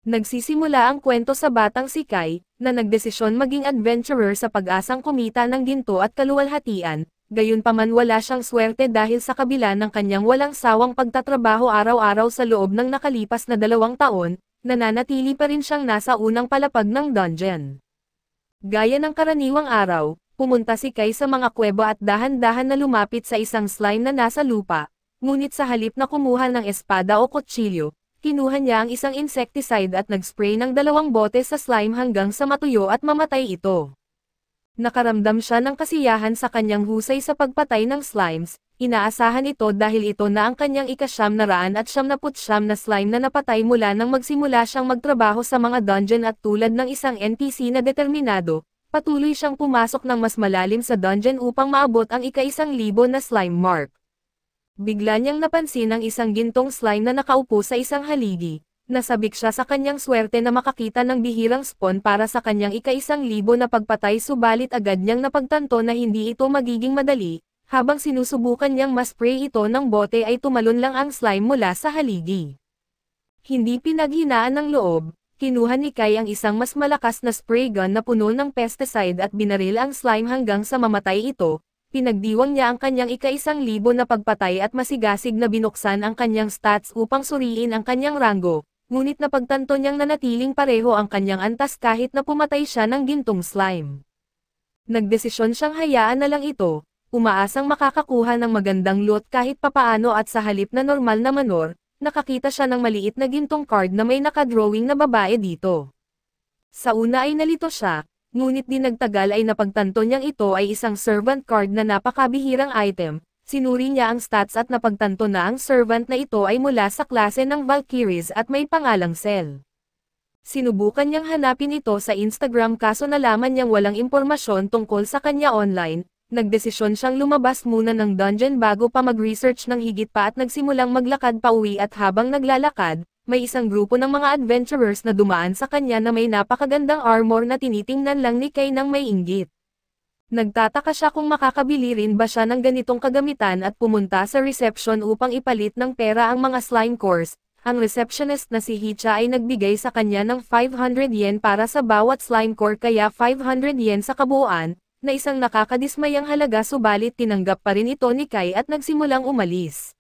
Nagsisimula ang kwento sa batang si Kai, na nagdesisyon maging adventurer sa pag-asang kumita ng ginto at kaluwalhatian, gayunpaman wala siyang swerte dahil sa kabila ng kanyang walang sawang pagtatrabaho araw-araw sa loob ng nakalipas na 2 taon, nananatili pa rin siyang nasa unang palapag ng dungeon. Gaya ng karaniwang araw, pumunta si Kai sa mga kuweba at dahan-dahan na lumapit sa isang slime na nasa lupa, ngunit sa halip na kumuha ng espada o kutsilyo, kinuha niya ang isang insecticide at nag-spray ng 2 bote sa slime hanggang sa matuyo at mamatay ito. Nakaramdam siya ng kasiyahan sa kanyang husay sa pagpatay ng slimes, inaasahan ito dahil ito na ang kanyang ika-999 na slime na napatay mula nang magsimula siyang magtrabaho sa mga dungeon at tulad ng isang NPC na determinado, patuloy siyang pumasok ng mas malalim sa dungeon upang maabot ang ika-1,000 na slime mark. Bigla niyang napansin ang isang gintong slime na nakaupo sa isang haligi. Nasabik siya sa kanyang swerte na makakita ng bihirang spawn para sa kanyang ika-1,000 na pagpatay subalit agad niyang napagtanto na hindi ito magiging madali, habang sinusubukan niyang ma-spray ito ng bote ay tumalon lang ang slime mula sa haligi. Hindi pinaghinaan ng loob, kinuha ni Kai ang isang mas malakas na spray gun na puno ng pesticide at binaril ang slime hanggang sa mamatay ito. Pinagdiwang niya ang kanyang ika-1,000 na pagpatay at masigasig na binuksan ang kanyang stats upang suriin ang kanyang ranggo, ngunit napagtanto niyang nanatiling pareho ang kanyang antas kahit na pumatay siya ng gintong slime. Nagdesisyon siyang hayaan na lang ito, umaasang makakakuha ng magandang loot kahit papaano at sa halip na normal na manor, nakakita siya ng maliit na gintong card na may nakadrawing na babae dito. Sa una ay nalito siya, ngunit di nagtagal ay napagtanto niyang ito ay isang servant card na napakabihirang item, sinuri niya ang stats at napagtanto na ang servant na ito ay mula sa klase ng Valkyries at may pangalang Cell. Sinubukan niyang hanapin ito sa Instagram kaso nalaman niyang walang impormasyon tungkol sa kanya online, nagdesisyon siyang lumabas muna ng dungeon bago pa mag-research ng higit pa at nagsimulang maglakad pauwi at habang naglalakad, may isang grupo ng mga adventurers na dumaan sa kanya na may napakagandang armor na tinitingnan lang ni Kai nang may inggit. Nagtataka siya kung makakabili rin ba siya ng ganitong kagamitan at pumunta sa reception upang ipalit ng pera ang mga slime cores. Ang receptionist na si Hicha ay nagbigay sa kanya ng 500 yen para sa bawat slime core kaya 500 yen sa kabuuan, na isang nakakadismayang halaga subalit tinanggap pa rin ito ni Kai at nagsimulang umalis.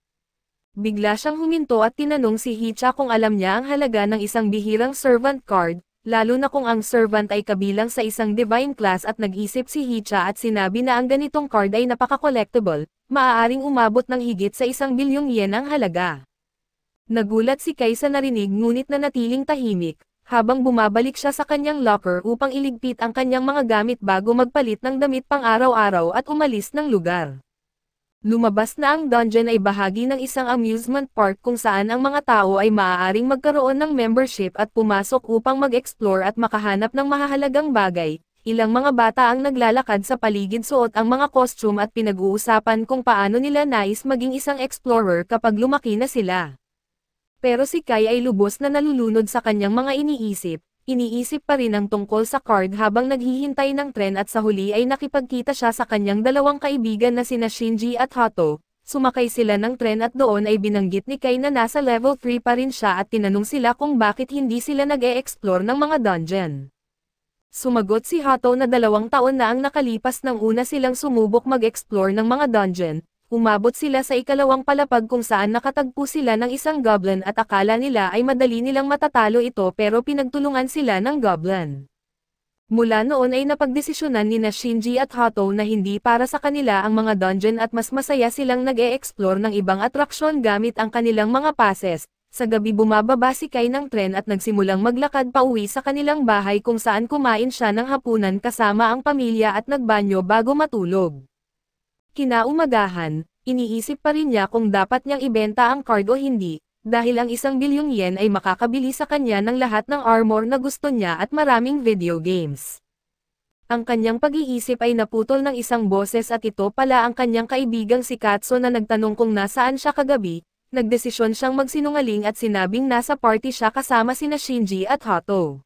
Bigla siyang huminto at tinanong si Hicha kung alam niya ang halaga ng isang bihirang servant card, lalo na kung ang servant ay kabilang sa isang divine class at nag-isip si Hicha at sinabi na ang ganitong card ay napaka-collectible, maaaring umabot ng higit sa 1,000,000,000 yen ang halaga. Nagulat si Kai sa narinig ngunit nanatiling tahimik, habang bumabalik siya sa kanyang locker upang iligpit ang kanyang mga gamit bago magpalit ng damit pang araw-araw at umalis ng lugar. Lumabas na ang dungeon ay bahagi ng isang amusement park kung saan ang mga tao ay maaaring magkaroon ng membership at pumasok upang mag-explore at makahanap ng mahahalagang bagay. Ilang mga bata ang naglalakad sa paligid suot ang mga costume at pinag-uusapan kung paano nila nais maging isang explorer kapag lumaki na sila. Pero si Kai ay lubos na nalulunod sa kanyang mga iniisip pa rin ang tungkol sa card habang naghihintay ng tren at sa huli ay nakipagkita siya sa kanyang 2 kaibigan na sina Shinji at Hato. Sumakay sila ng tren at doon ay binanggit ni Kai na nasa level 3 pa rin siya at tinanong sila kung bakit hindi sila nag-e-explore ng mga dungeon. Sumagot si Hato na 2 taon na ang nakalipas nang una silang sumubok mag-explore ng mga dungeon. Umabot sila sa ikalawang palapag kung saan nakatagpo sila ng isang goblin at akala nila ay madali nilang matatalo ito pero pinagtulungan sila ng goblin. Mula noon ay napagdesisyonan nina Shinji at Hato na hindi para sa kanila ang mga dungeon at mas masaya silang nag-e-explore ng ibang atraksyon gamit ang kanilang mga passes. Sa gabi bumababa si Kai ng tren at nagsimulang maglakad pauwi sa kanilang bahay kung saan kumain siya ng hapunan kasama ang pamilya at nagbanyo bago matulog. Kinaumagahan, iniisip pa rin niya kung dapat niyang ibenta ang card o hindi, dahil ang 1,000,000,000 yen ay makakabili sa kanya ng lahat ng armor na gusto niya at maraming video games. Ang kanyang pag-iisip ay naputol ng isang boses at ito pala ang kanyang kaibigang si Katso na nagtanong kung nasaan siya kagabi. Nagdesisyon siyang magsinungaling at sinabing nasa party siya kasama sina Shinji at Hato.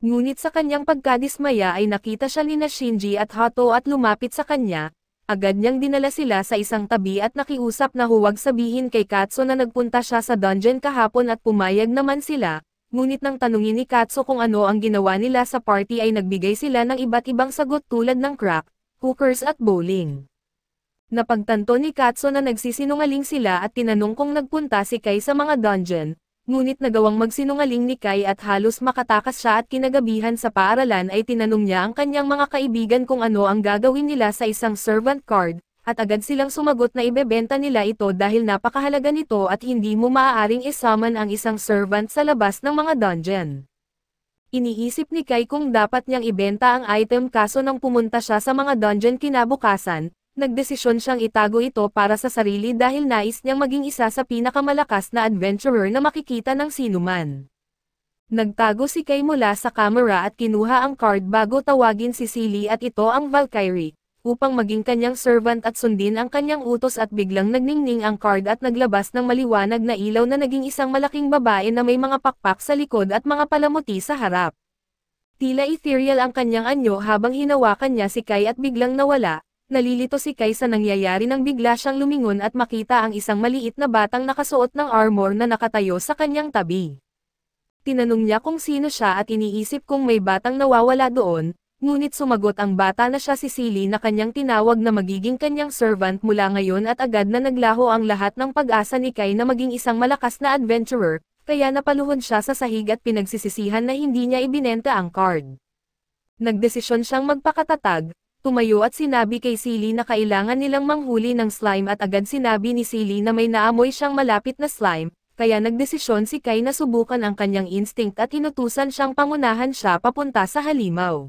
Ngunit sa kanyang pagkadismaya ay nakita siya nina Shinji at Hato at lumapit sa kanya. Agad niyang dinala sila sa isang tabi at nakiusap na huwag sabihin kay Katso na nagpunta siya sa dungeon kahapon at pumayag naman sila, ngunit nang tanungin ni Katso kung ano ang ginawa nila sa party ay nagbigay sila ng iba't ibang sagot tulad ng crack, hookers at bowling. Napagtanto ni Katso na nagsisinungaling sila at tinanong kung nagpunta si Kai sa mga dungeon, ngunit nagawang magsinungaling ni Kai at halos makatakas siya at kinagabihan sa paaralan ay tinanong niya ang kanyang mga kaibigan kung ano ang gagawin nila sa isang servant card, at agad silang sumagot na ibebenta nila ito dahil napakahalaga nito at hindi mo maaaring isummon ang isang servant sa labas ng mga dungeon. Iniisip ni Kai kung dapat niyang ibenta ang item kaso nang pumunta siya sa mga dungeon kinabukasan, nagdesisyon siyang itago ito para sa sarili dahil nais niyang maging isa sa pinakamalakas na adventurer na makikita ng sinuman. Nagtago si Kai mula sa camera at kinuha ang card bago tawagin si Silly at ito ang Valkyrie, upang maging kanyang servant at sundin ang kanyang utos at biglang nagningning ang card at naglabas ng maliwanag na ilaw na naging isang malaking babae na may mga pakpak sa likod at mga palamuti sa harap. Tila ethereal ang kanyang anyo habang hinawakan niya si Kai at biglang nawala, nalilito si Kai sa nangyayari nang bigla siyang lumingon at makita ang isang maliit na batang nakasuot ng armor na nakatayo sa kanyang tabi. Tinanong niya kung sino siya at iniisip kung may batang nawawala doon, ngunit sumagot ang bata na siya si Silly na kanyang tinawag na magiging kanyang servant mula ngayon at agad na naglaho ang lahat ng pag-asa ni Kai na maging isang malakas na adventurer, kaya napaluhod siya sa sahig at pinagsisisihan na hindi niya ibinenta ang card. Nagdesisyon siyang magpakatatag, tumayo at sinabi kay Silly na kailangan nilang manghuli ng slime at agad sinabi ni Silly na may naamoy siyang malapit na slime, kaya nagdesisyon si Kai na subukan ang kanyang instinct at inutusan siyang pangunahan siya papunta sa halimaw.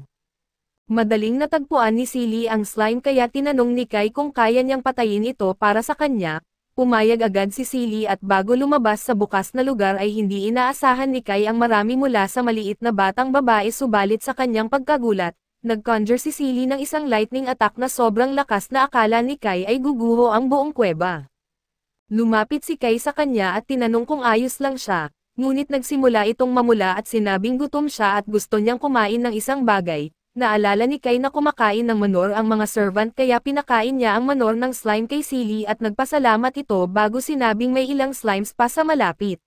Madaling natagpuan ni Silly ang slime kaya tinanong ni Kai kung kaya niyang patayin ito para sa kanya, pumayag agad si Silly at bago lumabas sa bukas na lugar ay hindi inaasahan ni Kai ang marami mula sa maliit na batang babae subalit sa kanyang pagkagulat, nag-conjure si Silly ng isang lightning attack na sobrang lakas na akala ni Kai ay guguho ang buong kuweba. Lumapit si Kai sa kanya at tinanong kung ayos lang siya, ngunit nagsimula itong mamula at sinabing gutom siya at gusto niyang kumain ng isang bagay. Naalala ni Kai na kumakain ng manor ang mga servant kaya pinakain niya ang manor ng slime kay Silly at nagpasalamat ito bago sinabing may ilang slimes pa sa malapit.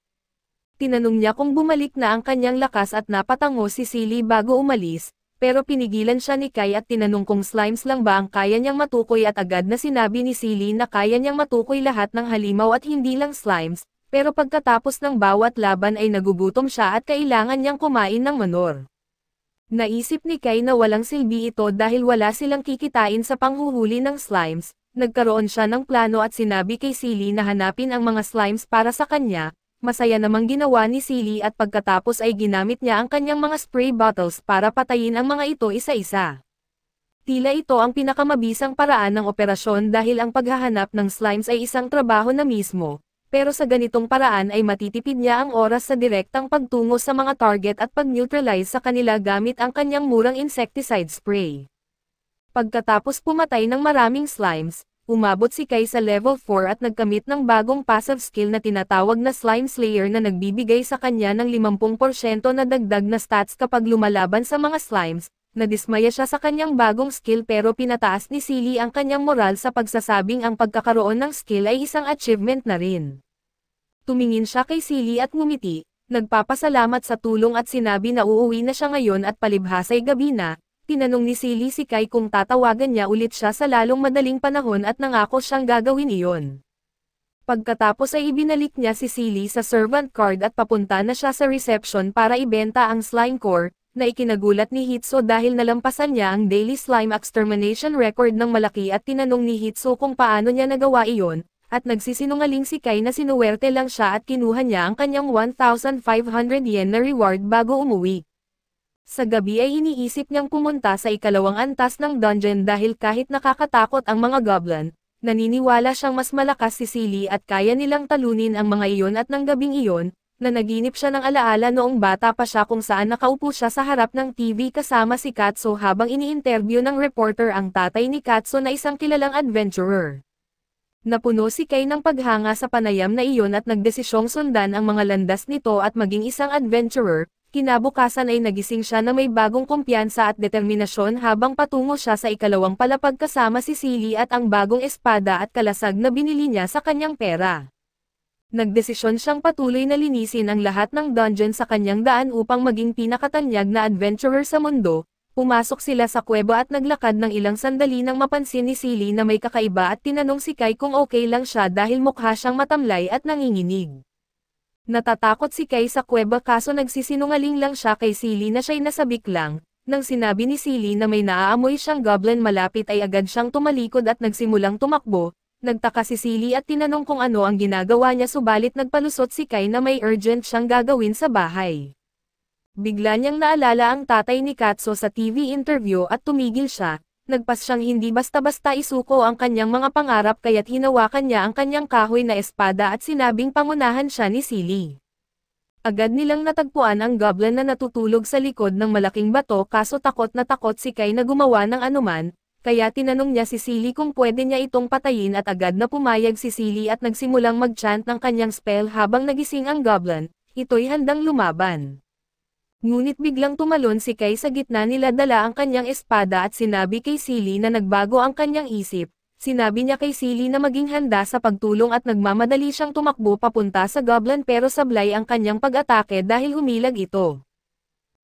Tinanong niya kung bumalik na ang kanyang lakas at napatango si Silly bago umalis, pero pinigilan siya ni Kai at tinanong kung slimes lang ba ang kaya niyang matukoy at agad na sinabi ni Silly na kaya niyang matukoy lahat ng halimaw at hindi lang slimes, pero pagkatapos ng bawat laban ay nagugutom siya at kailangan niyang kumain ng manor. Naisip ni Kai na walang silbi ito dahil wala silang kikitain sa panghuhuli ng slimes, nagkaroon siya ng plano at sinabi kay Silly na hanapin ang mga slimes para sa kanya, masaya namang ginawa ni Silly at pagkatapos ay ginamit niya ang kanyang mga spray bottles para patayin ang mga ito isa-isa. Tila ito ang pinakamabisang paraan ng operasyon dahil ang paghahanap ng slimes ay isang trabaho na mismo. Pero sa ganitong paraan ay matitipid niya ang oras sa direktang pagtungo sa mga target at pag-neutralize sa kanila gamit ang kanyang murang insecticide spray. Pagkatapos pumatay ng maraming slimes, umabot si Kai sa level 4 at nagkamit ng bagong passive skill na tinatawag na Slime Slayer na nagbibigay sa kanya ng 50% na dagdag na stats kapag lumalaban sa mga slimes. Nadismaya siya sa kanyang bagong skill pero pinataas ni Silly ang kanyang moral sa pagsasabing ang pagkakaroon ng skill ay isang achievement na rin. Tumingin siya kay Silly at ngumiti, nagpapasalamat sa tulong at sinabi na uuwi na siya ngayon at palibhasay gabi na. Tinanong ni Silly si Kai kung tatawagan niya ulit siya sa lalong madaling panahon at nangako siyang gagawin iyon. Pagkatapos ay ibinalik niya si Silly sa servant card at papunta na siya sa reception para ibenta ang slime core, na ikinagulat ni Hitso dahil nalampasan niya ang daily slime extermination record ng malaki at tinanong ni Hitso kung paano niya nagawa iyon, at nagsisinungaling si Kai na sinuwerte lang siya at kinuha niya ang kanyang 1,500 yen na reward bago umuwi. Sa gabi ay iniisip niyang pumunta sa ikalawang antas ng dungeon dahil kahit nakakatakot ang mga goblin, naniniwala siyang mas malakas si Silly at kaya nilang talunin ang mga iyon at ng gabing iyon, na naginip siya ng alaala noong bata pa siya kung saan nakaupo siya sa harap ng TV kasama si Katso habang ini-interview ng reporter ang tatay ni Katso na isang kilalang adventurer. Napuno si Kai ng paghanga sa panayam na iyon at nagdesisyong sundan ang mga landas nito at maging isang adventurer. Kinabukasan ay nagising siya na may bagong kumpiyansa at determinasyon habang patungo siya sa ikalawang palapag kasama si Silly at ang bagong espada at kalasag na binili niya sa kanyang pera. Nagdesisyon siyang patuloy na linisin ang lahat ng dungeon sa kanyang daan upang maging pinakatanyag na adventurer sa mundo. Pumasok sila sa kuweba at naglakad ng ilang sandali nang mapansin ni Silly na may kakaiba at tinanong si Kai kung okay lang siya dahil mukha siyang matamlay at nanginginig. Natatakot si Kai sa kuweba kaso nagsisinungaling lang siya kay Silly na siya'y nasabik lang. Nang sinabi ni Silly na may naaamoy siyang goblin malapit ay agad siyang tumalikod at nagsimulang tumakbo. Nagtaka si Silly at tinanong kung ano ang ginagawa niya subalit nagpalusot si Kai na may urgent siyang gagawin sa bahay. Bigla niyang naalala ang tatay ni Katso sa TV interview at tumigil siya. Nagpas siyang hindi basta-basta isuko ang kanyang mga pangarap kaya't hinawakan niya ang kanyang kahoy na espada at sinabing pangunahan siya ni Silly. Agad nilang natagpuan ang goblin na natutulog sa likod ng malaking bato kaso takot na takot si Kai na gumawa ng anuman, kaya tinanong niya si Silly kung pwede niya itong patayin at agad na pumayag si Silly at nagsimulang mag-chant ng kanyang spell habang nagising ang goblin, ito'y handang lumaban. Ngunit biglang tumalon si Kai sa gitna nila dala ang kanyang espada at sinabi kay Silly na nagbago ang kanyang isip. Sinabi niya kay Silly na maging handa sa pagtulong at nagmamadali siyang tumakbo papunta sa goblin pero sablay ang kanyang pag-atake dahil humilag ito.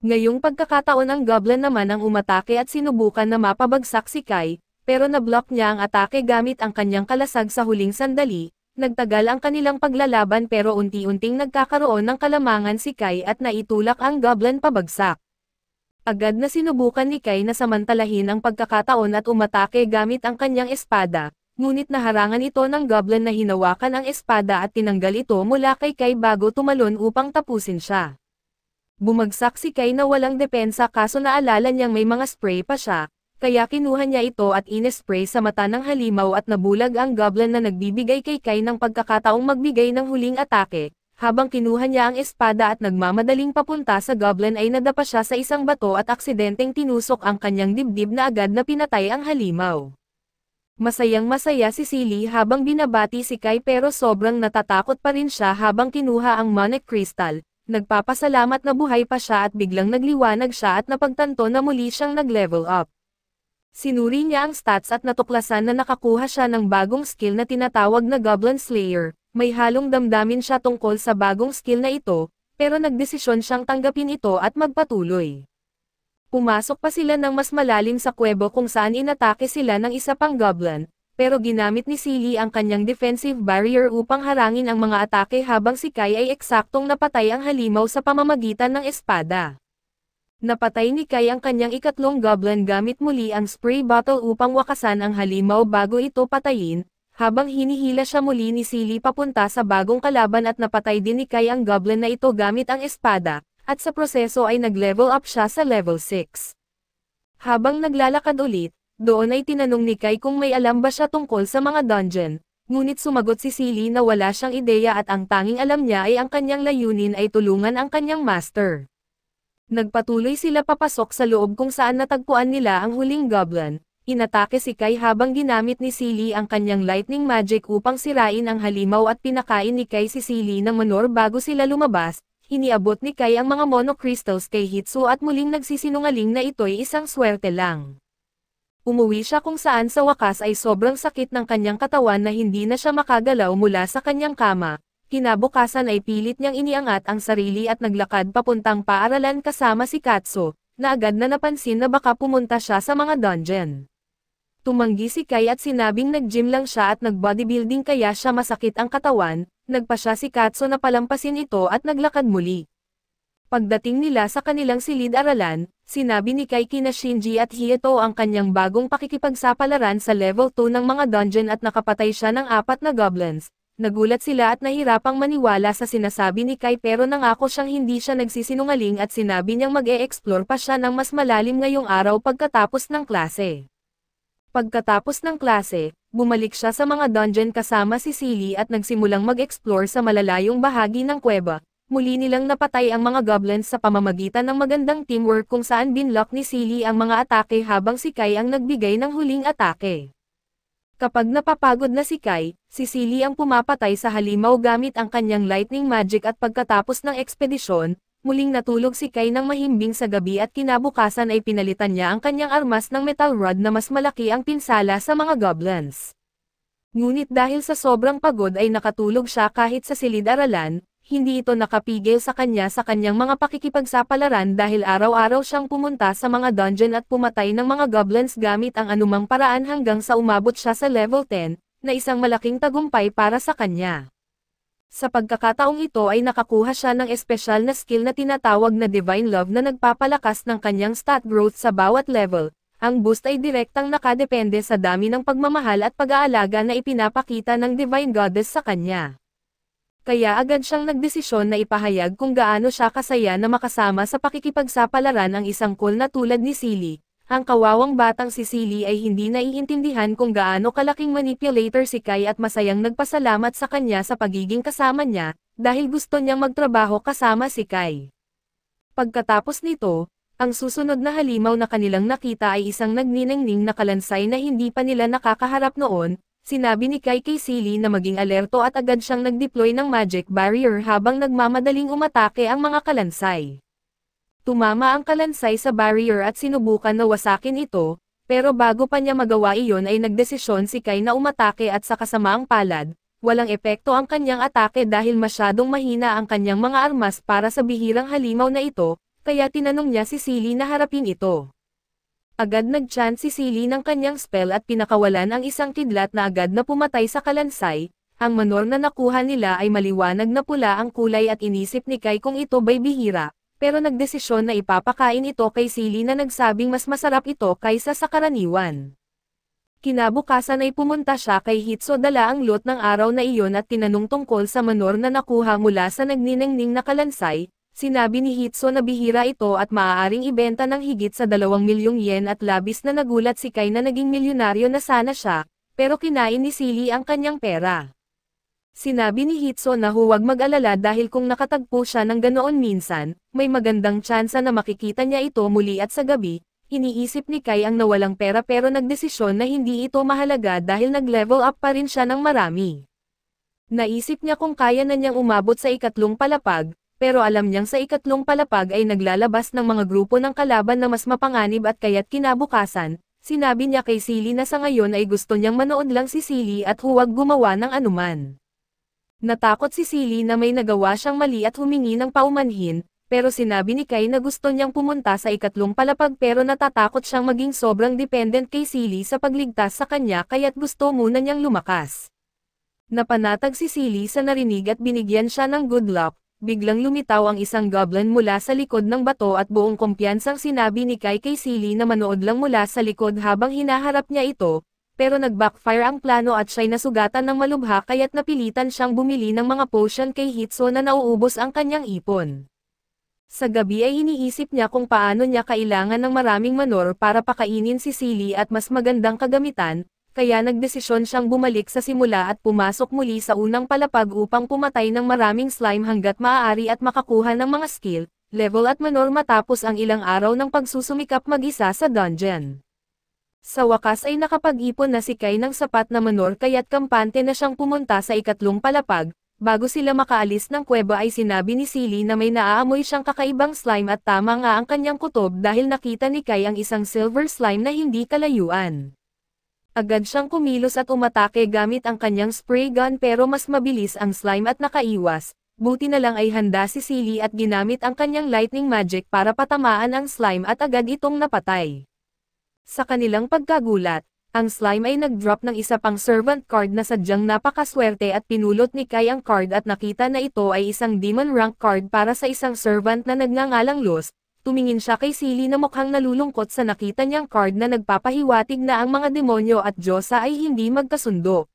Ngayong pagkakataon ang goblin naman ang umatake at sinubukan na mapabagsak si Kai, pero nablock niya ang atake gamit ang kanyang kalasag sa huling sandali. Nagtagal ang kanilang paglalaban pero unti-unting nagkakaroon ng kalamangan si Kai at naitulak ang goblin pabagsak. Agad na sinubukan ni Kai na samantalahin ang pagkakataon at umatake gamit ang kanyang espada, ngunit naharangan ito ng goblin na hinawakan ang espada at tinanggal ito mula kay Kai bago tumalon upang tapusin siya. Bumagsak si Kai na walang depensa kaso naalala niyang may mga spray pa siya. Kaya kinuha niya ito at inespray sa mata ng halimaw at nabulag ang goblin na nagbibigay kay Kai ng pagkakataong magbigay ng huling atake. Habang kinuha niya ang espada at nagmamadaling papunta sa goblin ay nadapa siya sa isang bato at aksidenteng tinusok ang kanyang dibdib na agad na pinatay ang halimaw. Masayang masaya si Silly habang binabati si Kai pero sobrang natatakot pa rin siya habang kinuha ang Manic Crystal. Nagpapasalamat na buhay pa siya at biglang nagliwanag siya at napagtanto na muli siyang nag-level up. Sinuri niya ang stats at natuklasan na nakakuha siya ng bagong skill na tinatawag na Goblin Slayer. May halong damdamin siya tungkol sa bagong skill na ito, pero nagdesisyon siyang tanggapin ito at magpatuloy. Pumasok pa sila ng mas malalim sa kuwebo kung saan inatake sila ng isa pang goblin, pero ginamit ni Silly ang kanyang defensive barrier upang harangin ang mga atake habang si Kai ay eksaktong napatay ang halimaw sa pamamagitan ng espada. Napatay ni Kai ang kanyang ikatlong goblin gamit muli ang spray bottle upang wakasan ang halimaw bago ito patayin, habang hinihila siya muli ni Silly papunta sa bagong kalaban at napatay din ni Kai ang goblin na ito gamit ang espada, at sa proseso ay nag-level up siya sa level 6. Habang naglalakad ulit, doon ay tinanong ni Kai kung may alam ba siya tungkol sa mga dungeon, ngunit sumagot si Silly na wala siyang ideya at ang tanging alam niya ay ang kanyang layunin ay tulungan ang kanyang master. Nagpatuloy sila papasok sa loob kung saan natagpuan nila ang huling goblin. Inatake si Kai habang ginamit ni Silly ang kanyang lightning magic upang sirain ang halimaw at pinakain ni Kai si Silly ng manor bago sila lumabas. Iniabot ni Kai ang mga mono crystals kay Hitsu at muling nagsisinungaling na ito'y isang swerte lang. Umuwi siya kung saan sa wakas ay sobrang sakit ng kanyang katawan na hindi na siya makagalaw mula sa kanyang kama. Kinabukasan ay pilit niyang iniangat ang sarili at naglakad papuntang paaralan kasama si Katso, na agad na napansin na baka pumunta siya sa mga dungeon. Tumanggi si Kai at sinabing nag-gym lang siya at nag-bodybuilding kaya siya masakit ang katawan, nagpa siya si Katso na palampasin ito at naglakad muli. Pagdating nila sa kanilang silid-aralan, sinabi ni Kai kina Shinji at Hieto ang kanyang bagong pakikipagsapalaran sa level 2 ng mga dungeon at nakapatay siya ng 4 na goblins. Nagulat sila at nahirapang maniwala sa sinasabi ni Kai pero nangako siyang hindi siya nagsisinungaling at sinabi niyang mag-e-explore pa siya ng mas malalim ngayong araw pagkatapos ng klase. Pagkatapos ng klase, bumalik siya sa mga dungeon kasama si Silly at nagsimulang mag-explore sa malalayong bahagi ng kuweba. Muli nilang napatay ang mga goblins sa pamamagitan ng magandang teamwork kung saan binlock ni Silly ang mga atake habang si Kai ang nagbigay ng huling atake. Kapag napapagod na si Kai, si Silly ang pumapatay sa halimaw gamit ang kanyang lightning magic at pagkatapos ng ekspedisyon, muling natulog si Kai ng mahimbing sa gabi at kinabukasan ay pinalitan niya ang kanyang armas ng metal rod na mas malaki ang pinsala sa mga goblins. Ngunit dahil sa sobrang pagod ay nakatulog siya kahit sa silid-aralan, hindi ito nakapigil sa kanyang mga pakikipagsapalaran dahil araw-araw siyang pumunta sa mga dungeon at pumatay ng mga goblins gamit ang anumang paraan hanggang sa umabot siya sa level 10, na isang malaking tagumpay para sa kanya. Sa pagkakataong ito ay nakakuha siya ng espesyal na skill na tinatawag na Divine Love na nagpapalakas ng kanyang stat growth sa bawat level. Ang boost ay direktang nakadepende sa dami ng pagmamahal at pag-aalaga na ipinapakita ng Divine Goddess sa kanya. Kaya agad siyang nagdesisyon na ipahayag kung gaano siya kasaya na makasama sa pakikipagsapalaran ang isang cool na tulad ni Silly. Ang kawawang batang si Silly ay hindi naiintindihan kung gaano kalaking manipulator si Kai at masayang nagpasalamat sa kanya sa pagiging kasama niya, dahil gusto niyang magtrabaho kasama si Kai. Pagkatapos nito, ang susunod na halimaw na kanilang nakita ay isang nagniningning na kalansay na hindi pa nila nakakaharap noon. Sinabi ni Kai kay Silly na maging alerto at agad siyang nag-deploy ng magic barrier habang nagmamadaling umatake ang mga kalansay. Tumama ang kalansay sa barrier at sinubukan na wasakin ito, pero bago pa niya magawa iyon ay nagdesisyon si Kai na umatake at sa kasamaang palad, walang epekto ang kanyang atake dahil masyadong mahina ang kanyang mga armas para sa bihirang halimaw na ito. Kaya tinanong niya si Silly na harapin ito. Agad nag-chant si Silly ng kanyang spell at pinakawalan ang isang kidlat na agad na pumatay sa kalansay. Ang manor na nakuha nila ay maliwanag na pula ang kulay at inisip ni Kai kung ito ba'y bihira, pero nagdesisyon na ipapakain ito kay Silly na nagsabing mas masarap ito kaysa sa karaniwan. Kinabukasan ay pumunta siya kay Hitso dala ang loot ng araw na iyon at tinanong tungkol sa manor na nakuha mula sa nagniningning na kalansay. Sinabi ni Hitso na bihira ito at maaaring ibenta ng higit sa 2 milyong yen at labis na nagulat si Kai na naging milyonaryo na sana siya, pero kinain ni Silly ang kanyang pera. Sinabi ni Hitso na huwag mag-alala dahil kung nakatagpo siya ng ganoon minsan, may magandang tsansa na makikita niya ito muli at sa gabi. Iniisip ni Kai ang nawalang pera pero nagdesisyon na hindi ito mahalaga dahil nag-level up pa rin siya ng marami. Naisip niya kung kaya na niyang umabot sa ikatlong palapag, pero alam niyang sa ikatlong palapag ay naglalabas ng mga grupo ng kalaban na mas mapanganib at kaya't kinabukasan, sinabi niya kay Silly na sa ngayon ay gusto niyang manood lang si Silly at huwag gumawa ng anuman. Natakot si Silly na may nagawa siyang mali at humingi ng paumanhin, pero sinabi ni Kai na gusto niyang pumunta sa ikatlong palapag pero natatakot siyang maging sobrang dependent kay Silly sa pagligtas sa kanya kaya't gusto muna niyang lumakas. Napanatag si Silly sa narinig at binigyan siya ng good luck. Biglang lumitaw ang isang goblin mula sa likod ng bato at buong kumpiyansang sinabi ni Kai kay Silly na manood lang mula sa likod habang hinaharap niya ito, pero nag-backfire ang plano at siya'y nasugatan ng malubha kaya't napilitan siyang bumili ng mga potion kay Hitso na nauubos ang kanyang ipon. Sa gabi ay iniisip niya kung paano niya kailangan ng maraming manor para pakainin si Silly at mas magandang kagamitan, kaya nagdesisyon siyang bumalik sa simula at pumasok muli sa unang palapag upang pumatay ng maraming slime hanggat maaari at makakuha ng mga skill, level at manor matapos ang ilang araw ng pagsusumikap mag-isa sa dungeon. Sa wakas ay nakapag-ipon na si Kai ng sapat na manor kaya't kampante na siyang pumunta sa ikatlong palapag. Bago sila makaalis ng kuweba ay sinabi ni Silly na may naaamoy siyang kakaibang slime at tama nga ang kanyang kutob dahil nakita ni Kai ang isang silver slime na hindi kalayuan. Agad siyang kumilos at umatake gamit ang kanyang spray gun pero mas mabilis ang slime at nakaiwas, buti na lang ay handa si Silly at ginamit ang kanyang lightning magic para patamaan ang slime at agad itong napatay. Sa kanilang pagkagulat, ang slime ay nag-drop ng isa pang servant card na sadyang napakaswerte at pinulot ni Kai ang card at nakita na ito ay isang demon rank card para sa isang servant na nagngangalang Luz. Tumingin siya kay Silly na mukhang nalulungkot sa nakita niyang card na nagpapahiwatig na ang mga demonyo at Diyosa ay hindi magkasundo.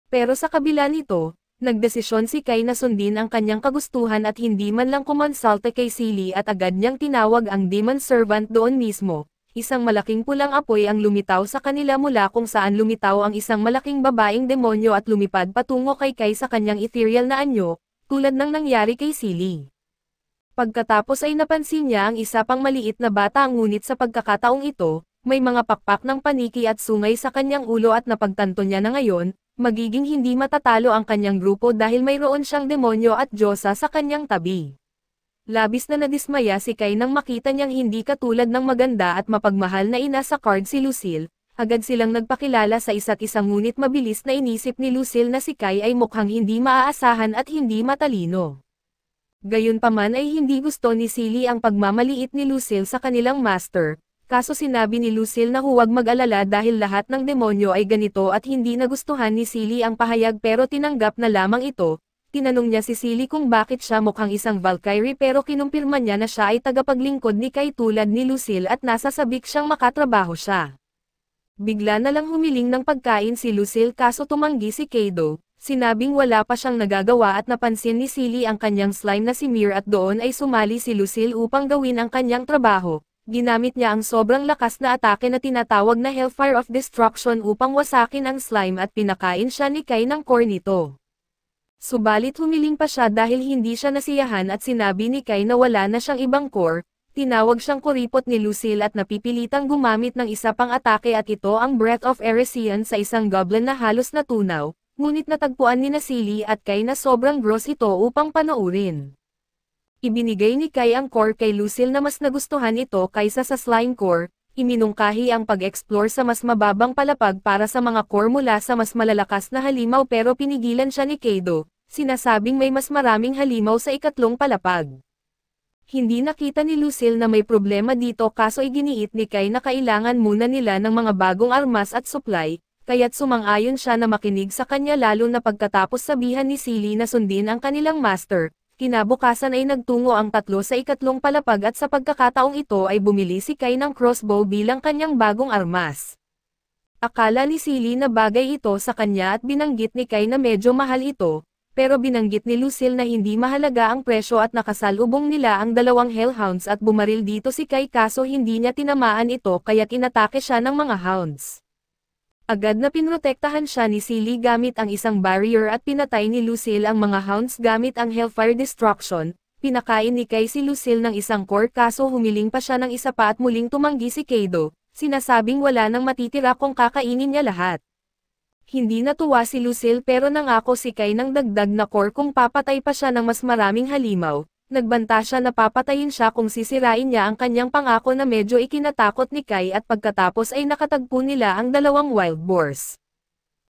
Pero sa kabila nito, nagdesisyon si Kai na sundin ang kanyang kagustuhan at hindi man lang kumonsulte kay Silly at agad niyang tinawag ang demon servant doon mismo. Isang malaking pulang apoy ang lumitaw sa kanila mula kung saan lumitaw ang isang malaking babaeng demonyo at lumipad patungo kay Kai sa kanyang ethereal na anyo, tulad ng nangyari kay Silly. Pagkatapos ay napansin niya ang isa pang maliit na bata ngunit sa pagkakataong ito, may mga pakpak ng paniki at sungay sa kanyang ulo at napagtanto niya na ngayon, magiging hindi matatalo ang kanyang grupo dahil mayroon siyang demonyo at Diyosa sa kanyang tabi. Labis na nadismaya si Kai nang makita niyang hindi katulad ng maganda at mapagmahal na ina sa card si Lucille, agad silang nagpakilala sa isa't isa ngunit mabilis na inisip ni Lucille na si Kai ay mukhang hindi maaasahan at hindi matalino. Gayunpaman ay hindi gusto ni Silly ang pagmamaliit ni Lucille sa kanilang master, kaso sinabi ni Lucille na huwag mag-alala dahil lahat ng demonyo ay ganito at hindi nagustuhan ni Silly ang pahayag pero tinanggap na lamang ito. Tinanong niya si Silly kung bakit siya mukhang isang Valkyrie pero kinumpirma niya na siya ay tagapaglingkod ni Kai tulad ni Lucille at nasa sabik siyang makatrabaho siya. Bigla na lang humiling ng pagkain si Lucille kaso tumanggi si Kaido, sinabing wala pa siyang nagagawa at napansin ni Silly ang kanyang slime na si Mir at doon ay sumali si Lucille upang gawin ang kanyang trabaho. Ginamit niya ang sobrang lakas na atake na tinatawag na Hellfire of Destruction upang wasakin ang slime at pinakain siya ni Kai ng core nito. Subalit humiling pa siya dahil hindi siya nasiyahan at sinabi ni Kai na wala na siyang ibang core. Tinawag siyang kuripot ni Lucille at napipilitang gumamit ng isa pang atake at ito ang Breath of Eresian sa isang goblin na halos natunaw, ngunit natagpuan ni Silly at Kai na sobrang gross ito upang panoorin. Ibinigay ni Kai ang core kay Lucille na mas nagustuhan ito kaysa sa slime core, iminungkahi ang pag-explore sa mas mababang palapag para sa mga core mula sa mas malalakas na halimaw pero pinigilan siya ni Kaido, sinasabing may mas maraming halimaw sa ikatlong palapag. Hindi nakita ni Lucille na may problema dito kaso iginiit ni Kai na kailangan muna nila ng mga bagong armas at supply, kaya't sumang-ayon siya na makinig sa kanya lalo na pagkatapos sabihan ni Silly na sundin ang kanilang master. Kinabukasan ay nagtungo ang tatlo sa ikatlong palapag at sa pagkakataong ito ay bumili si Kai ng crossbow bilang kanyang bagong armas. Akala ni Silly na bagay ito sa kanya at binanggit ni Kai na medyo mahal ito. Pero binanggit ni Lucille na hindi mahalaga ang presyo at nakasalubong nila ang dalawang hellhounds at bumaril dito si Kai kaso hindi niya tinamaan ito kaya inatake siya ng mga hounds. Agad na pinrotektahan siya ni Silly gamit ang isang barrier at pinatay ni Lucille ang mga hounds gamit ang Hellfire Destruction. Pinakain ni Kai si Lucille ng isang core kaso humiling pa siya ng isa pa at muling tumanggi si Kaido, sinasabing wala nang matitira kung kakainin niya lahat. Hindi natuwa si Lucille pero nangako si Kai ng dagdag na core kung papatay pa siya ng mas maraming halimaw, nagbanta siya na papatayin siya kung sisirain niya ang kanyang pangako na medyo ikinatakot ni Kai at pagkatapos ay nakatagpo nila ang dalawang wild boars.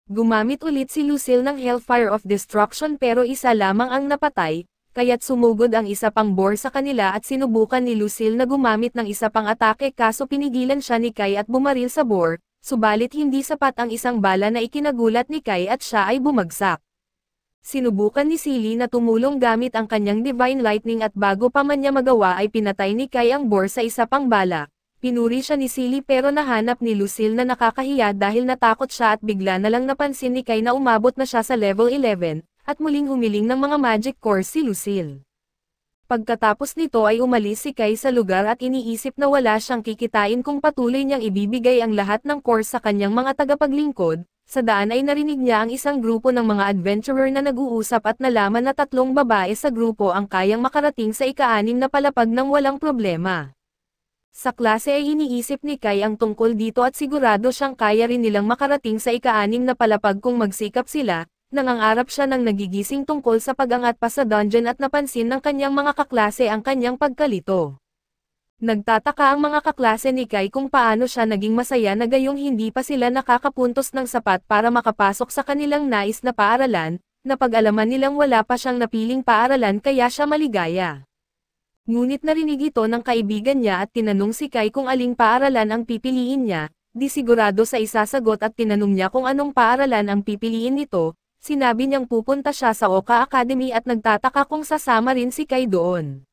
Gumamit ulit si Lucille ng Hellfire of Destruction pero isa lamang ang napatay, kaya't sumugod ang isa pang boar sa kanila at sinubukan ni Lucille na gumamit ng isa pang atake kaso pinigilan siya ni Kai at bumaril sa boar. Subalit hindi sapat ang isang bala na ikinagulat ni Kai at siya ay bumagsak. Sinubukan ni Silly na tumulong gamit ang kanyang Divine Lightning at bago pa man niya magawa ay pinatay ni Kai ang boar sa isa pang bala. Pinuri siya ni Silly pero nahanap ni Lucille na nakakahiya dahil natakot siya at bigla na lang napansin ni Kai na umabot na siya sa level 11, at muling humiling ng mga magic cores si Lucille. Pagkatapos nito ay umalis si Kai sa lugar at iniisip na wala siyang kikitain kung patuloy niyang ibibigay ang lahat ng core sa kanyang mga tagapaglingkod. Sa daan ay narinig niya ang isang grupo ng mga adventurer na nag-uusap at nalaman na 3 babae sa grupo ang kayang makarating sa ika-6 na palapag ng walang problema. Sa klase ay iniisip ni Kai ang tungkol dito at sigurado siyang kaya rin nilang makarating sa ika-6 na palapag kung magsikap sila. Nangangarap siya ng nagigising tungkol sa pag-angat pa sa dungeon at napansin ng kanyang mga kaklase ang kanyang pagkalito. Nagtataka ang mga kaklase ni Kai kung paano siya naging masaya na gayong hindi pa sila nakakapuntos ng sapat para makapasok sa kanilang nais na paaralan, na pag-alaman nilang wala pa siyang napiling paaralan kaya siya maligaya. Ngunit narinig ito ng kaibigan niya at tinanong si Kai kung aling paaralan ang pipiliin niya, di sigurado sa isasagot at tinanong niya kung anong paaralan ang pipiliin nito. Sinabi niyang pupunta siya sa Oka Academy at nagtataka kung sasama rin si Kai doon.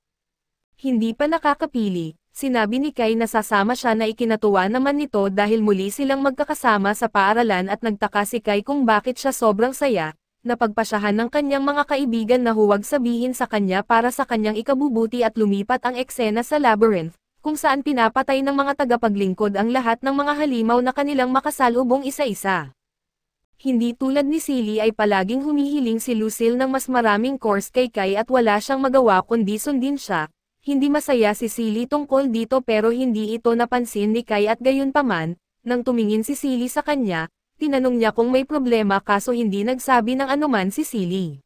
Hindi pa nakakapili, sinabi ni Kai na sasama siya na ikinatuwa naman nito dahil muli silang magkakasama sa paaralan at nagtaka si Kai kung bakit siya sobrang saya, napagpasyahan ng kanyang mga kaibigan na huwag sabihin sa kanya para sa kanyang ikabubuti at lumipat ang eksena sa labyrinth, kung saan pinapatay ng mga tagapaglingkod ang lahat ng mga halimaw na kanilang makasalubong isa-isa. Hindi tulad ni Silly ay palaging humihiling si Lucille ng mas maraming cores kay Kai at wala siyang magawa kundi sundin siya. Hindi masaya si Silly tungkol dito pero hindi ito napansin ni Kai at gayunpaman, nang tumingin si Silly sa kanya, tinanong niya kung may problema kaso hindi nagsabi ng anuman si Silly.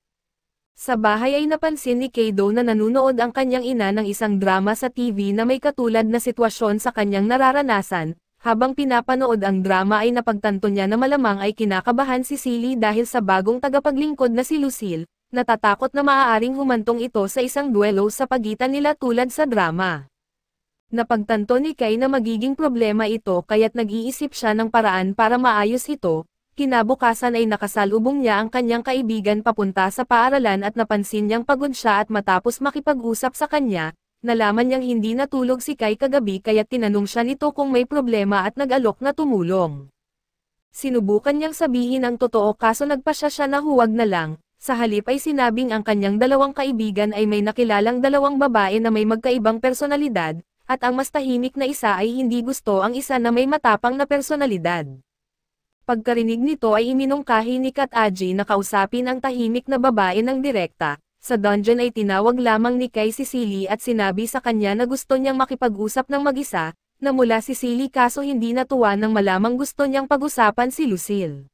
Sa bahay ay napansin ni Kaido na nanunood ang kanyang ina ng isang drama sa TV na may katulad na sitwasyon sa kanyang nararanasan. Habang pinapanood ang drama ay napagtanto niya na malamang ay kinakabahan si Silly dahil sa bagong tagapaglingkod na si Lucille, natatakot na maaaring humantong ito sa isang duelo sa pagitan nila tulad sa drama. Napagtanto ni Kai na magiging problema ito kaya't nag-iisip siya ng paraan para maayos ito. Kinabukasan ay nakasalubong niya ang kanyang kaibigan papunta sa paaralan at napansin niyang pagod siya at matapos makipag-usap sa kanya, nalaman niyang hindi natulog si Kai kagabi kaya't tinanong siya nito kung may problema at nag-alok na tumulong. Sinubukan niyang sabihin ang totoo kaso nagpasya siya na huwag na lang, sa halip ay sinabing ang kanyang dalawang kaibigan ay may nakilalang dalawang babae na may magkaibang personalidad, at ang mas tahimik na isa ay hindi gusto ang isa na may matapang na personalidad. Pagkarinig nito ay iminungkahi ni Kat Aji na kausapin ang tahimik na babae ng direkta. Sa dungeon ay tinawag lamang ni Kai si Silly at sinabi sa kanya na gusto niyang makipag-usap ng mag-isa, na mula si Silly kaso hindi natuwa nang malamang gusto niyang pag-usapan si Lucille.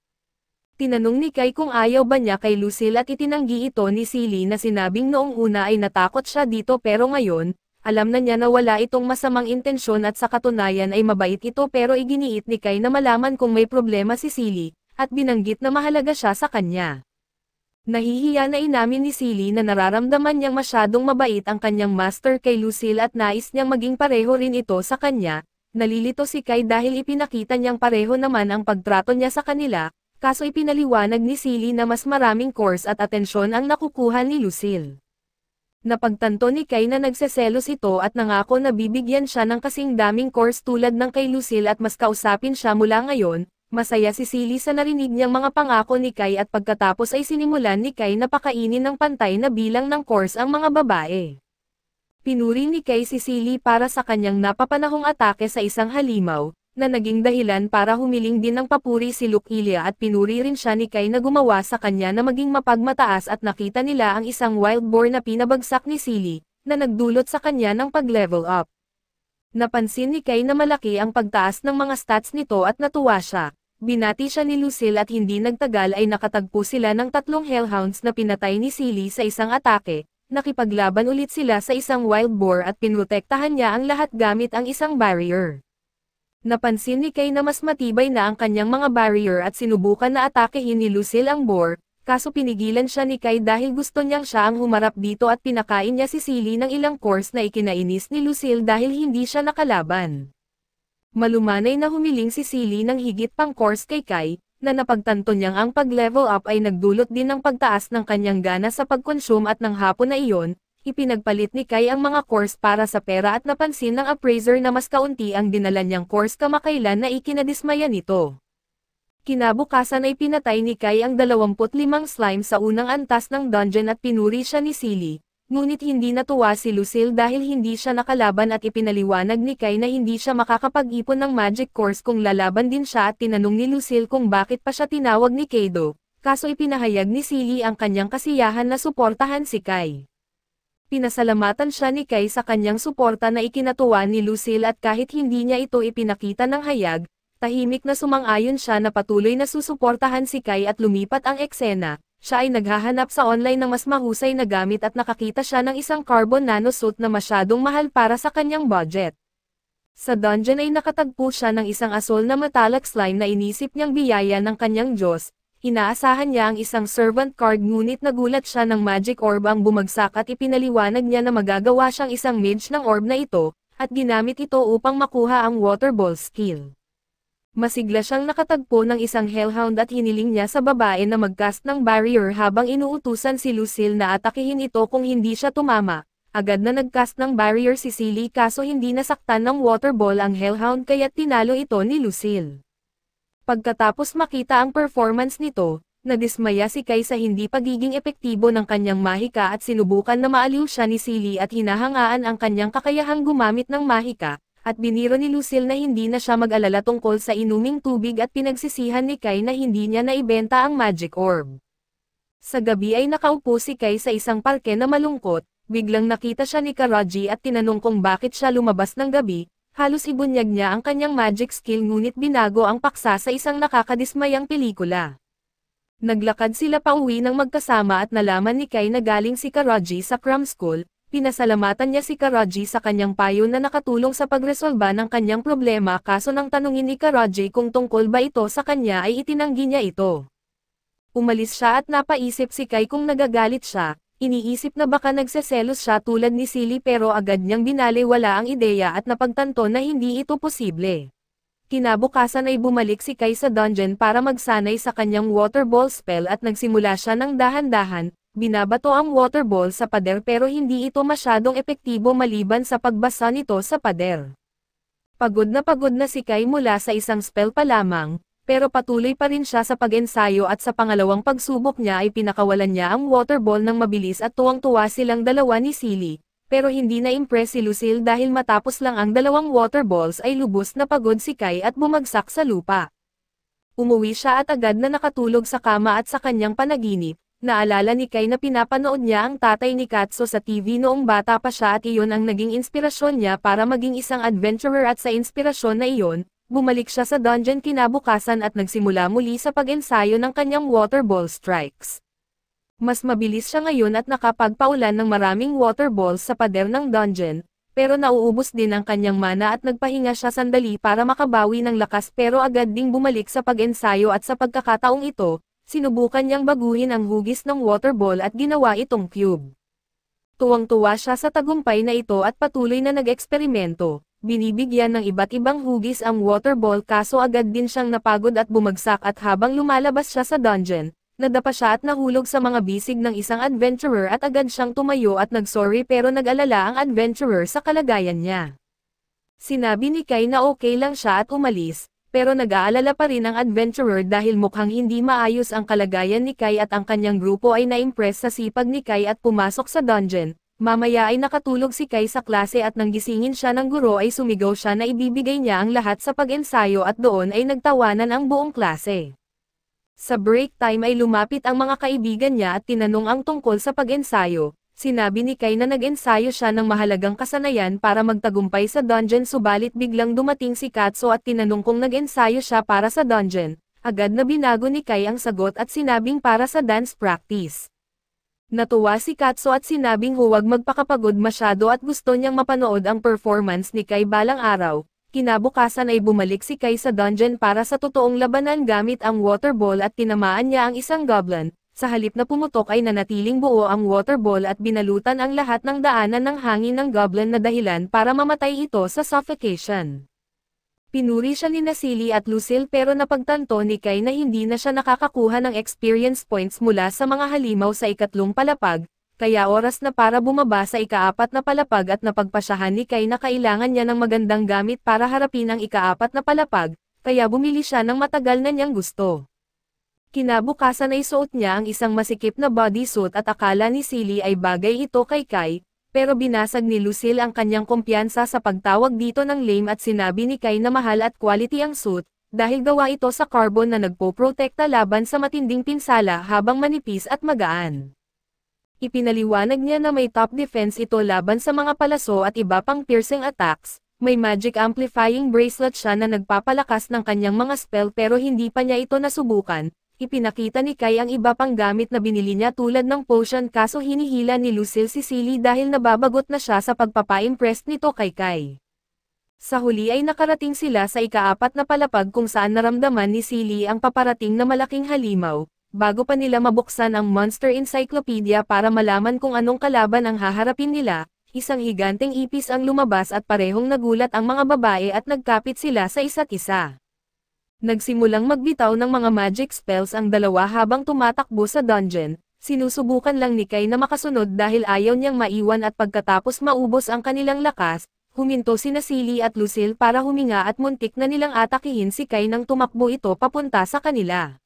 Tinanong ni Kai kung ayaw ba niya kay Lucille at itinanggi ito ni Silly na sinabing noong una ay natakot siya dito pero ngayon, alam na niya na wala itong masamang intensyon at sa katunayan ay mabait ito pero iginiit ni Kai na malaman kung may problema si Silly, at binanggit na mahalaga siya sa kanya. Nahihiya na inamin ni Silly na nararamdaman niyang masyadong mabait ang kanyang master kay Lucille at nais niyang maging pareho rin ito sa kanya. Nalilito si Kai dahil ipinakita niyang pareho naman ang pagtrato niya sa kanila, kaso ipinaliwanag ni Silly na mas maraming course at atensyon ang nakukuha ni Lucille. Napagtanto ni Kai na nagseselos ito at nangako na bibigyan siya ng kasing daming course tulad ng kay Lucille at mas kausapin siya mula ngayon. Masaya si Silly sa narinig niyang mga pangako ni Kai at pagkatapos ay sinimulan ni Kai na pakainin ng pantay na bilang ng course ang mga babae. Pinuri ni Kai si Silly para sa kanyang napapanahong atake sa isang halimaw, na naging dahilan para humiling din ng papuri si Lucilia at pinuri rin siya ni Kai na gumawa sa kanya na maging mapagmataas at nakita nila ang isang wild boar na pinabagsak ni Silly, na nagdulot sa kanya ng pag-level up. Napansin ni Kai na malaki ang pagtaas ng mga stats nito at natuwa siya. Binati siya ni Lucille at hindi nagtagal ay nakatagpo sila ng 3 hellhounds na pinatay ni Silly sa isang atake, nakipaglaban ulit sila sa isang wild boar at pinrotektahan niya ang lahat gamit ang isang barrier. Napansin ni Kai na mas matibay na ang kanyang mga barrier at sinubukan na atakehin ni Lucille ang boar, kaso pinigilan siya ni Kai dahil gusto niyang siya ang humarap dito at pinakain niya si Silly ng ilang course na ikinainis ni Lucille dahil hindi siya nakalaban. Malumanay na humiling si Silly ng higit pang course kay Kai, na napagtanto niyang ang pag-level up ay nagdulot din ng pagtaas ng kanyang gana sa pag-consume at ng hapon na iyon, ipinagpalit ni Kai ang mga course para sa pera at napansin ng appraiser na mas kaunti ang dinala niyang course kamakailan na ikinadismaya nito. Kinabukasan ay pinatay ni Kai ang 25 slime sa unang antas ng dungeon at pinuri siya ni Silly. Ngunit hindi natuwa si Lucille dahil hindi siya nakalaban at ipinaliwanag ni Kai na hindi siya makakapag-ipon ng magic course kung lalaban din siya at tinanong ni Lucille kung bakit pa siya tinawag ni Kaido, kaso ipinahayag ni Silly ang kanyang kasiyahan na suportahan si Kai. Pinasalamatan siya ni Kai sa kanyang suporta na ikinatuwa ni Lucille at kahit hindi niya ito ipinakita ng hayag, tahimik na sumang-ayon siya na patuloy na susuportahan si Kai at lumipat ang eksena. Siya ay naghahanap sa online ng mas mahusay na gamit at nakakita siya ng isang carbon nanosuit na masyadong mahal para sa kanyang budget. Sa dungeon ay nakatagpo siya ng isang asol na metallic slime na inisip niyang biyaya ng kanyang Diyos. Inaasahan niya ang isang servant card ngunit nagulat siya ng magic orb ang bumagsak at ipinaliwanag niya na magagawa siyang isang mage ng orb na ito, at ginamit ito upang makuha ang water ball skill. Masigla siyang nakatagpo ng isang hellhound at hiniling niya sa babae na mag-cast ng barrier habang inuutusan si Lucille na atakihin ito kung hindi siya tumama. Agad na nag-cast ng barrier si Silly kaso hindi nasaktan ng water ball ang hellhound kaya't tinalo ito ni Lucille. Pagkatapos makita ang performance nito, nadismaya si Kai sa hindi pagiging epektibo ng kanyang mahika at sinubukan na maaliw siya ni Silly at hinahangaan ang kanyang kakayahang gumamit ng mahika. At biniro ni Lucille na hindi na siya mag-alala tungkol sa inuming tubig at pinagsisihan ni Kai na hindi niya naibenta ang magic orb. Sa gabi ay nakaupo si Kai sa isang parke na malungkot, biglang nakita siya ni Karaji at tinanong kung bakit siya lumabas ng gabi, halos ibunyag niya ang kanyang magic skill ngunit binago ang paksa sa isang nakakadismayang pelikula. Naglakad sila pauwi ng magkasama at nalaman ni Kai na galing si Karaji sa cram school, Pinasalamatan niya si Karaji sa kanyang payo na nakatulong sa pagresolba ng kanyang problema, kaso nang tanungin ni Karaji kung tungkol ba ito sa kanya ay itinanggi niya ito. Umalis siya at napaisip si Kai kung nagagalit siya, iniisip na baka nagseselos siya tulad ni Silly, pero agad niyang binaliwala ang ideya at napagtanto na hindi ito posible. Kinabukasan ay bumalik si Kai sa dungeon para magsanay sa kanyang water ball spell at nagsimula siya ng dahan-dahan. Binabato ang water ball sa pader pero hindi ito masyadong epektibo maliban sa pagbasa nito sa pader. Pagod na si Kai mula sa isang spell pa lamang, pero patuloy pa rin siya sa pag-ensayo at sa pangalawang pagsubok niya ay pinakawalan niya ang water ball ng mabilis at tuwang-tuwa silang dalawa ni Silly, pero hindi na-impress si Lucille dahil matapos lang ang dalawang water balls ay lubos na pagod si Kai at bumagsak sa lupa. Umuwi siya at agad na nakatulog sa kama at sa kanyang panaginip. Naalala ni Kai na pinapanood niya ang tatay ni Katso sa TV noong bata pa siya at iyon ang naging inspirasyon niya para maging isang adventurer, at sa inspirasyon na iyon, bumalik siya sa dungeon kinabukasan at nagsimula muli sa pag-ensayo ng kanyang water ball strikes. Mas mabilis siya ngayon at nakapagpaulan ng maraming water balls sa pader ng dungeon, pero nauubos din ang kanyang mana at nagpahinga siya sandali para makabawi ng lakas, pero agad ding bumalik sa pag-ensayo at sa pagkakataong ito, sinubukan niyang baguhin ang hugis ng water ball at ginawa itong cube. Tuwang-tuwa siya sa tagumpay na ito at patuloy na nag-eksperimento. Binibigyan ng iba't ibang hugis ang water ball, kaso agad din siyang napagod at bumagsak, at habang lumalabas siya sa dungeon, nadapa siya at nahulog sa mga bisig ng isang adventurer at agad siyang tumayo at nagsorry, pero nag-alala ang adventurer sa kalagayan niya. Sinabi ni Kai na okay lang siya at umalis. Pero nag-aalala pa rin ang adventurer dahil mukhang hindi maayos ang kalagayan ni Kai, at ang kanyang grupo ay na-impress sa sipag ni Kai at pumasok sa dungeon. Mamaya ay nakatulog si Kai sa klase at nang gisingin siya ng guro ay sumigaw siya na ibibigay niya ang lahat sa pag-ensayo, at doon ay nagtawanan ang buong klase. Sa break time ay lumapit ang mga kaibigan niya at tinanong ang tungkol sa pag-ensayo. Sinabi ni Kai na nag-ensayo siya ng mahalagang kasanayan para magtagumpay sa dungeon, subalit biglang dumating si Katso at tinanong kung nag-ensayo siya para sa dungeon. Agad na binago ni Kai ang sagot at sinabing para sa dance practice. Natuwa si Katso at sinabing huwag magpakapagod masyado at gusto niyang mapanood ang performance ni Kai balang araw. Kinabukasan ay bumalik si Kai sa dungeon para sa totoong labanan gamit ang water ball at tinamaan niya ang isang goblin. Sa halip na pumutok ay nanatiling buo ang water ball at binalutan ang lahat ng daanan ng hangin ng goblin na dahilan para mamatay ito sa suffocation. Pinuri siya ni Silly at Lucille, pero napagtanto ni Kai na hindi na siya nakakakuha ng experience points mula sa mga halimaw sa ikatlong palapag, kaya oras na para bumaba sa ikaapat na palapag, at napagpasyahan ni Kai na kailangan niya ng magandang gamit para harapin ang ikaapat na palapag, kaya bumili siya ng matagal na niyang gusto. Kinabukasan ay suot niya ang isang masikip na bodysuit at akala ni Silly ay bagay ito kay Kai, pero binasag ni Lucille ang kanyang kumpiyansa sa pagtawag dito ng lame, at sinabi ni Kai na mahal at quality ang suit, dahil gawa ito sa carbon na nagpoprotekta laban sa matinding pinsala habang manipis at magaan. Ipinaliwanag niya na may top defense ito laban sa mga palaso at iba pang piercing attacks. May magic amplifying bracelet siya na nagpapalakas ng kanyang mga spell, pero hindi pa niya ito nasubukan. Ipinakita ni Kai ang iba pang gamit na binili niya tulad ng potion, kaso hinihila ni Lucille si Silly dahil nababagot na siya sa pagpapa-impress nito kay Kai. Sa huli ay nakarating sila sa ikaapat na palapag kung saan naramdaman ni Silly ang paparating na malaking halimaw, bago pa nila mabuksan ang Monster Encyclopedia para malaman kung anong kalaban ang haharapin nila. Isang higanteng ipis ang lumabas at parehong nagulat ang mga babae at nagkapit sila sa isa't isa. Nagsimulang magbitaw ng mga magic spells ang dalawa habang tumatakbo sa dungeon. Sinusubukan lang ni Kai na makasunod dahil ayaw niyang maiwan, at pagkatapos maubos ang kanilang lakas, huminto sina Silly at Lucille para huminga at muntik na nilang atakihin si Kai nang tumakbo ito papunta sa kanila.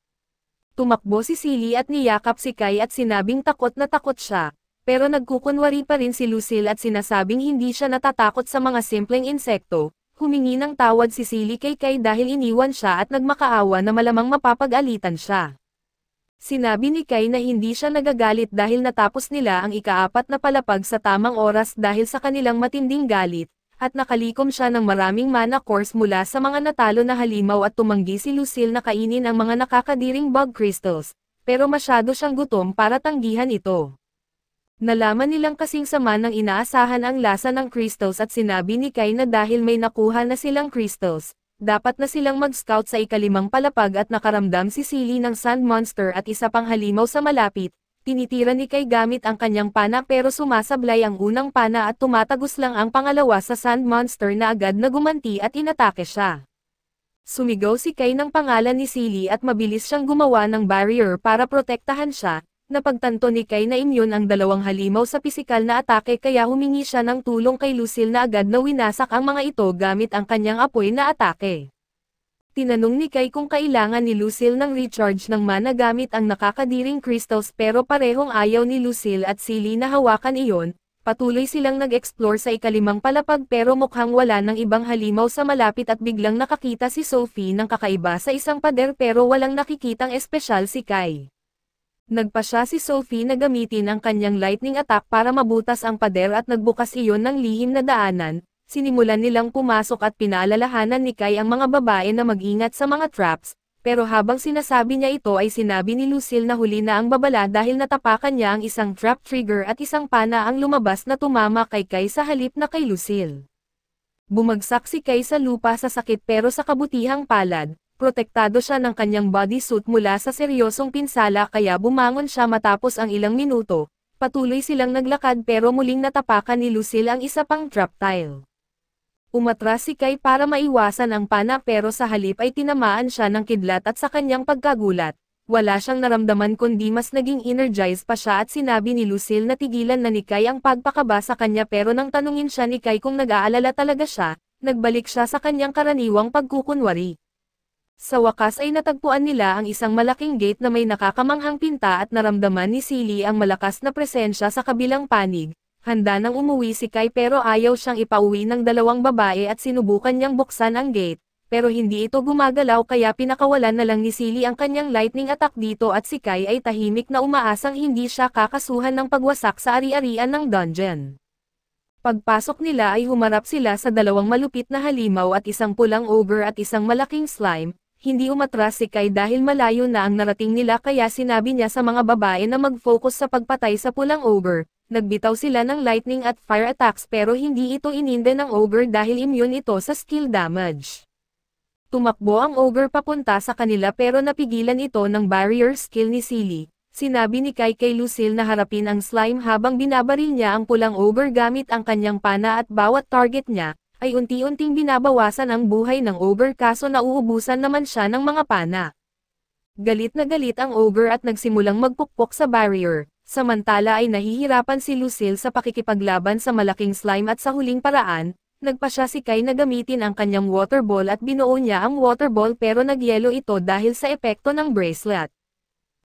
Tumakbo si Silly at niyakap si Kai at sinabing takot na takot siya, pero nagkukunwari pa rin si Lucille at sinasabing hindi siya natatakot sa mga simpleng insekto. Humingi ng tawad si Silly kay Kai dahil iniwan siya at nagmakaawa na malamang mapapag-alitan siya. Sinabi ni Kai na hindi siya nagagalit dahil natapos nila ang ikaapat na palapag sa tamang oras dahil sa kanilang matinding galit, at nakalikom siya ng maraming mana cores mula sa mga natalo na halimaw, at tumanggi si Lucille na kainin ang mga nakakadiring bug crystals, pero masyado siyang gutom para tanggihan ito. Nalaman nilang kasing sama ng inaasahan ang lasa ng crystals at sinabi ni Kai na dahil may nakuha na silang crystals, dapat na silang mag-scout sa ikalimang palapag at nakaramdam si Silly ng sand monster at isa pang halimaw sa malapit. Tinitira ni Kai gamit ang kanyang pana pero sumasablay ang unang pana at tumatagos lang ang pangalawa sa sand monster na agad na gumanti at inatake siya. Sumigaw si Kai ng pangalan ni Silly at mabilis siyang gumawa ng barrier para protektahan siya. Napagtanto ni Kai na immune ang dalawang halimaw sa pisikal na atake kaya humingi siya ng tulong kay Lucille na agad na winasak ang mga ito gamit ang kanyang apoy na atake. Tinanong ni Kai kung kailangan ni Lucille ng recharge ng mana gamit ang nakakadiring crystals pero parehong ayaw ni Lucille at Silly na hawakan iyon. Patuloy silang nag-explore sa ikalimang palapag pero mukhang wala ng ibang halimaw sa malapit at biglang nakakita si Sophie ng kakaiba sa isang pader pero walang nakikitang espesyal si Kai. Nagpa siya si Sophie na gamitin ang kanyang lightning attack para mabutas ang pader at nagbukas iyon ng lihim na daanan. Sinimulan nilang pumasok at pinaalalahanan ni Kai ang mga babae na mag-ingat sa mga traps, pero habang sinasabi niya ito ay sinabi ni Lucille na huli na ang babala dahil natapakan niya ang isang trap trigger at isang pana ang lumabas na tumama kay Kai sa halip na kay Lucille. Bumagsak si Kai sa lupa sa sakit pero sa kabutihang palad. Protektado siya ng kanyang bodysuit mula sa seryosong pinsala kaya bumangon siya matapos ang ilang minuto. Patuloy silang naglakad pero muling natapakan ni Lucille ang isa pang trap tile. Umatras si Kai para maiwasan ang pana pero sa halip ay tinamaan siya ng kidlat at sa kanyang pagkagulat, wala siyang naramdaman kundi mas naging energized pa siya at sinabi ni Lucille na tigilan na ni Kai ang pagpakaba sa kanya pero nang tanungin siya ni Kai kung nag-aalala talaga siya, nagbalik siya sa kanyang karaniwang pagkukunwari. Sa wakas ay natagpuan nila ang isang malaking gate na may nakakamanghang pinta at naramdaman ni Silly ang malakas na presensya sa kabilang panig. Handa nang umuwi si Kai pero ayaw siyang ipauwi ng dalawang babae at sinubukan niyang buksan ang gate, pero hindi ito gumagalaw kaya pinakawalan na lang ni Silly ang kanyang lightning attack dito at si Kai ay tahimik na umaasang hindi siya kakasuhan ng pagwasak sa ari-arian ng dungeon. Pagpasok nila ay humarap sila sa dalawang malupit na halimaw at isang pulang ogre at isang malaking slime. Hindi umatras si Kai dahil malayo na ang narating nila kaya sinabi niya sa mga babae na mag-focus sa pagpatay sa pulang ogre. Nagbitaw sila ng lightning at fire attacks pero hindi ito ininde ng ogre dahil immune ito sa skill damage. Tumakbo ang ogre papunta sa kanila pero napigilan ito ng barrier skill ni Silly. Sinabi ni Kai kay Lucille na harapin ang slime habang binabaril niya ang pulang ogre gamit ang kanyang pana at bawat target niya ay unti-unting binabawasan ang buhay ng ogre kaso nauubusan naman siya ng mga pana. Galit na galit ang ogre at nagsimulang magpukpok sa barrier, samantala ay nahihirapan si Lucille sa pakikipaglaban sa malaking slime at sa huling paraan, nagpa siya si Kai na gamitin ang kanyang water ball at binuo niya ang water ball pero nagyelo ito dahil sa epekto ng bracelet.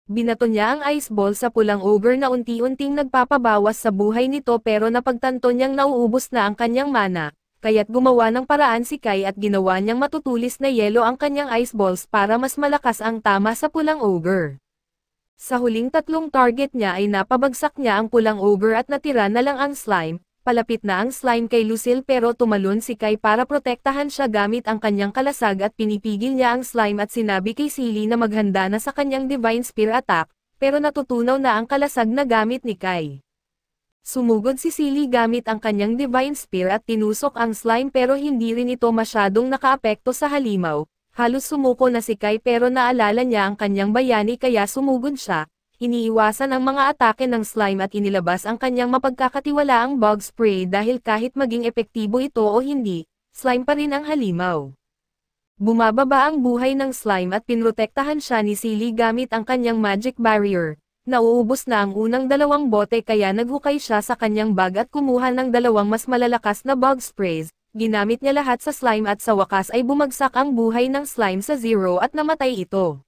Binato niya ang ice ball sa pulang ogre na unti-unting nagpapabawas sa buhay nito pero napagtanto niyang nauubos na ang kanyang mana. Kaya't gumawa ng paraan si Kai at ginawa niyang matutulis na yelo ang kanyang ice balls para mas malakas ang tama sa pulang ogre. Sa huling tatlong target niya ay napabagsak niya ang pulang ogre at natira na lang ang slime. Palapit na ang slime kay Lucille pero tumalon si Kai para protektahan siya gamit ang kanyang kalasag at pinipigil niya ang slime at sinabi kay Silly na maghanda na sa kanyang Divine Spear attack, pero natutunaw na ang kalasag na gamit ni Kai. Sumugod si Silly gamit ang kanyang Divine Spear at tinusok ang slime pero hindi rin ito masyadong nakaapekto sa halimaw. Halos sumuko na si Kai pero naalala niya ang kanyang bayani kaya sumugod siya. Iniiwasan ang mga atake ng slime at inilabas ang kanyang mapagkakatiwalaang bug spray dahil kahit maging epektibo ito o hindi, slime pa rin ang halimaw. Bumababa ang buhay ng slime at pinrotektahan siya ni Silly gamit ang kanyang magic barrier. Nauubos na ang unang dalawang bote kaya naghukay siya sa kanyang bag at kumuha ng dalawang mas malalakas na bug sprays. Ginamit niya lahat sa slime at sa wakas ay bumagsak ang buhay ng slime sa 0 at namatay ito.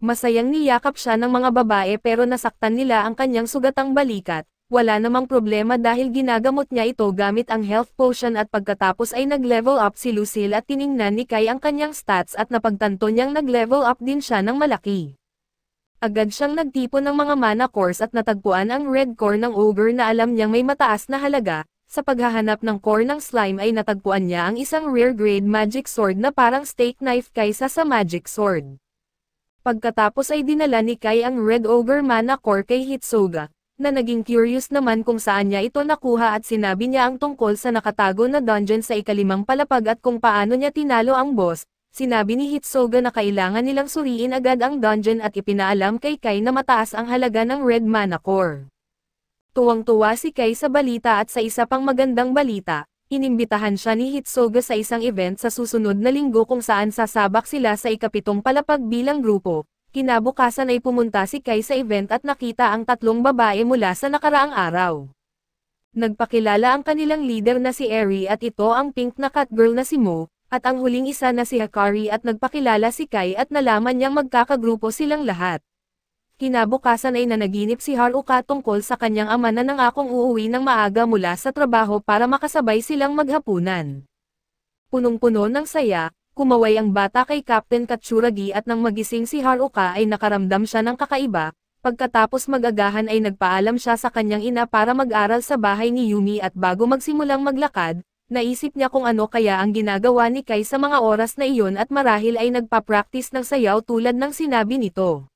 Masayang niyakap siya ng mga babae pero nasaktan nila ang kanyang sugatang balikat. Wala namang problema dahil ginagamot niya ito gamit ang health potion at pagkatapos ay nag-level up si Lucille at tiningnan ni Kai ang kanyang stats at napagtanto niyang nag-level up din siya ng malaki. Agad siyang nagtipon ng mga mana cores at natagpuan ang red core ng ogre na alam niyang may mataas na halaga. Sa paghahanap ng core ng slime ay natagpuan niya ang isang rare grade magic sword na parang steak knife kaysa sa magic sword. Pagkatapos ay dinala ni Kai ang red ogre mana core kay Hitsuga. na naging curious naman kung saan niya ito nakuha at sinabi niya ang tungkol sa nakatago na dungeon sa ikalimang palapag at kung paano niya tinalo ang boss. Sinabi ni Hitsuga na kailangan nilang suriin agad ang dungeon at ipinaalam kay Kai na mataas ang halaga ng Red Mana Core. Tuwang-tuwa si Kai sa balita at sa isa pang magandang balita, inimbitahan siya ni Hitsuga sa isang event sa susunod na linggo kung saan sasabak sila sa ikapitong palapag bilang grupo. Kinabukasan ay pumunta si Kai sa event at nakita ang tatlong babae mula sa nakaraang araw. Nagpakilala ang kanilang leader na si Eri at ito ang pink na catgirl na si Mo, at ang huling isa na si Hakari at nagpakilala si Kai at nalaman niyang magkakagrupo silang lahat. Kinabukasan ay nanaginip si Haruka tungkol sa kanyang ama na nangakong uuwi ng maaga mula sa trabaho para makasabay silang maghapunan. Punong-puno ng saya, kumaway ang bata kay Captain Katsuragi at nang magising si Haruka ay nakaramdam siya ng kakaiba. Pagkatapos mag-agahan ay nagpaalam siya sa kanyang ina para mag-aral sa bahay ni Yumi at bago magsimulang maglakad, naisip niya kung ano kaya ang ginagawa ni Kai sa mga oras na iyon at marahil ay nagpa-practice ng sayaw tulad ng sinabi nito.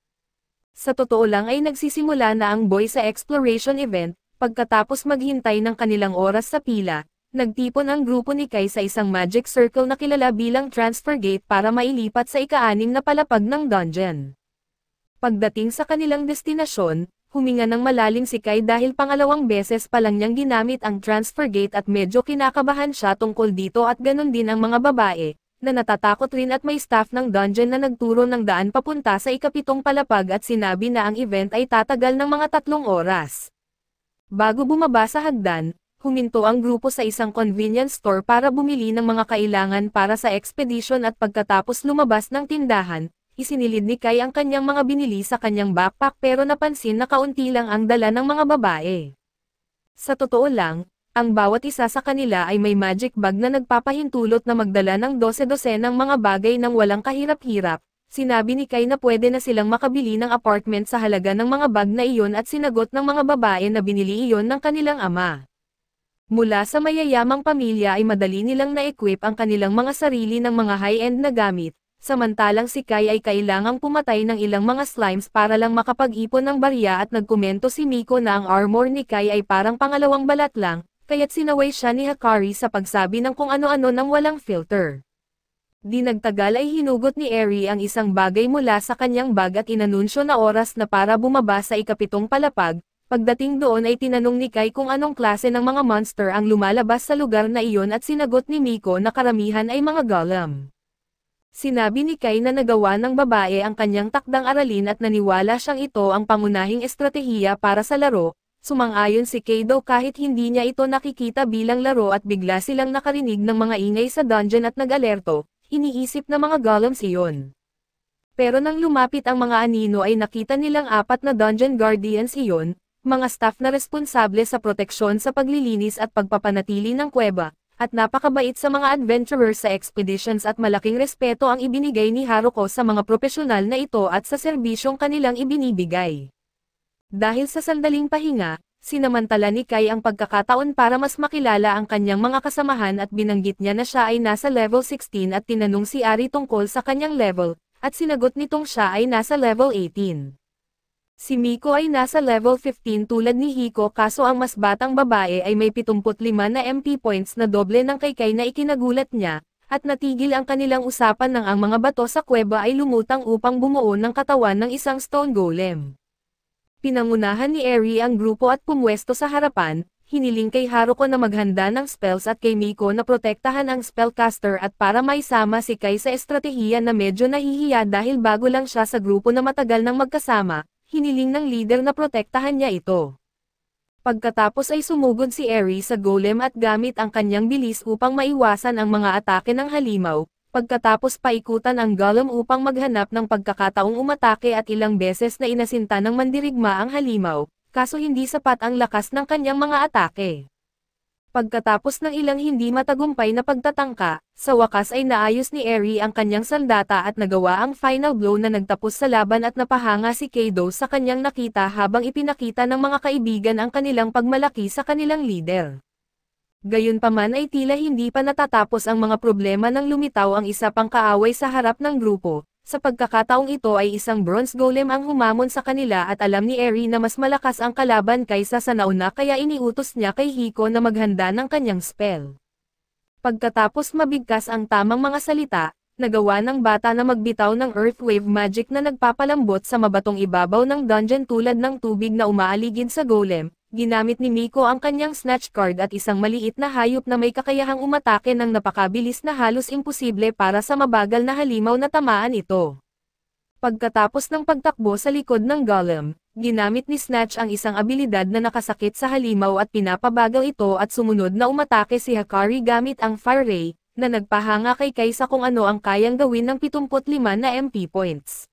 Sa totoo lang ay nagsisimula na ang boy sa exploration event, pagkatapos maghintay ng kanilang oras sa pila. Nagtipon ang grupo ni Kai sa isang magic circle na kilala bilang transfer gate para mailipat sa ika-6 na palapag ng dungeon. Pagdating sa kanilang destinasyon, huminga ng malalim si Kai dahil pangalawang beses pa lang niyang ginamit ang transfer gate at medyo kinakabahan siya tungkol dito at ganon din ang mga babae, na natatakot rin at may staff ng dungeon na nagturo ng daan papunta sa ikapitong palapag at sinabi na ang event ay tatagal ng mga 3 oras. Bago bumaba sa hagdan, huminto ang grupo sa isang convenience store para bumili ng mga kailangan para sa expedition at pagkatapos lumabas ng tindahan, isinilid ni Kai ang kanyang mga binili sa kanyang backpack pero napansin na kaunti lang ang dala ng mga babae. Sa totoo lang, ang bawat isa sa kanila ay may magic bag na nagpapahintulot na magdala ng 12 ng mga bagay nang walang kahirap-hirap. Sinabi ni Kai na pwede na silang makabili ng apartment sa halaga ng mga bag na iyon at sinagot ng mga babae na binili iyon ng kanilang ama. Mula sa mayayamang pamilya ay madali nilang na-equip ang kanilang mga sarili ng mga high-end na gamit, samantalang si Kai ay kailangang pumatay ng ilang mga slimes para lang makapag-ipon ng barya at nagkomento si Miko na ang armor ni Kai ay parang pangalawang balat lang, kaya't sinaway siya ni Hakari sa pagsabi ng kung ano-ano nang walang filter. Di nagtagal ay hinugot ni Eri ang isang bagay mula sa kanyang bag at inanunsyo na oras na para bumaba sa ikapitong palapag. Pagdating doon ay tinanong ni Kai kung anong klase ng mga monster ang lumalabas sa lugar na iyon at sinagot ni Miko na karamihan ay mga golem. Sinabi ni Kai na nagawa ng babae ang kanyang takdang aralin at naniwala siyang ito ang pangunahing estratehiya para sa laro. Sumang-ayon si Keido kahit hindi niya ito nakikita bilang laro at bigla silang nakarinig ng mga ingay sa dungeon at nag-alerto, iniisip na mga golems iyon. Pero nang lumapit ang mga anino ay nakita nilang 4 na dungeon guardians iyon, mga staff na responsable sa proteksyon sa paglilinis at pagpapanatili ng kuweba, at napakabait sa mga adventurers sa expeditions at malaking respeto ang ibinigay ni Haruko sa mga profesional na ito at sa serbisyong kanilang ibinibigay. Dahil sa sandaling pahinga, sinamantala ni Kai ang pagkakataon para mas makilala ang kanyang mga kasamahan at binanggit niya na siya ay nasa level 16 at tinanong si Ari tungkol sa kanyang level, at sinagot nitong siya ay nasa level 18. Si Miko ay nasa level 15 tulad ni Hiko kaso ang mas batang babae ay may 75 na MP points na doble ng kay Kai na ikinagulat niya, at natigil ang kanilang usapan nang ang mga bato sa kuweba ay lumutang upang bumuo ng katawan ng isang stone golem. Pinangunahan ni Eri ang grupo at pumwesto sa harapan, hiniling kay Haruko na maghanda ng spells at kay Miko na protektahan ang spellcaster at para maisama si Kai sa estratehiya na medyo nahihiya dahil bago lang siya sa grupo na matagal nang magkasama. Hiniling ng leader na protektahan niya ito. Pagkatapos ay sumugod si Eri sa golem at gamit ang kanyang bilis upang maiwasan ang mga atake ng halimaw, pagkatapos paikutan ang golem upang maghanap ng pagkakataong umatake at ilang beses na inasinta ng mandirigma ang halimaw, kaso hindi sapat ang lakas ng kanyang mga atake. Pagkatapos ng ilang hindi matagumpay na pagtatangka, sa wakas ay naayos ni Eri ang kanyang sandata at nagawa ang final blow na nagtapos sa laban at napahanga si Keido sa kanyang nakita habang ipinakita ng mga kaibigan ang kanilang pagmalaki sa kanilang leader. Gayunpaman ay tila hindi pa natatapos ang mga problema nang lumitaw ang isa pang kaaway sa harap ng grupo. Sa pagkakataong ito ay isang bronze golem ang humamon sa kanila at alam ni Eri na mas malakas ang kalaban kaysa sa nauna kaya iniutos niya kay Hiko na maghanda ng kanyang spell. Pagkatapos mabigkas ang tamang mga salita, nagawa ng bata na magbitaw ng Earthwave Magic na nagpapalambot sa mabatong ibabaw ng dungeon tulad ng tubig na umaaligid sa golem. Ginamit ni Miko ang kanyang snatch card at isang maliit na hayop na may kakayahang umatake ng napakabilis na halos imposible para sa mabagal na halimaw na tamaan ito. Pagkatapos ng pagtakbo sa likod ng golem, ginamit ni Snatch ang isang abilidad na nakasakit sa halimaw at pinapabagal ito at sumunod na umatake si Hakari gamit ang Fire Ray, na nagpahanga kay Kai sa kung ano ang kayang gawin ng 75 na MP points.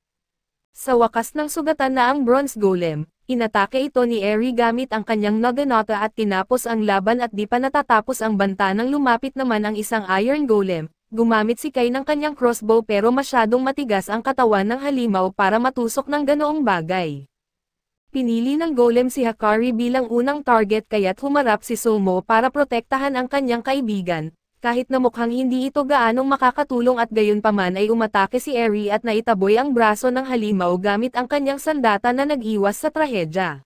Sa wakas ng sugatan na ang Bronze Golem, inatake ito ni Eri gamit ang kanyang Naginata at tinapos ang laban at di pa natatapos ang banta nang lumapit naman ang isang Iron Golem. Gumamit si Kai ng kanyang crossbow pero masyadong matigas ang katawan ng halimaw para matusok ng ganoong bagay. Pinili ng golem si Hakari bilang unang target kaya't humarap si Somo para protektahan ang kanyang kaibigan. Kahit na mukhang hindi ito gaanong makakatulong at gayunpaman ay umatake si Eri at naitaboy ang braso ng halimaw gamit ang kanyang sandata na nag-iwas sa trahedya.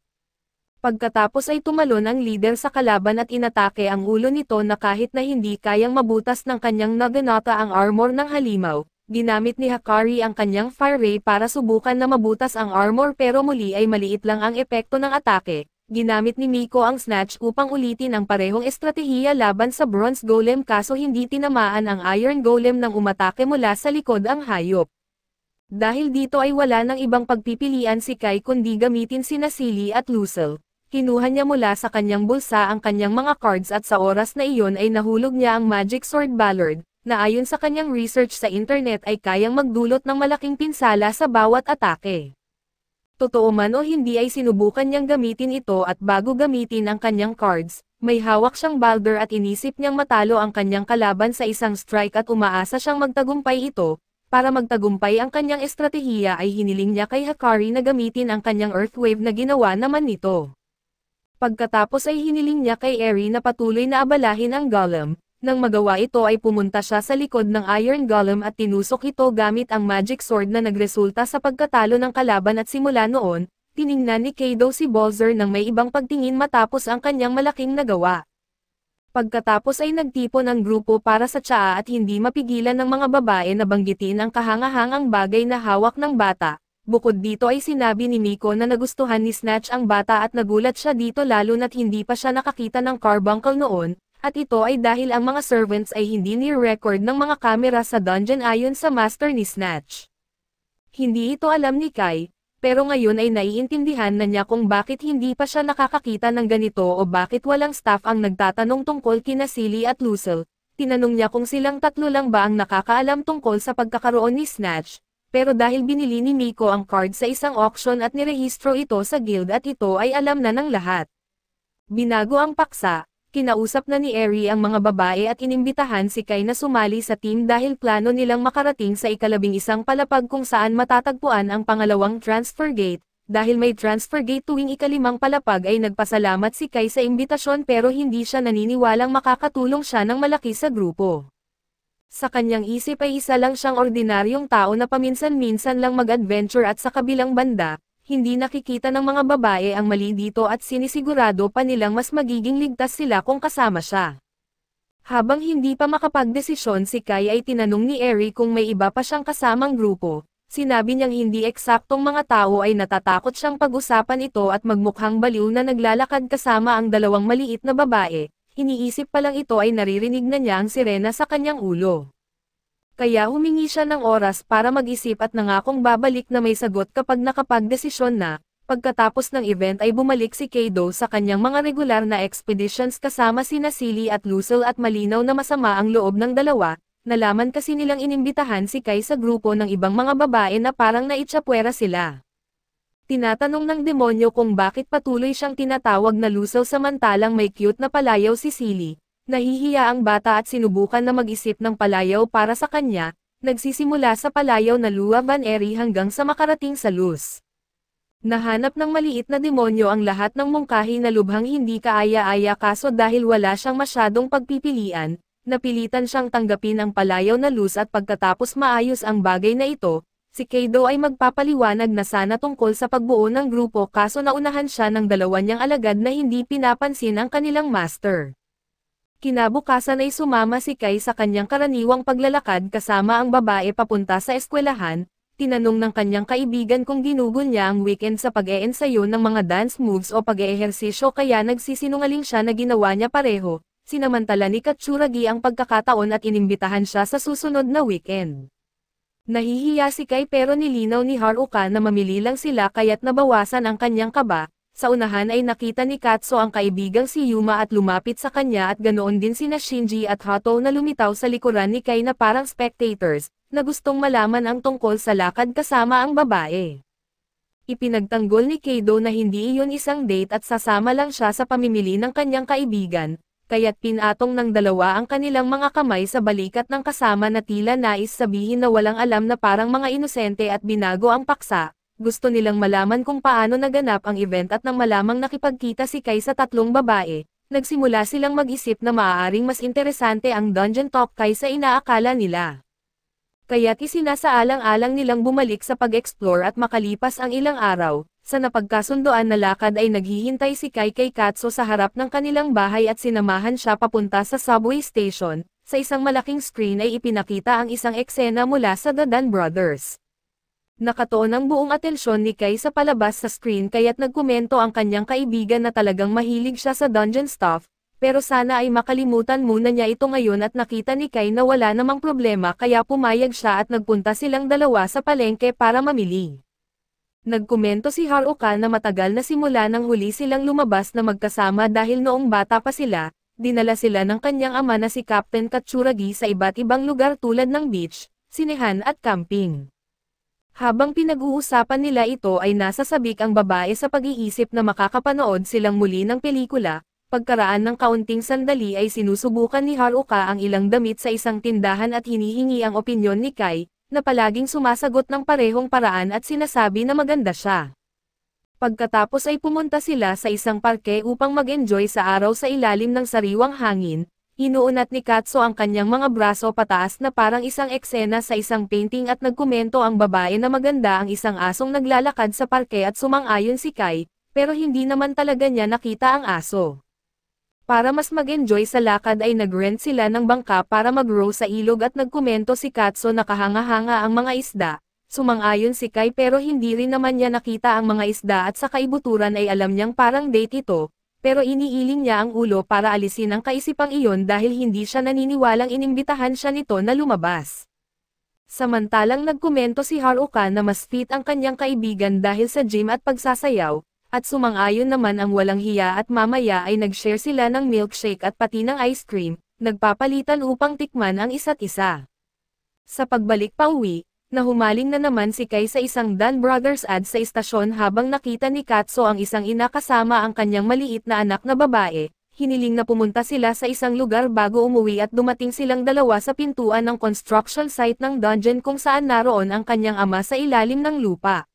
Pagkatapos ay tumalon ang leader sa kalaban at inatake ang ulo nito na kahit na hindi kayang mabutas ng kanyang Naginata ang armor ng halimaw, ginamit ni Hakari ang kanyang Fire Ray para subukan na mabutas ang armor pero muli ay maliit lang ang epekto ng atake. Ginamit ni Miko ang Snatch upang ulitin ang parehong estratehiya laban sa Bronze Golem kaso hindi tinamaan ang Iron Golem nang umatake mula sa likod ang hayop. Dahil dito ay wala nang ibang pagpipilian si Kai kundi gamitin sina Silly at Lucille. Kinuha niya mula sa kanyang bulsa ang kanyang mga cards at sa oras na iyon ay nahulog niya ang Magic Sword Ballard, na ayon sa kanyang research sa internet ay kayang magdulot ng malaking pinsala sa bawat atake. Totoo man o hindi ay sinubukan niyang gamitin ito at bago gamitin ang kanyang cards, may hawak siyang balder at inisip niyang matalo ang kanyang kalaban sa isang strike at umaasa siyang magtagumpay ito. Para magtagumpay ang kanyang estratehiya ay hiniling niya kay Hakari na gamitin ang kanyang Earthwave na ginawa naman nito. Pagkatapos ay hiniling niya kay Eri na patuloy na abalahin ang golem. Nang magawa ito ay pumunta siya sa likod ng Iron Golem at tinusok ito gamit ang Magic Sword na nagresulta sa pagkatalo ng kalaban at simula noon, tiningnan ni Kaido si Balzer nang may ibang pagtingin matapos ang kanyang malaking nagawa. Pagkatapos ay nagtipon ang grupo para sa tsaa at hindi mapigilan ng mga babae na banggitin ang kahangahangang bagay na hawak ng bata. Bukod dito ay sinabi ni Miko na nagustuhan ni Snatch ang bata at nagulat siya dito lalo na't hindi pa siya nakakita ng carbuncle noon. At ito ay dahil ang mga servants ay hindi ni-record ng mga kamera sa dungeon ayon sa master ni Snatch. Hindi ito alam ni Kai, pero ngayon ay naiintindihan na niya kung bakit hindi pa siya nakakakita ng ganito o bakit walang staff ang nagtatanong tungkol kina Silly at Lucille. Tinanong niya kung silang tatlo lang ba ang nakakaalam tungkol sa pagkakaroon ni Snatch, pero dahil binili ni Miko ang card sa isang auction at nirehistro ito sa guild at ito ay alam na ng lahat. Binago ang paksa. Kinausap na ni Eri ang mga babae at inimbitahan si Kai na sumali sa team dahil plano nilang makarating sa ika-11 palapag kung saan matatagpuan ang pangalawang transfer gate. Dahil may transfer gate tuwing ika-5 palapag ay nagpasalamat si Kai sa imbitasyon pero hindi siya naniniwalang makakatulong siya ng malaki sa grupo. Sa kanyang isip ay isa lang siyang ordinaryong tao na paminsan-minsan lang mag-adventure at sa kabilang banda, hindi nakikita ng mga babae ang mali dito at sinisigurado pa nilang mas magiging ligtas sila kung kasama siya. Habang hindi pa makapagdesisyon si Kai ay tinanong ni Eri kung may iba pa siyang kasamang grupo. Sinabi niyang hindi eksaktong mga tao ay natatakot siyang pag-usapan ito at magmukhang baliw na naglalakad kasama ang dalawang maliit na babae. Iniisip pa lang ito ay naririnig na niya ang sirena sa kanyang ulo. Kaya humingi siya ng oras para mag-isip at nangakong babalik na may sagot kapag nakapagdesisyon na. Pagkatapos ng event ay bumalik si Kaido sa kanyang mga regular na expeditions kasama sina Silly at Lucille at malinaw na masama ang loob ng dalawa. Nalaman kasi nilang inimbitahan si Kai sa grupo ng ibang mga babae na parang naitsapwera sila. Tinatanong ng demonyo kung bakit patuloy siyang tinatawag na Lucille samantalang may cute na palayaw si Silly. Nahihiya ang bata at sinubukan na mag-isip ng palayaw para sa kanya, nagsisimula sa palayaw na Lua Van Eri hanggang sa makarating sa Luz. Nahanap ng maliit na demonyo ang lahat ng mungkahi na lubhang hindi kaaya-aya kaso dahil wala siyang masyadong pagpipilian, napilitan siyang tanggapin ang palayaw na Luz at pagkatapos maayos ang bagay na ito, Si Kaido ay magpapaliwanag na sana tungkol sa pagbuo ng grupo kaso naunahan siya ng dalawa niyang alagad na hindi pinapansin ang kanilang master. Kinabukasan ay sumama si Kai sa kanyang karaniwang paglalakad kasama ang babae papunta sa eskwelahan. Tinanong ng kanyang kaibigan kung ginugol niya ang weekend sa pag-eensayo ng mga dance moves o pag-eehersisyo kaya nagsisinungaling siya na ginawa niya pareho. Sinamantala ni Katsuragi ang pagkakataon at inimbitahan siya sa susunod na weekend. Nahihiya si Kai pero nilinaw ni Haruka na mamili lang sila kaya't nabawasan ang kanyang kaba. Sa unahan ay nakita ni Katsu ang kaibigang si Yuma at lumapit sa kanya at ganoon din sina Shinji at Hato na lumitaw sa likuran ni Kai na parang spectators, na gustong malaman ang tungkol sa lakad kasama ang babae. Ipinagtanggol ni Kaido na hindi iyon isang date at sasama lang siya sa pamimili ng kanyang kaibigan, kaya't pinatong ng dalawa ang kanilang mga kamay sa balikat ng kasama na tila nais sabihin na walang alam na parang mga inosente at binago ang paksa. Gusto nilang malaman kung paano naganap ang event at nang malamang nakipagkita si Kai sa tatlong babae, nagsimula silang mag-isip na maaaring mas interesante ang dungeon talk kaysa inaakala nila. Kaya't isinasaalang-alang nilang bumalik sa pag-explore at makalipas ang ilang araw, sa napagkasundoan na lakad ay naghihintay si Kai kay Katsu sa harap ng kanilang bahay at sinamahan siya papunta sa subway station. Sa isang malaking screen ay ipinakita ang isang eksena mula sa The Dan Brothers. Nakatuon ang buong atensyon ni Kai sa palabas sa screen kaya't nagkomento ang kanyang kaibigan na talagang mahilig siya sa dungeon stuff, pero sana ay makalimutan muna niya ito ngayon at nakita ni Kai na wala namang problema kaya pumayag siya at nagpunta silang dalawa sa palengke para mamili. Nagkomento si Haruka na matagal na simula nang huli silang lumabas na magkasama dahil noong bata pa sila, dinala sila ng kanyang ama na si Captain Katsuragi sa iba't ibang lugar tulad ng beach, sinehan at camping. Habang pinag-uusapan nila ito ay nasa sabik ang babae sa pag-iisip na makakapanood silang muli ng pelikula. Pagkaraan ng kaunting sandali ay sinusubukan ni Haruka ang ilang damit sa isang tindahan at hinihingi ang opinyon ni Kai, na palaging sumasagot ng parehong paraan at sinasabi na maganda siya. Pagkatapos ay pumunta sila sa isang parke upang mag-enjoy sa araw sa ilalim ng sariwang hangin. Inuunat ni Katsu ang kanyang mga braso pataas na parang isang eksena sa isang painting at nagkomento ang babae na maganda ang isang asong naglalakad sa parke at sumang-ayon si Kai, pero hindi naman talaga niya nakita ang aso. Para mas mag-enjoy sa lakad ay nag-rent sila ng bangka para mag-row sa ilog at nagkomento si Katsu na kahanga-hanga ang mga isda. Sumang-ayon si Kai pero hindi rin naman niya nakita ang mga isda at sa kaibuturan ay alam niyang parang date ito, pero iniiling niya ang ulo para alisin ang kaisipang iyon dahil hindi siya naniniwalang inimbitahan siya nito na lumabas. Samantalang nagkomento si Haruka na mas fit ang kanyang kaibigan dahil sa gym at pagsasayaw, at sumang-ayon naman ang walang hiya at mamaya ay nag-share sila ng milkshake at pati ng ice cream, nagpapalitan upang tikman ang isa't isa. Sa pagbalik pa uwi, nahumaling na naman si Kai sa isang Dan Brothers ad sa istasyon habang nakita ni Katsu ang isang ina kasama ang kanyang maliit na anak na babae. Hiniling na pumunta sila sa isang lugar bago umuwi at dumating silang dalawa sa pintuan ng construction site ng dungeon kung saan naroon ang kanyang ama sa ilalim ng lupa.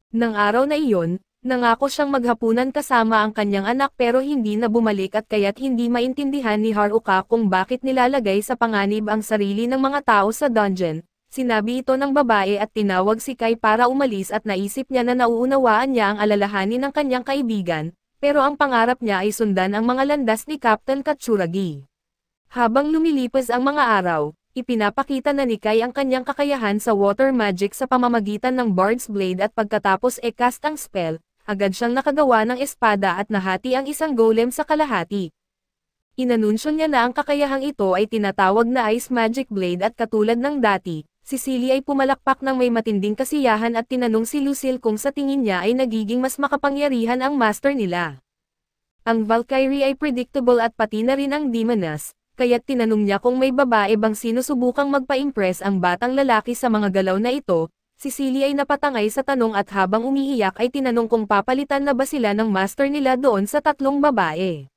Nang araw na iyon, nangako siyang maghapunan kasama ang kanyang anak pero hindi na bumalik at kaya't hindi maintindihan ni Haruka kung bakit nilalagay sa panganib ang sarili ng mga tao sa dungeon. Sinabi ito ng babae at tinawag si Kai para umalis at naisip niya na nauunawaan niya ang alalahanin ng kanyang kaibigan, pero ang pangarap niya ay sundan ang mga landas ni Captain Katsuragi. Habang lumilipas ang mga araw, ipinapakita na ni Kai ang kanyang kakayahan sa water magic sa pamamagitan ng Bard's Blade at pagkatapos cast ang spell, agad siyang nakagawa ng espada at nahati ang isang golem sa kalahati. Inanunsyo niya na ang kakayahang ito ay tinatawag na Ice Magic Blade at katulad ng dati, si Silly ay pumalakpak ng may matinding kasiyahan at tinanong si Lucille kung sa tingin niya ay nagiging mas makapangyarihan ang master nila. Ang Valkyrie ay predictable at pati na rin ang Demoness, kaya't tinanong niya kung may babae bang sinusubukang magpa-impress ang batang lalaki sa mga galaw na ito. Si Silly ay napatangay sa tanong at habang umiiyak ay tinanong kung papalitan na ba sila ng master nila doon sa tatlong babae.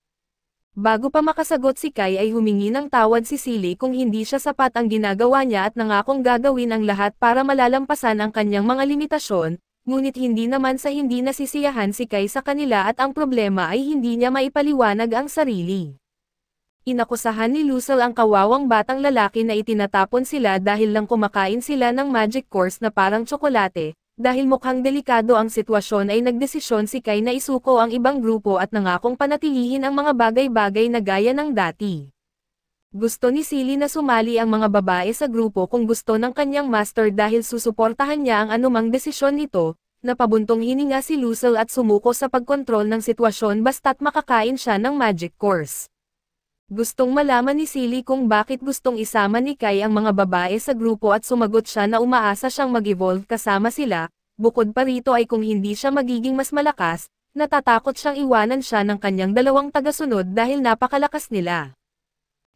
Bago pa makasagot si Kai ay humingi ng tawad si Silly kung hindi siya sapat ang ginagawa niya at nangakong gagawin ang lahat para malalampasan ang kanyang mga limitasyon, ngunit hindi naman sa hindi nasisiyahan si Kai sa kanila at ang problema ay hindi niya maipaliwanag ang sarili. Inakusahan ni Lucille ang kawawang batang lalaki na itinatapon sila dahil lang kumakain sila ng magic course na parang tsokolate. Dahil mukhang delikado ang sitwasyon ay nagdesisyon si Kai na isuko ang ibang grupo at nangakong panatilihin ang mga bagay-bagay na gaya ng dati. Gusto ni Silly na sumali ang mga babae sa grupo kung gusto ng kanyang master dahil susuportahan niya ang anumang desisyon nito. Napabuntong hininga si Lucille at sumuko sa pagkontrol ng sitwasyon basta't makakain siya ng magic course. Gustong malaman ni Silly kung bakit gustong isama ni Kai ang mga babae sa grupo at sumagot siya na umaasa siyang mag-evolve kasama sila, bukod pa rito ay kung hindi siya magiging mas malakas, natatakot siyang iwanan siya ng kanyang dalawang tagasunod dahil napakalakas nila.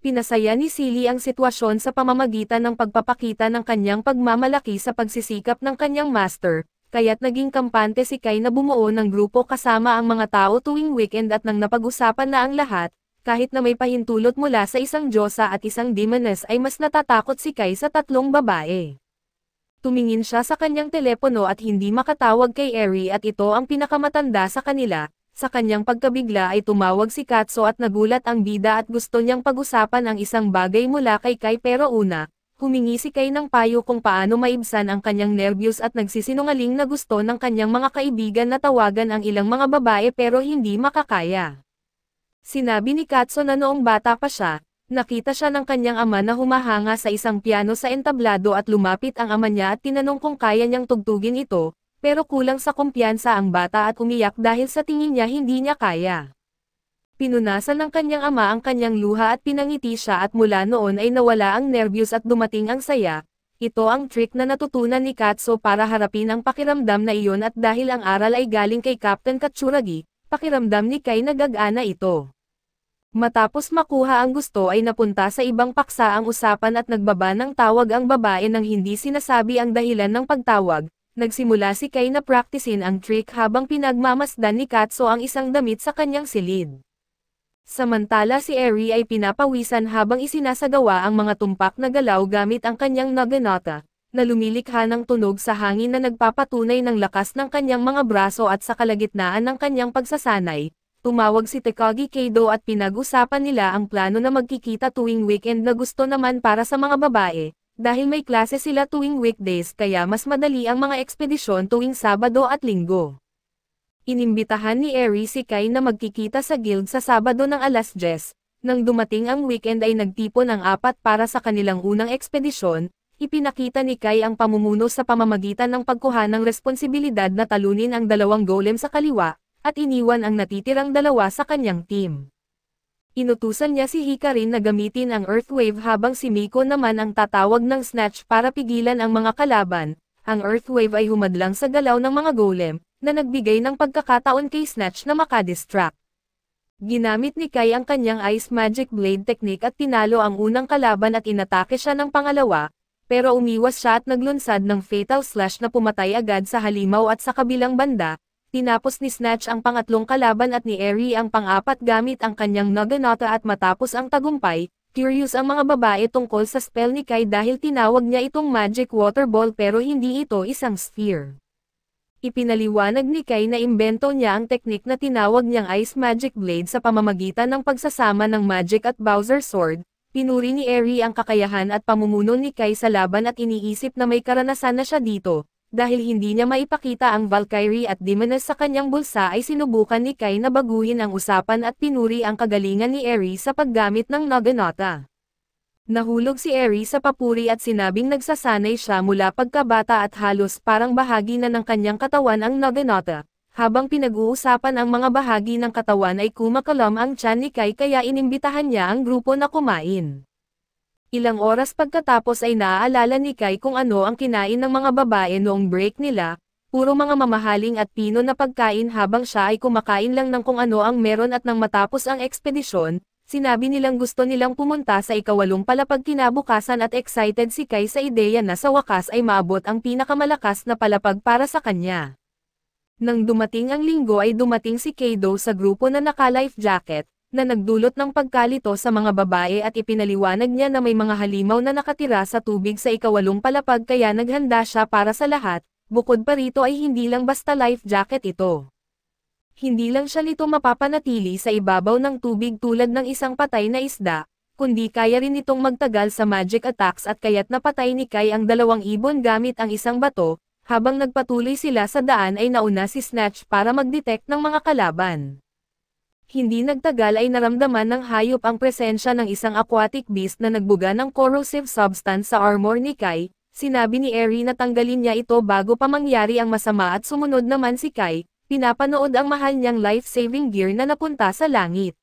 Pinasaya ni Silly ang sitwasyon sa pamamagitan ng pagpapakita ng kanyang pagmamalaki sa pagsisikap ng kanyang master, kaya't naging kampante si Kai na bumuo ng grupo kasama ang mga tao tuwing weekend at nang napag-usapan na ang lahat, kahit na may pahintulot mula sa isang diyosa at isang demoness ay mas natatakot si Kai sa tatlong babae. Tumingin siya sa kanyang telepono at hindi makatawag kay Eri at ito ang pinakamatanda sa kanila. Sa kanyang pagkabigla ay tumawag si Katso at nagulat ang bida at gusto niyang pag-usapan ang isang bagay mula kay Kai pero una, humingi si Kai ng payo kung paano maibsan ang kanyang nervyos at nagsisinungaling na gusto ng kanyang mga kaibigan na tawagan ang ilang mga babae pero hindi makakaya. Sinabi ni Katso na noong bata pa siya, nakita siya ng kanyang ama na humahanga sa isang piano sa entablado at lumapit ang ama niya at tinanong kung kaya niyang tugtugin ito, pero kulang sa kumpiyansa ang bata at umiyak dahil sa tingin niya hindi niya kaya. Pinunasan ng kanyang ama ang kanyang luha at pinangiti siya at mula noon ay nawala ang nervyos at dumating ang saya. Ito ang trick na natutunan ni Katso para harapin ang pakiramdam na iyon at dahil ang aral ay galing kay Captain Katsuragi, pakiramdam ni Kai na gagana ito. Matapos makuha ang gusto ay napunta sa ibang paksa ang usapan at nagbaba ng tawag ang babae nang hindi sinasabi ang dahilan ng pagtawag. Nagsimula si Kai na praktisin ang trick habang pinagmamasdan ni Katso ang isang damit sa kanyang silid. Samantala si Eri ay pinapawisan habang isinasagawa ang mga tumpak na galaw gamit ang kanyang naginata, na lumilikha ng tunog sa hangin na nagpapatunay ng lakas ng kanyang mga braso at sa kalagitnaan ng kanyang pagsasanay. Tumawag si Takagi Kado at pinag-usapan nila ang plano na magkikita tuwing weekend na gusto naman para sa mga babae, dahil may klase sila tuwing weekdays kaya mas madali ang mga ekspedisyon tuwing Sabado at Linggo. Inimbitahan ni Eri si Kai na magkikita sa guild sa Sabado ng alas 10, nang dumating ang weekend ay nagtipon ang apat para sa kanilang unang ekspedisyon, ipinakita ni Kai ang pamumuno sa pamamagitan ng pagkuha ng responsibilidad na talunin ang dalawang golem sa kaliwa, at iniwan ang natitirang dalawa sa kanyang team. Inutusan niya si Hikarin na gamitin ang Earthwave habang si Miko naman ang tatawag ng Snatch para pigilan ang mga kalaban. Ang Earthwave ay humadlang sa galaw ng mga golem, na nagbigay ng pagkakataon kay Snatch na makadistract. Ginamit ni Kai ang kanyang Ice Magic Blade technique at tinalo ang unang kalaban at inatake siya ng pangalawa, pero umiwas siya at naglunsad ng Fatal Slash na pumatay agad sa halimaw at sa kabilang banda. Tinapos ni Snatch ang pangatlong kalaban at ni Eri ang pang-apat gamit ang kanyang Naginata at matapos ang tagumpay, curious ang mga babae tungkol sa spell ni Kai dahil tinawag niya itong Magic Water Ball pero hindi ito isang sphere. Ipinaliwanag ni Kai na imbento niya ang teknik na tinawag niyang Ice Magic Blade sa pamamagitan ng pagsasama ng Magic at Bowser Sword. Pinuri ni Eri ang kakayahan at pamumuno ni Kai sa laban at iniisip na may karanasan na siya dito. Dahil hindi niya maipakita ang Valkyrie at Demoness sa kanyang bulsa ay sinubukan ni Kai na baguhin ang usapan at pinuri ang kagalingan ni Eri sa paggamit ng Naginata. Nahulog si Eri sa papuri at sinabing nagsasanay siya mula pagkabata at halos parang bahagi na ng kanyang katawan ang Naginata. Habang pinag-uusapan ang mga bahagi ng katawan ay kumakalam ang tiyan ni Kai kaya inimbitahan niya ang grupo na kumain. Ilang oras pagkatapos ay naaalala ni Kai kung ano ang kinain ng mga babae noong break nila, puro mga mamahaling at pino na pagkain habang siya ay kumakain lang ng kung ano ang meron at nang matapos ang ekspedisyon, sinabi nilang gusto nilang pumunta sa ikawalong palapag kinabukasan at excited si Kai sa ideya na sa wakas ay maabot ang pinakamalakas na palapag para sa kanya. Nang dumating ang linggo ay dumating si Kado sa grupo na naka-life jacket, na nagdulot ng pagkalito sa mga babae at ipinaliwanag niya na may mga halimaw na nakatira sa tubig sa ikawalong palapag kaya naghanda siya para sa lahat, bukod pa rito ay hindi lang basta life jacket ito. Hindi lang siya nito mapapanatili sa ibabaw ng tubig tulad ng isang patay na isda, kundi kaya rin itong magtagal sa magic attacks at kaya't napatay ni Kai ang dalawang ibon gamit ang isang bato, habang nagpatuloy sila sa daan ay nauna si Snatch para mag-detect ng mga kalaban. Hindi nagtagal ay naramdaman ng hayop ang presensya ng isang aquatic beast na nagbuga ng corrosive substance sa armor ni Kai. Sinabi ni Eri na tanggalin niya ito bago pa mangyari ang masama at sumunod naman si Kai. Pinapanood ang mahal niyang life-saving gear na napunta sa langit.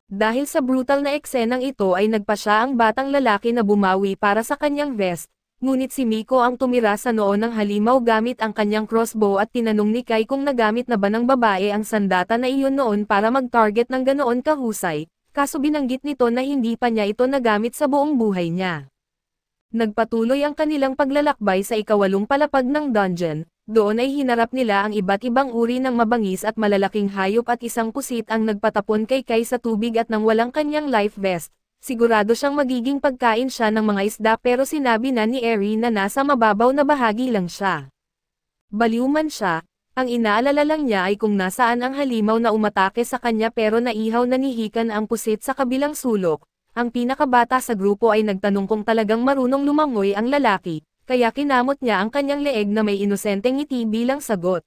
Dahil sa brutal na eksenang ito ay nagpa siya ang batang lalaki na bumawi para sa kanyang vest, ngunit si Miko ang tumira sa noo ng halimaw gamit ang kanyang crossbow at tinanong ni Kai kung nagamit na ba ng babae ang sandata na iyon noon para mag-target ng ganoon kahusay, kaso binanggit nito na hindi pa niya ito nagamit sa buong buhay niya. Nagpatuloy ang kanilang paglalakbay sa ikawalong palapag ng dungeon. Doon ay hinarap nila ang iba't ibang uri ng mabangis at malalaking hayop at isang pusit ang nagpatapon kay Kai sa tubig at nang walang kanyang life vest. Sigurado siyang magiging pagkain siya ng mga isda pero sinabi na ni Eri na nasa mababaw na bahagi lang siya. Baliw man siya, ang inaalala lang niya ay kung nasaan ang halimaw na umatake sa kanya pero naihaw na ni Hikan ang pusit sa kabilang sulok. Ang pinakabata sa grupo ay nagtanong kung talagang marunong lumangoy ang lalaki. Kaya kinamot niya ang kanyang leeg na may inosenteng ngiti bilang sagot.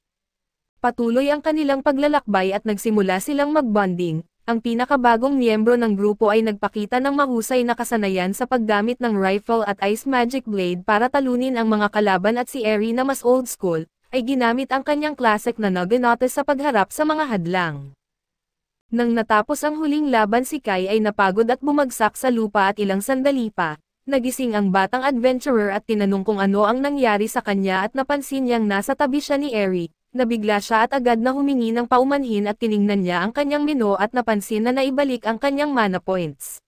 Patuloy ang kanilang paglalakbay at nagsimula silang mag-bonding. Ang pinakabagong miyembro ng grupo ay nagpakita ng mahusay na kasanayan sa paggamit ng rifle at ice magic blade para talunin ang mga kalaban at si Eri na mas old school, ay ginamit ang kanyang classic na Nuganote sa pagharap sa mga hadlang. Nang natapos ang huling laban si Kai ay napagod at bumagsak sa lupa at ilang sandali pa. Nagising ang batang adventurer at tinanong kung ano ang nangyari sa kanya at napansin niyang nasa tabi siya ni Eri. Nabigla siya at agad na humingi ng paumanhin at tiningnan niya ang kanyang menu at napansin na naibalik ang kanyang mana points.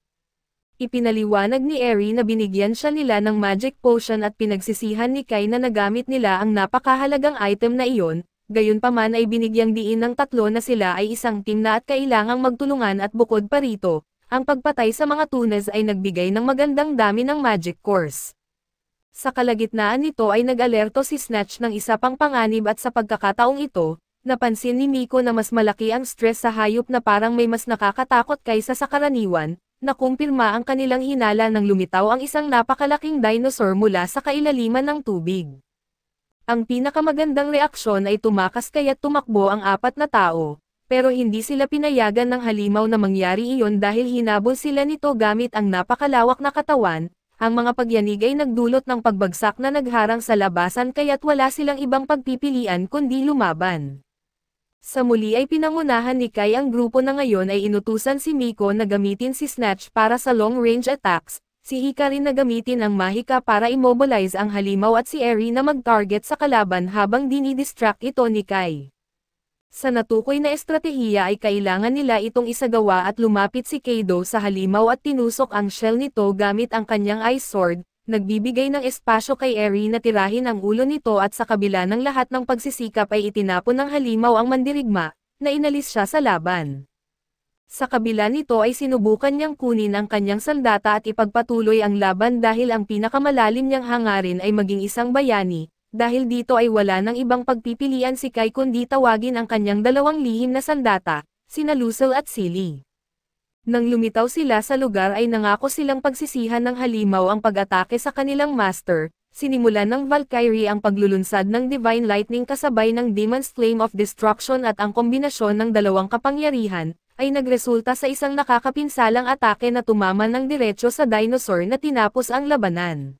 Ipinaliwanag ni Eri na binigyan siya nila ng magic potion at pinagsisihan ni Kai na nagamit nila ang napakahalagang item na iyon, gayunpaman ay binigyang diin ng tatlo na sila ay isang team na at kailangang magtulungan at bukod pa rito. Ang pagpatay sa mga tunas ay nagbigay ng magandang dami ng magic course. Sa kalagitnaan nito ay nag-alerto si Snatch ng isa pang panganib at sa pagkakataong ito, napansin ni Miko na mas malaki ang stress sa hayop na parang may mas nakakatakot kaysa sa karaniwan, nakumpirma ang kanilang hinala nang lumitaw ang isang napakalaking dinosaur mula sa kailaliman ng tubig. Ang pinakamagandang reaksyon ay tumakas kaya't tumakbo ang apat na tao. Pero hindi sila pinayagan ng halimaw na mangyari iyon dahil hinabol sila nito gamit ang napakalawak na katawan. Ang mga pagyanig ay nagdulot ng pagbagsak na nagharang sa labasan kaya't wala silang ibang pagpipilian kundi lumaban. Sa muli ay pinangunahan ni Kai ang grupo na ngayon ay inutusan si Miko na gamitin si Snatch para sa long-range attacks, si Hika rin na gamitin ang Mahika para immobilize ang halimaw at si Eri na mag-target sa kalaban habang dinidistract ito ni Kai. Sa natukoy na estratehiya ay kailangan nila itong isagawa at lumapit si Kaido sa halimaw at tinusok ang shell nito gamit ang kanyang ice sword, nagbibigay ng espasyo kay Eri na tirahin ang ulo nito at sa kabila ng lahat ng pagsisikap ay itinapon ng halimaw ang mandirigma, na inalis siya sa laban. Sa kabila nito ay sinubukan niyang kunin ang kanyang sandata at ipagpatuloy ang laban dahil ang pinakamalalim niyang hangarin ay maging isang bayani. Dahil dito ay wala nang ibang pagpipilian si Kai kundi tawagin ang kanyang dalawang lihim na sandata, sina Lucille at Silly. Nang lumitaw sila sa lugar ay nangako silang pagsisihan ng halimaw ang pag-atake sa kanilang master, sinimulan ng Valkyrie ang paglulunsad ng Divine Lightning kasabay ng Demon's Flame of Destruction at ang kombinasyon ng dalawang kapangyarihan, ay nagresulta sa isang nakakapinsalang atake na tumama ng diretso sa dinosaur na tinapos ang labanan.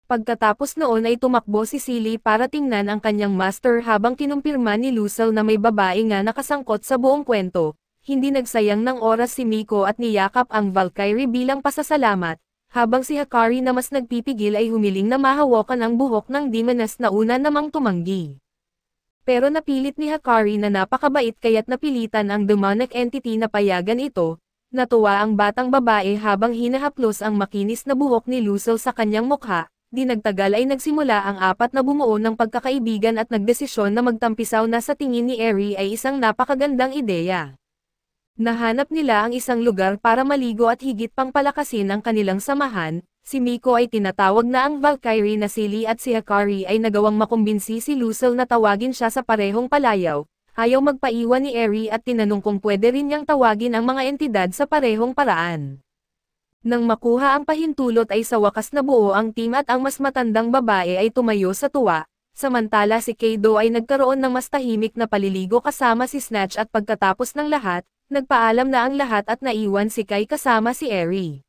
Pagkatapos noon ay tumakbo si Silly para tingnan ang kanyang master habang kinumpirma ni Lucille na may babae nga nakasangkot sa buong kwento. Hindi nagsayang ng oras si Miko at niyakap ang Valkyrie bilang pasasalamat, habang si Hakari na mas nagpipigil ay humiling na mahawakan ang buhok ng Demoness na una namang tumanggi. Pero napilit ni Hakari na napakabait kaya't napilitan ang demonic entity na payagan ito. Natuwa ang batang babae habang hinahaplos ang makinis na buhok ni Lucille sa kanyang mukha. Di nagtagal ay nagsimula ang apat na bumuo ng pagkakaibigan at nagdesisyon na magtampisaw na sa tingin ni Eri ay isang napakagandang ideya. Nahanap nila ang isang lugar para maligo at higit pang palakasin ang kanilang samahan. Si Miko ay tinatawag na ang Valkyrie na Silly at si Hakari ay nagawang makumbinsi si Lucille na tawagin siya sa parehong palayaw, ayaw magpaiwan ni Eri at tinanong kung pwede rin niyang tawagin ang mga entidad sa parehong paraan. Nang makuha ang pahintulot ay sa wakas nabuo ang team at ang mas matandang babae ay tumayo sa tuwa, samantala si Kaido ay nagkaroon ng mas tahimik na paliligo kasama si Snatch at pagkatapos ng lahat, nagpaalam na ang lahat at naiwan si Kai kasama si Eri.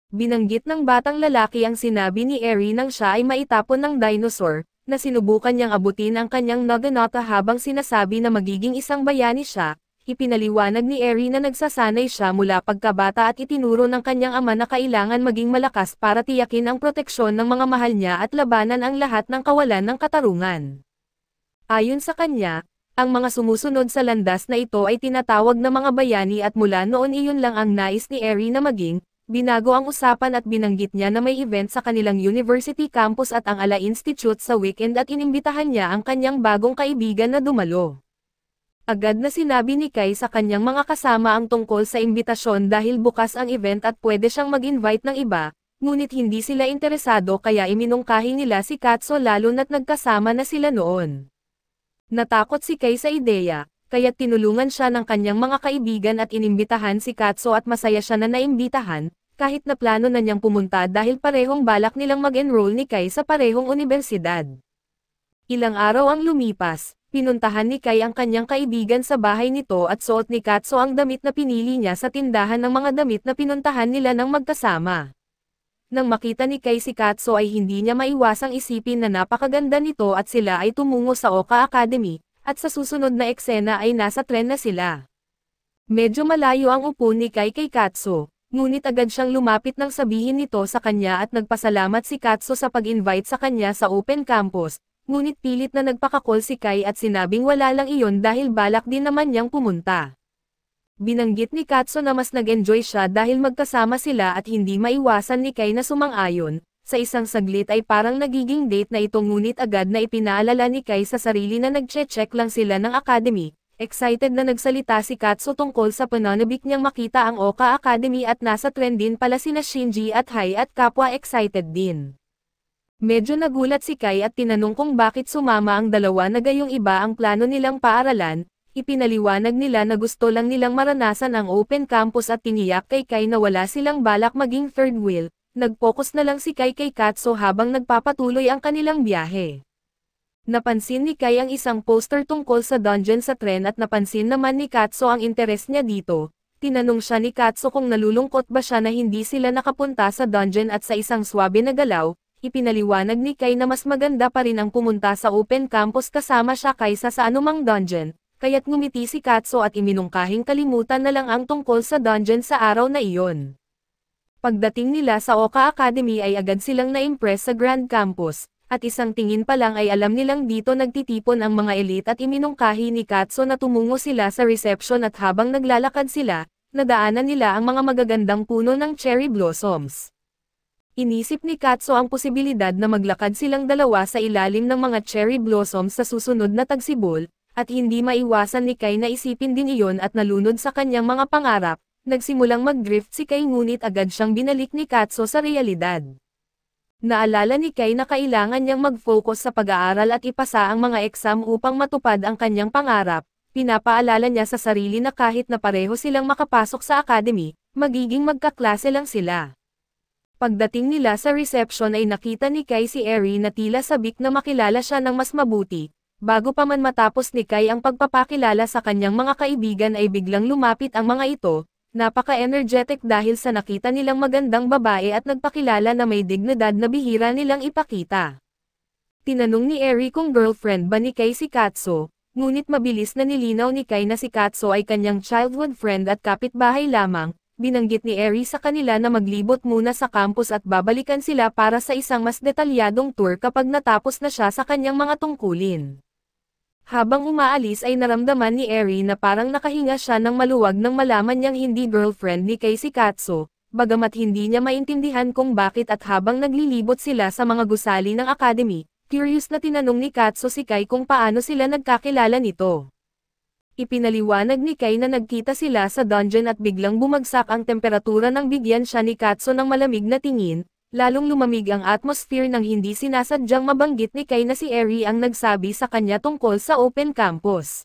Binanggit ng batang lalaki ang sinabi ni Eri nang siya ay maitapon ng dinosaur, na sinubukan niyang abutin ang kanyang Naginata habang sinasabi na magiging isang bayani siya. Ipinaliwanag ni Eri na nagsasanay siya mula pagkabata at itinuro ng kanyang ama na kailangan maging malakas para tiyakin ang proteksyon ng mga mahal niya at labanan ang lahat ng kawalan ng katarungan. Ayon sa kanya, ang mga sumusunod sa landas na ito ay tinatawag na mga bayani at mula noon iyon lang ang nais ni Eri na maging. Binago ang usapan at binanggit niya na may event sa kanilang university campus at ang Ala Institute sa weekend at inimbitahan niya ang kanyang bagong kaibigan na dumalo. Agad na sinabi ni Kai sa kanyang mga kasama ang tungkol sa imbitasyon dahil bukas ang event at pwede siyang mag-invite ng iba, ngunit hindi sila interesado kaya iminungkahi nila si Katsu lalo na't nagkasama na sila noon. Natakot si Kai sa ideya, kaya tinulungan siya ng kanyang mga kaibigan at inimbitahan si Katsu at masaya siya na naimbitahan, kahit na plano na niyang pumunta dahil parehong balak nilang mag-enroll ni Kai sa parehong unibersidad. Ilang araw ang lumipas, pinuntahan ni Kai ang kanyang kaibigan sa bahay nito at suot ni Katsu ang damit na pinili niya sa tindahan ng mga damit na pinuntahan nila ng magkasama. Nang makita ni Kai si Katsu ay hindi niya maiwasang isipin na napakaganda nito at sila ay tumungo sa Oka Academy, at sa susunod na eksena ay nasa tren na sila. Medyo malayo ang upo ni Kai kay Katsu. Ngunit agad siyang lumapit nang sabihin nito sa kanya at nagpasalamat si Katsu sa pag-invite sa kanya sa open campus, ngunit pilit na nagpakakol si Kai at sinabing wala lang iyon dahil balak din naman niyang pumunta. Binanggit ni Katsu na mas nag-enjoy siya dahil magkasama sila at hindi maiwasan ni Kai na sumang-ayon, sa isang saglit ay parang nagiging date na ito ngunit agad na ipinaalala ni Kai sa sarili na nagche-check lang sila ng academy. Excited na nagsalita si Katsu tungkol sa pananabik niyang makita ang Oka Academy at nasa trend din pala sina Shinji at Hai at kapwa excited din. Medyo nagulat si Kai at tinanong kung bakit sumama ang dalawa na gayong iba ang plano nilang paaralan, ipinaliwanag nila na gusto lang nilang maranasan ang open campus at tiniyak kay Kai na wala silang balak maging third wheel, nag-focus na lang si Kai kay Katsu habang nagpapatuloy ang kanilang biyahe. Napansin ni Kai ang isang poster tungkol sa dungeon sa tren at napansin naman ni Katsu ang interes niya dito. Tinanong siya ni Katsu kung nalulungkot ba siya na hindi sila nakapunta sa dungeon at sa isang swabe na galaw, ipinaliwanag ni Kai na mas maganda pa rin ang pumunta sa open campus kasama siya kaysa sa anumang dungeon, kaya't ngumiti si Katsu at iminungkahing kalimutan na lang ang tungkol sa dungeon sa araw na iyon. Pagdating nila sa Oka Academy ay agad silang na-impress sa Grand Campus. At isang tingin pa lang ay alam nilang dito nagtitipon ang mga elite at iminungkahi ni Katsu na tumungo sila sa reception at habang naglalakad sila, nadaanan nila ang mga magagandang puno ng cherry blossoms. Inisip ni Katsu ang posibilidad na maglakad silang dalawa sa ilalim ng mga cherry blossoms sa susunod na tagsibol, at hindi maiwasan ni Kai na isipin din iyon at nalunod sa kanyang mga pangarap, nagsimulang mag-drift si Kai ngunit agad siyang binalik ni Katsu sa realidad. Naalala ni Kai na kailangan niyang mag-focus sa pag-aaral at ipasa ang mga exam upang matupad ang kanyang pangarap. Pinapaalala niya sa sarili na kahit na pareho silang makapasok sa academy, magiging magkaklase lang sila. Pagdating nila sa reception ay nakita ni Kai si Eri na tila sabik na makilala siya ng mas mabuti. Bago pa man matapos ni Kai ang pagpapakilala sa kanyang mga kaibigan ay biglang lumapit ang mga ito. Napaka-energetic dahil sa nakita nilang magandang babae at nagpakilala na may dignidad na bihira nilang ipakita. Tinanong ni Eri kung girlfriend ba ni Kai si Katsu, ngunit mabilis na nilinaw ni Kai na si Katsu ay kanyang childhood friend at kapitbahay lamang. Binanggit ni Eri sa kanila na maglibot muna sa campus at babalikan sila para sa isang mas detalyadong tour kapag natapos na siya sa kanyang mga tungkulin. Habang umaalis ay naramdaman ni Eri na parang nakahinga siya ng maluwag nang malaman niyang hindi girlfriend ni Kai si Katsu, bagamat hindi niya maintindihan kung bakit at habang naglilibot sila sa mga gusali ng academy, curious na tinanong ni Katsu si Kai kung paano sila nagkakilala nito. Ipinaliwanag ni Kai na nagkita sila sa dungeon at biglang bumagsak ang temperatura nang bigyan siya ni Katsu ng malamig na tingin. Lalong lumamig ang atmosphere nang hindi sinasadyang mabanggit ni Kai na si Eri ang nagsabi sa kanya tungkol sa open campus.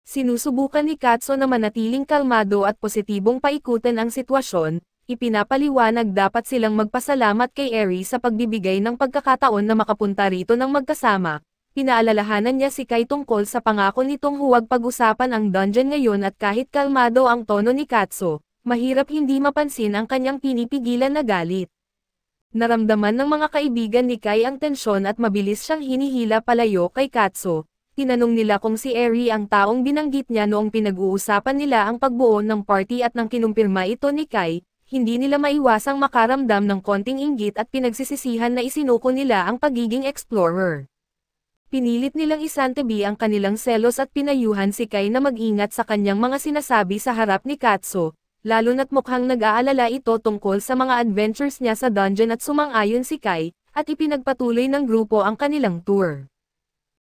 Sinusubukan ni Katso na manatiling kalmado at positibong paikutin ang sitwasyon, ipinapaliwanag dapat silang magpasalamat kay Eri sa pagbibigay ng pagkakataon na makapunta rito ng magkasama. Pinaalalahanan niya si Kai tungkol sa pangako nitong huwag pag-usapan ang dungeon ngayon at kahit kalmado ang tono ni Katso, mahirap hindi mapansin ang kanyang pinipigilan na galit. Naramdaman ng mga kaibigan ni Kai ang tensyon at mabilis siyang hinihila palayo kay Katso. Tinanong nila kung si Eri ang taong binanggit niya noong pinag-uusapan nila ang pagbuo ng party at nang kinumpirma ito ni Kai, hindi nila maiwasang makaramdam ng konting inggit at pinagsisisihan na isinuko nila ang pagiging explorer. Pinilit nilang isantabi ang kanilang selos at pinayuhan si Kai na mag-ingat sa kanyang mga sinasabi sa harap ni Katso, lalo na't mukhang nag-aalala ito tungkol sa mga adventures niya sa dungeon at sumang-ayon si Kai, at ipinagpatuloy ng grupo ang kanilang tour.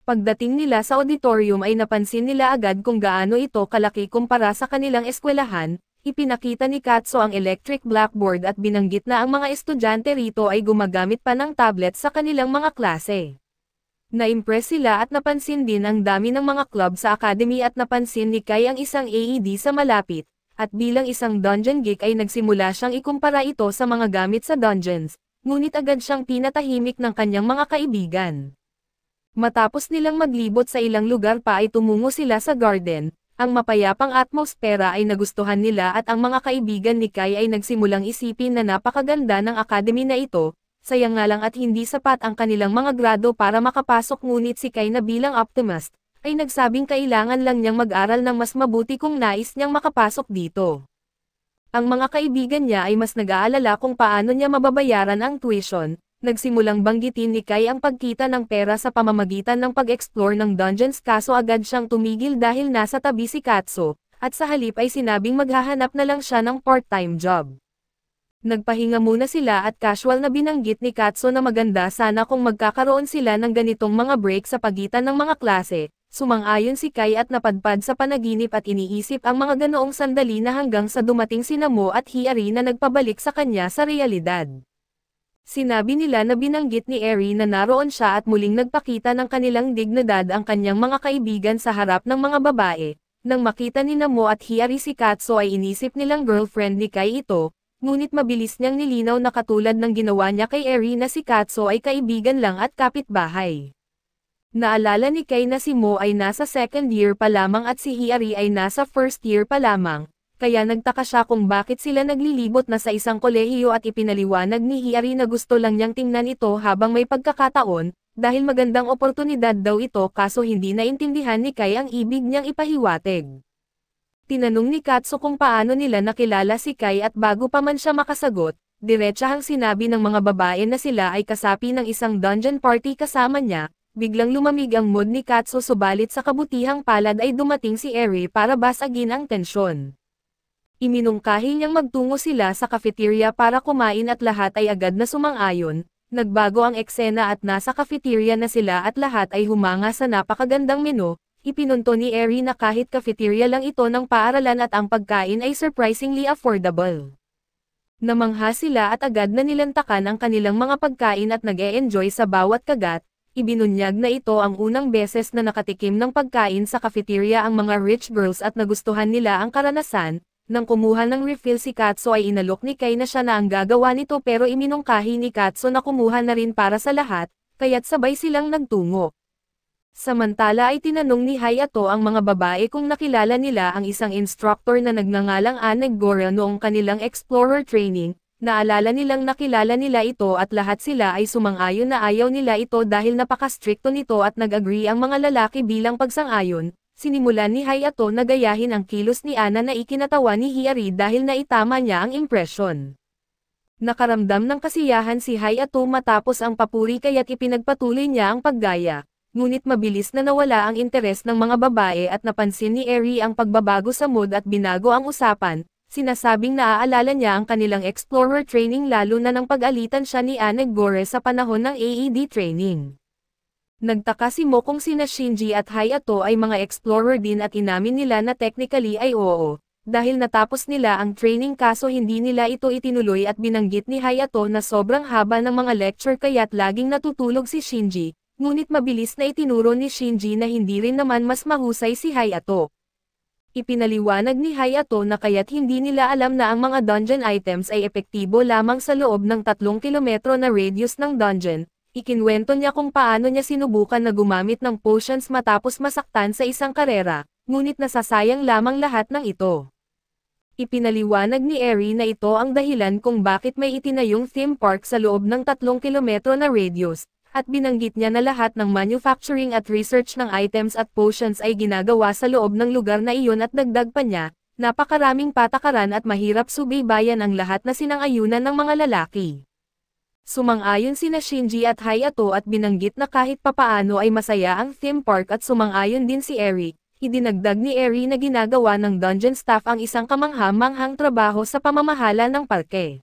Pagdating nila sa auditorium ay napansin nila agad kung gaano ito kalaki kumpara sa kanilang eskwelahan, ipinakita ni Katso ang electric blackboard at binanggit na ang mga estudyante rito ay gumagamit pa ng tablet sa kanilang mga klase. Na-impress sila at napansin din ang dami ng mga club sa academy at napansin ni Kai ang isang AED sa malapit, at bilang isang dungeon geek ay nagsimula siyang ikumpara ito sa mga gamit sa dungeons, ngunit agad siyang pinatahimik ng kanyang mga kaibigan. Matapos nilang maglibot sa ilang lugar pa ay tumungo sila sa garden, ang mapayapang atmosfera ay nagustuhan nila at ang mga kaibigan ni Kai ay nagsimulang isipin na napakaganda ng academy na ito, sayang nga lang at hindi sapat ang kanilang mga grado para makapasok ngunit si Kai na bilang optimist, ay nagsabing kailangan lang niyang mag-aral ng mas mabuti kung nais niyang makapasok dito. Ang mga kaibigan niya ay mas nag-aalala kung paano niya mababayaran ang tuition. Nagsimulang banggitin ni Kai ang pagkita ng pera sa pamamagitan ng pag-explore ng dungeons kaso agad siyang tumigil dahil nasa tabi si Katso, at sa halip ay sinabing maghahanap na lang siya ng part-time job. Nagpahinga muna sila at casual na binanggit ni Katso na maganda sana kung magkakaroon sila ng ganitong mga break sa pagitan ng mga klase. Sumang-ayon si Kai at napadpad sa panaginip at iniisip ang mga ganoong sandali na hanggang sa dumating si Namo at Hiyari na nagpabalik sa kanya sa realidad. Sinabi nila na binanggit ni Eri na naroon siya at muling nagpakita ng kanilang dignidad ang kanyang mga kaibigan sa harap ng mga babae. Nang makita ni Namo at Hiyari si Katso ay inisip nilang girlfriend ni Kai ito, ngunit mabilis niyang nilinaw na katulad ng ginawa niya kay Eri na si Katso ay kaibigan lang at kapitbahay. Naalala ni Kai na si Mo ay nasa second year pa lamang at si Hiyari ay nasa first year pa lamang. Kaya nagtaka siya kung bakit sila naglilibot na sa isang kolehiyo at ipinaliwanag ni Hiyari na gusto lang niyang tingnan ito habang may pagkakataon, dahil magandang oportunidad daw ito kaso hindi naintindihan ni Kai ang ibig niyang ipahiwatig. Tinanong ni Katso kung paano nila nakilala si Kai at bago pa man siya makasagot, diretsahang sinabi ng mga babae na sila ay kasapi ng isang dungeon party kasama niya, biglang lumamig ang mood ni Katso subalit sa kabutihang palad ay dumating si Eri para basagin ang tensyon. Iminungkahi niyang magtungo sila sa cafeteria para kumain at lahat ay agad na sumang-ayon, nagbago ang eksena at nasa cafeteria na sila at lahat ay humanga sa napakagandang menu, ipinunto ni Eri na kahit cafeteria lang ito ng paaralan at ang pagkain ay surprisingly affordable. Namangha sila at agad na nilantakan ang kanilang mga pagkain at nag-e-enjoy sa bawat kagat, ibinunyag na ito ang unang beses na nakatikim ng pagkain sa cafeteria ang mga rich girls at nagustuhan nila ang karanasan. Nang kumuha ng refill si Katso ay inalok ni Kai na siya na ang gagawa nito pero iminungkahi ni Katso na kumuha na rin para sa lahat, kaya't sabay silang nagtungo. Samantala ay tinanong ni Hayato ang mga babae kung nakilala nila ang isang instructor na nagngangalang Aneg Gora noong kanilang explorer training, naalala nilang nakilala nila ito at lahat sila ay sumang-ayon na ayaw nila ito dahil napaka-stricto nito at nag-agree ang mga lalaki bilang pagsang-ayon. Sinimulan ni Hayato na gayahin ang kilos ni Ana na ikinatawa ni Hiyari dahil naitama niya ang impresyon. Nakaramdam ng kasiyahan si Hayato matapos ang papuri kaya't ipinagpatuloy niya ang paggaya, ngunit mabilis na nawala ang interes ng mga babae at napansin ni Eri ang pagbabago sa mood at binago ang usapan, sinasabing naaalala niya ang kanilang explorer training lalo na nang pag-alitan siya ni Aneg Gore sa panahon ng AED training. Nagtaka si Mo kung sina Shinji at Hayato ay mga explorer din at inamin nila na technically ay oo, dahil natapos nila ang training kaso hindi nila ito itinuloy at binanggit ni Hayato na sobrang haba ng mga lecture kaya't laging natutulog si Shinji, ngunit mabilis na itinuro ni Shinji na hindi rin naman mas mahusay si Hayato. Ipinaliwanag ni Hayato na kaya't hindi nila alam na ang mga dungeon items ay epektibo lamang sa loob ng 3 kilometro na radius ng dungeon. Ikinwento niya kung paano niya sinubukan na gumamit ng potions matapos masaktan sa isang karera, ngunit nasasayang lamang lahat ng ito. Ipinaliwanag ni Eri na ito ang dahilan kung bakit may itinayong theme park sa loob ng 3 kilometro na radius, at binanggit niya na lahat ng manufacturing at research ng items at potions ay ginagawa sa loob ng lugar na iyon at dagdag pa niya, napakaraming patakaran at mahirap subaybayan ang lahat na sinang-ayunan ng mga lalaki. Sumang-ayon sina Shinji at Hayato at binanggit na kahit papaano ay masaya ang theme park at sumang-ayon din si Eri. Idinagdag ni Eri na ginagawa ng dungeon staff ang isang kamangha-manghang trabaho sa pamamahala ng parke.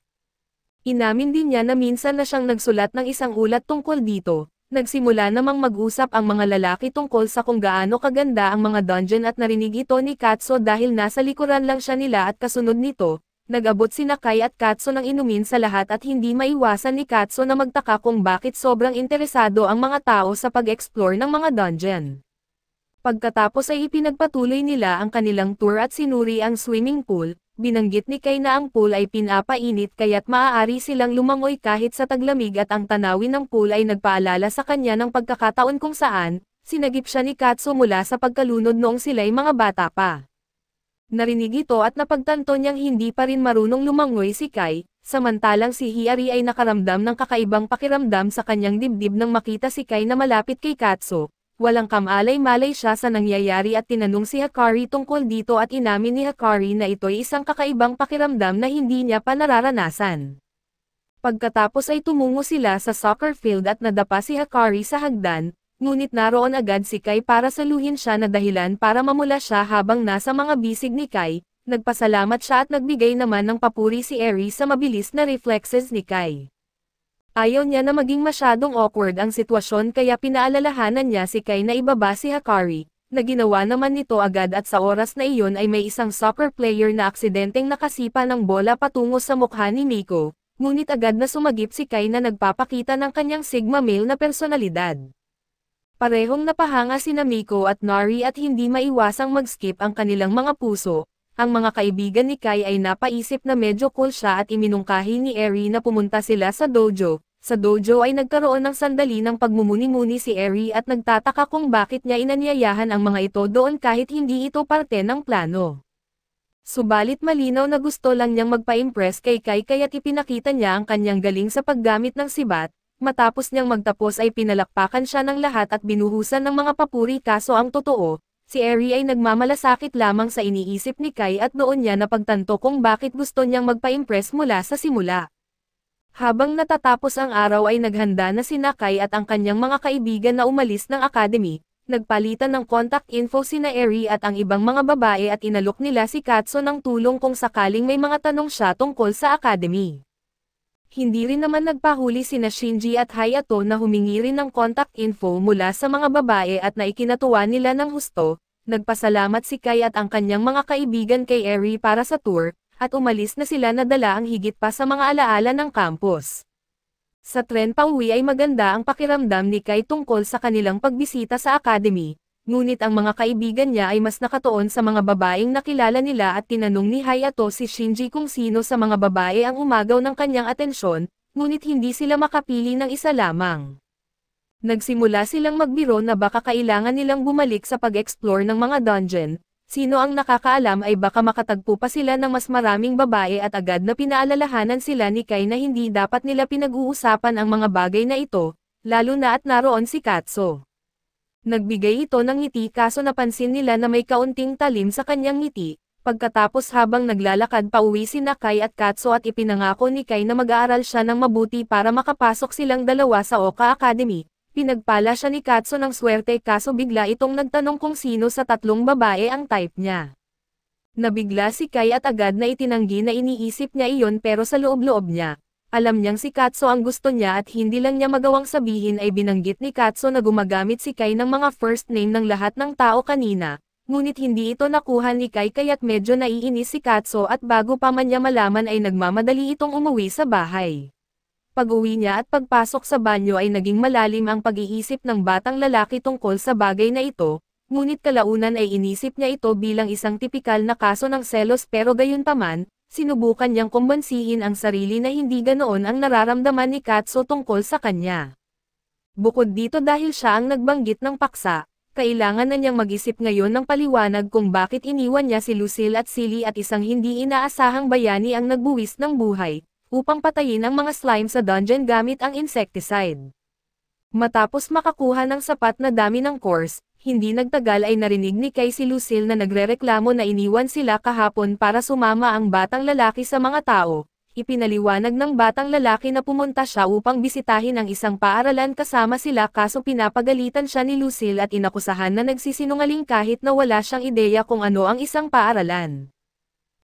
Inamin din niya na minsan na siyang nagsulat ng isang ulat tungkol dito. Nagsimula namang mag-usap ang mga lalaki tungkol sa kung gaano kaganda ang mga dungeon at narinig ito ni Katso dahil nasa likuran lang siya nila at kasunod nito, nag-abot sina Kai at Katso ng inumin sa lahat at hindi maiwasan ni Katso na magtaka kung bakit sobrang interesado ang mga tao sa pag-explore ng mga dungeon. Pagkatapos ay ipinagpatuloy nila ang kanilang tour at sinuri ang swimming pool. Binanggit ni Kai na ang pool ay pinapainit kaya't maaari silang lumangoy kahit sa taglamig at ang tanawin ng pool ay nagpaalala sa kanya ng pagkakataon kung saan, sinagip siya ni Katsu mula sa pagkalunod noong sila'y mga bata pa. Narinig ito at napagtanto niyang hindi pa rin marunong lumangoy si Kai, samantalang si Hiyari ay nakaramdam ng kakaibang pakiramdam sa kanyang dibdib nang makita si Kai na malapit kay Katsu. Walang kamalay-malay siya sa nangyayari at tinanong si Hakari tungkol dito at inamin ni Hakari na ito'y isang kakaibang pakiramdam na hindi niya pa nararanasan. Pagkatapos ay tumungo sila sa soccer field at nadapa si Hakari sa hagdan, ngunit naroon agad si Kai para saluhin siya na dahilan para mamula siya habang nasa mga bisig ni Kai. Nagpasalamat siya at nagbigay naman ng papuri si Eri sa mabilis na reflexes ni Kai. Ayaw niya na maging masyadong awkward ang sitwasyon kaya pinaalalahanan niya si Kai na ibaba si Hakari, na ginawa naman nito agad at sa oras na iyon ay may isang soccer player na aksidenteng nakasipa ng bola patungo sa mukha ni Miko, ngunit agad na sumagip si Kai na nagpapakita ng kanyang Sigma male na personalidad. Parehong napahanga sina Miko at Nari at hindi maiwasang mag-skip ang kanilang mga puso. Ang mga kaibigan ni Kai ay napaisip na medyo cool siya at iminungkahi ni Eri na pumunta sila sa dojo. Sa dojo ay nagkaroon ng sandali ng pagmumuni-muni si Eri at nagtataka kung bakit niya inanyayahan ang mga ito doon kahit hindi ito parte ng plano. Subalit malinaw na gusto lang niyang magpa-impress kay Kai kaya't ipinakita niya ang kanyang galing sa paggamit ng sibat. Matapos niyang magtapos ay pinalakpakan siya ng lahat at binuhusan ng mga papuri kaso ang totoo, si Eri ay nagmamalasakit lamang sa iniisip ni Kai at doon niya napagtanto kung bakit gusto niyang magpa-impress mula sa simula. Habang natatapos ang araw ay naghanda na sina Kai at ang kanyang mga kaibigan na umalis ng academy, nagpalitan ng contact info sina Eri at ang ibang mga babae at inalok nila si Katsu ng tulong kung sakaling may mga tanong siya tungkol sa academy. Hindi rin naman nagpahuli sina Shinji at Hayato na humingi rin ng contact info mula sa mga babae at naikinatuwa nila ng husto. Nagpasalamat si Kai at ang kanyang mga kaibigan kay Eri para sa tour, at umalis na sila na dala ang higit pa sa mga alaala ng campus. Sa tren pauwi ay maganda ang pakiramdam ni Kai tungkol sa kanilang pagbisita sa academy, ngunit ang mga kaibigan niya ay mas nakatuon sa mga babaeng nakilala nila at tinanong ni Hayato si Shinji kung sino sa mga babae ang umagaw ng kanyang atensyon, ngunit hindi sila makapili ng isa lamang. Nagsimula silang magbiro na baka kailangan nilang bumalik sa pag-explore ng mga dungeon. Sino ang nakakaalam ay baka makatagpo pa sila ng mas maraming babae at agad na pinaalalahanan sila ni Kai na hindi dapat nila pinag-uusapan ang mga bagay na ito, lalo na at naroon si Katsu. Nagbigay ito ng ngiti kaso napansin nila na may kaunting talim sa kanyang ngiti. Pagkatapos habang naglalakad pauwi sina Kai at Katsu at ipinangako ni Kai na mag-aaral siya ng mabuti para makapasok silang dalawa sa Oka Academy. Pinagpala siya ni Katsu ng swerte kaso bigla itong nagtanong kung sino sa tatlong babae ang type niya. Nabigla si Kai at agad na itinanggi na iniisip niya iyon pero sa loob-loob niya. Alam niyang si Katsu ang gusto niya at hindi lang niya magawang sabihin ay binanggit ni Katsu na gumagamit si Kai ng mga first name ng lahat ng tao kanina, ngunit hindi ito nakuha ni Kai kaya't medyo naiinis si Katsu at bago pa man niya malaman ay nagmamadali itong umuwi sa bahay. Pag-uwi niya at pagpasok sa banyo ay naging malalim ang pag-iisip ng batang lalaki tungkol sa bagay na ito, ngunit kalaunan ay inisip niya ito bilang isang tipikal na kaso ng selos pero gayunpaman, sinubukan niyang kumbansihin ang sarili na hindi ganoon ang nararamdaman ni Katso tungkol sa kanya. Bukod dito dahil siya ang nagbanggit ng paksa, kailangan na niyang mag-isip ngayon ng paliwanag kung bakit iniwan niya si Lucille at Silly at isang hindi inaasahang bayani ang nagbuwis ng buhay, upang patayin ang mga slime sa dungeon gamit ang insecticide. Matapos makakuha ng sapat na dami ng cores, hindi nagtagal ay narinig ni Kai si Lucille na nagrereklamo na iniwan sila kahapon para sumama ang batang lalaki sa mga tao. Ipinaliwanag ng batang lalaki na pumunta siya upang bisitahin ang isang paaralan kasama sila kaso pinapagalitan siya ni Lucille at inakusahan na nagsisinungaling kahit na wala siyang ideya kung ano ang isang paaralan.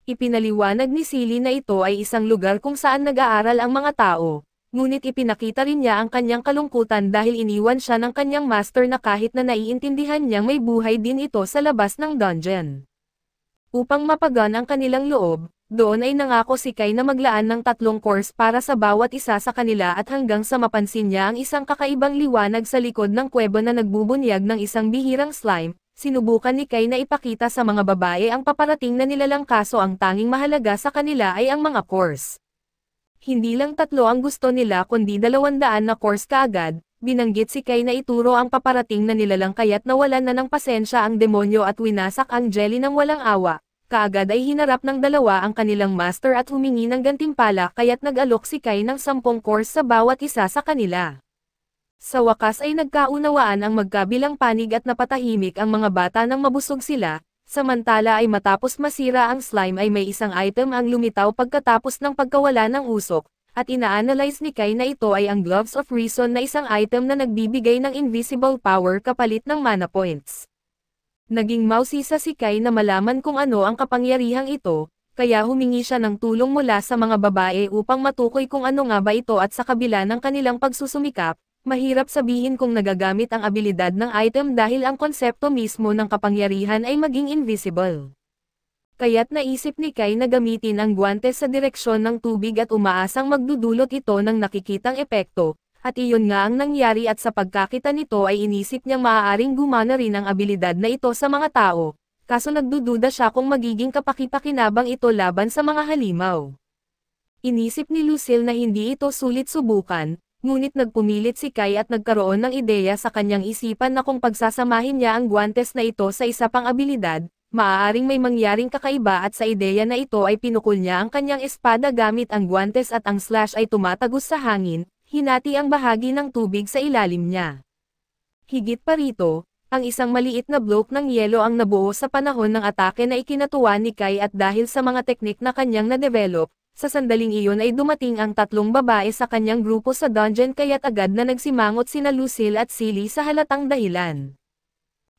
Ipinaliwanag ni Silly na ito ay isang lugar kung saan nag-aaral ang mga tao, ngunit ipinakita rin niya ang kanyang kalungkutan dahil iniwan siya ng kanyang master na kahit na naiintindihan niyang may buhay din ito sa labas ng dungeon. Upang mapagaan ang kanilang loob, doon ay nangako si Kai na maglaan ng 3 course para sa bawat isa sa kanila at hanggang sa mapansin niya ang isang kakaibang liwanag sa likod ng kuweba na nagbubunyag ng isang bihirang slime, sinubukan ni Kai na ipakita sa mga babae ang paparating na nilalang kaso ang tanging mahalaga sa kanila ay ang mga course. Hindi lang 3 ang gusto nila kundi 200 na course kaagad, binanggit si Kai na ituro ang paparating na nilalang kaya't nawalan na ng pasensya ang demonyo at winasak ang jelly ng walang awa. Kaagad ay hinarap ng dalawa ang kanilang master at humingi ng gantimpala kaya't nag-alok si Kai ng 10 course sa bawat isa sa kanila. Sa wakas ay nagkaunawaan ang magkabilang panig at napatahimik ang mga bata nang mabusog sila, samantala ay matapos masira ang slime ay may isang item ang lumitaw pagkatapos ng pagkawala ng usok, at ina-analyze ni Kai na ito ay ang Gloves of Reason na isang item na nagbibigay ng invisible power kapalit ng mana points. Naging mausisa si Kai na malaman kung ano ang kapangyarihang ito, kaya humingi siya ng tulong mula sa mga babae upang matukoy kung ano nga ba ito at sa kabila ng kanilang pagsusumikap, mahirap sabihin kung nagagamit ang abilidad ng item dahil ang konsepto mismo ng kapangyarihan ay maging invisible. Kaya't naisip ni Kai na gamitin ang guwantes sa direksyon ng tubig at umaasang magdudulot ito ng nakikitang epekto. At iyon nga ang nangyari at sa pagkakita nito ay inisip niyang maaaring gumana rin ang abilidad na ito sa mga tao, kaso nagdududa siya kung magiging kapaki-pakinabang ito laban sa mga halimaw. Inisip ni Lucille na hindi ito sulit subukan, ngunit nagpumilit si Kai at nagkaroon ng ideya sa kanyang isipan na kung pagsasamahin niya ang guwantes na ito sa isa pang abilidad, maaaring may mangyaring kakaiba at sa ideya na ito ay pinukol niya ang kanyang espada gamit ang guwantes at ang slash ay tumatagos sa hangin. Hinati ang bahagi ng tubig sa ilalim niya. Higit pa rito, ang isang maliit na bloke ng yelo ang nabuo sa panahon ng atake na ikinatuwa ni Kai at dahil sa mga teknik na kanyang na-develop, sa sandaling iyon ay dumating ang 3 babae sa kanyang grupo sa dungeon kaya't agad na nagsimangot sina Lucille at Silly sa halatang dahilan.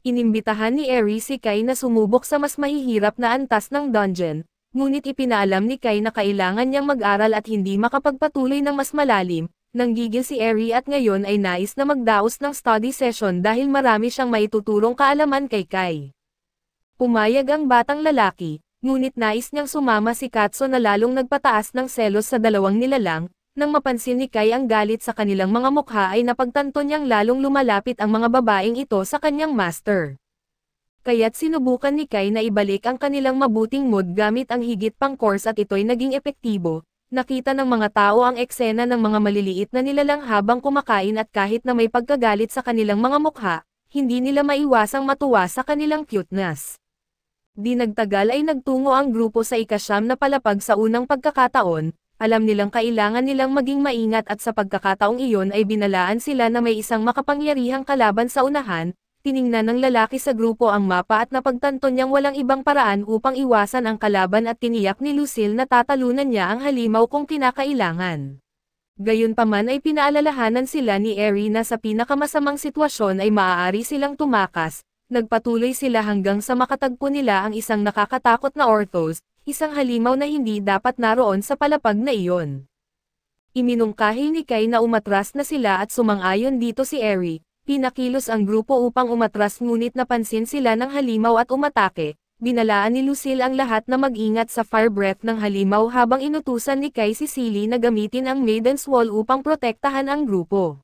Inimbitahan ni Eri si Kai na sumubok sa mas mahihirap na antas ng dungeon, ngunit ipinaalam ni Kai na kailangan niyang mag-aral at hindi makapagpatuloy ng mas malalim. Nanggigil si Eri at ngayon ay nais na magdaos ng study session dahil marami siyang maituturong kaalaman kay Kai. Pumayag ang batang lalaki, ngunit nais niyang sumama si Katso na lalong nagpataas ng selos sa dalawang nilalang, nang mapansin ni Kai ang galit sa kanilang mga mukha ay napagtanto niyang lalong lumalapit ang mga babaeng ito sa kanyang master. Kaya't sinubukan ni Kai na ibalik ang kanilang mabuting mood gamit ang higit pang course at ito'y naging epektibo. Nakita ng mga tao ang eksena ng mga maliliit na nilalang habang kumakain at kahit na may pagkagalit sa kanilang mga mukha, hindi nila maiwasang matuwa sa kanilang cuteness. Di nagtagal ay nagtungo ang grupo sa ika-9 na palapag sa unang pagkakataon, alam nilang kailangan nilang maging maingat at sa pagkakataong iyon ay binalaan sila na may isang makapangyarihang kalaban sa unahan. Tiningnan ng lalaki sa grupo ang mapa at napagtanto niyang walang ibang paraan upang iwasan ang kalaban at tiniyak ni Lucille na tatalunan niya ang halimaw kung kinakailangan. Gayunpaman ay pinaalalahanan sila ni Eri na sa pinakamasamang sitwasyon ay maaari silang tumakas, nagpatuloy sila hanggang sa makatagpo nila ang isang nakakatakot na orthos, isang halimaw na hindi dapat naroon sa palapag na iyon. Iminungkahi ni Kai na umatras na sila at sumang-ayon dito si Eri. Pinakilos ang grupo upang umatras ngunit napansin sila ng halimaw at umatake. Binalaan ni Lucille ang lahat na mag-ingat sa fire breath ng halimaw habang inutusan ni Kai si Silly na gamitin ang Maiden's Wall upang protektahan ang grupo.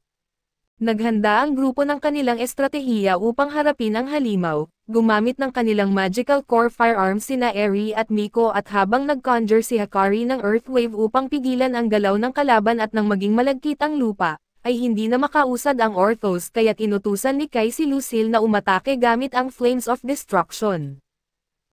Naghanda ang grupo ng kanilang estratehiya upang harapin ang halimaw, gumamit ng kanilang magical core firearms sina Eri at Miko at habang nag-conjure si Hakari ng Earthwave upang pigilan ang galaw ng kalaban at nang maging malagkit ang lupa, ay hindi na makausad ang Orthos kaya't inutusan ni Kai si Lucille na umatake gamit ang Flames of Destruction.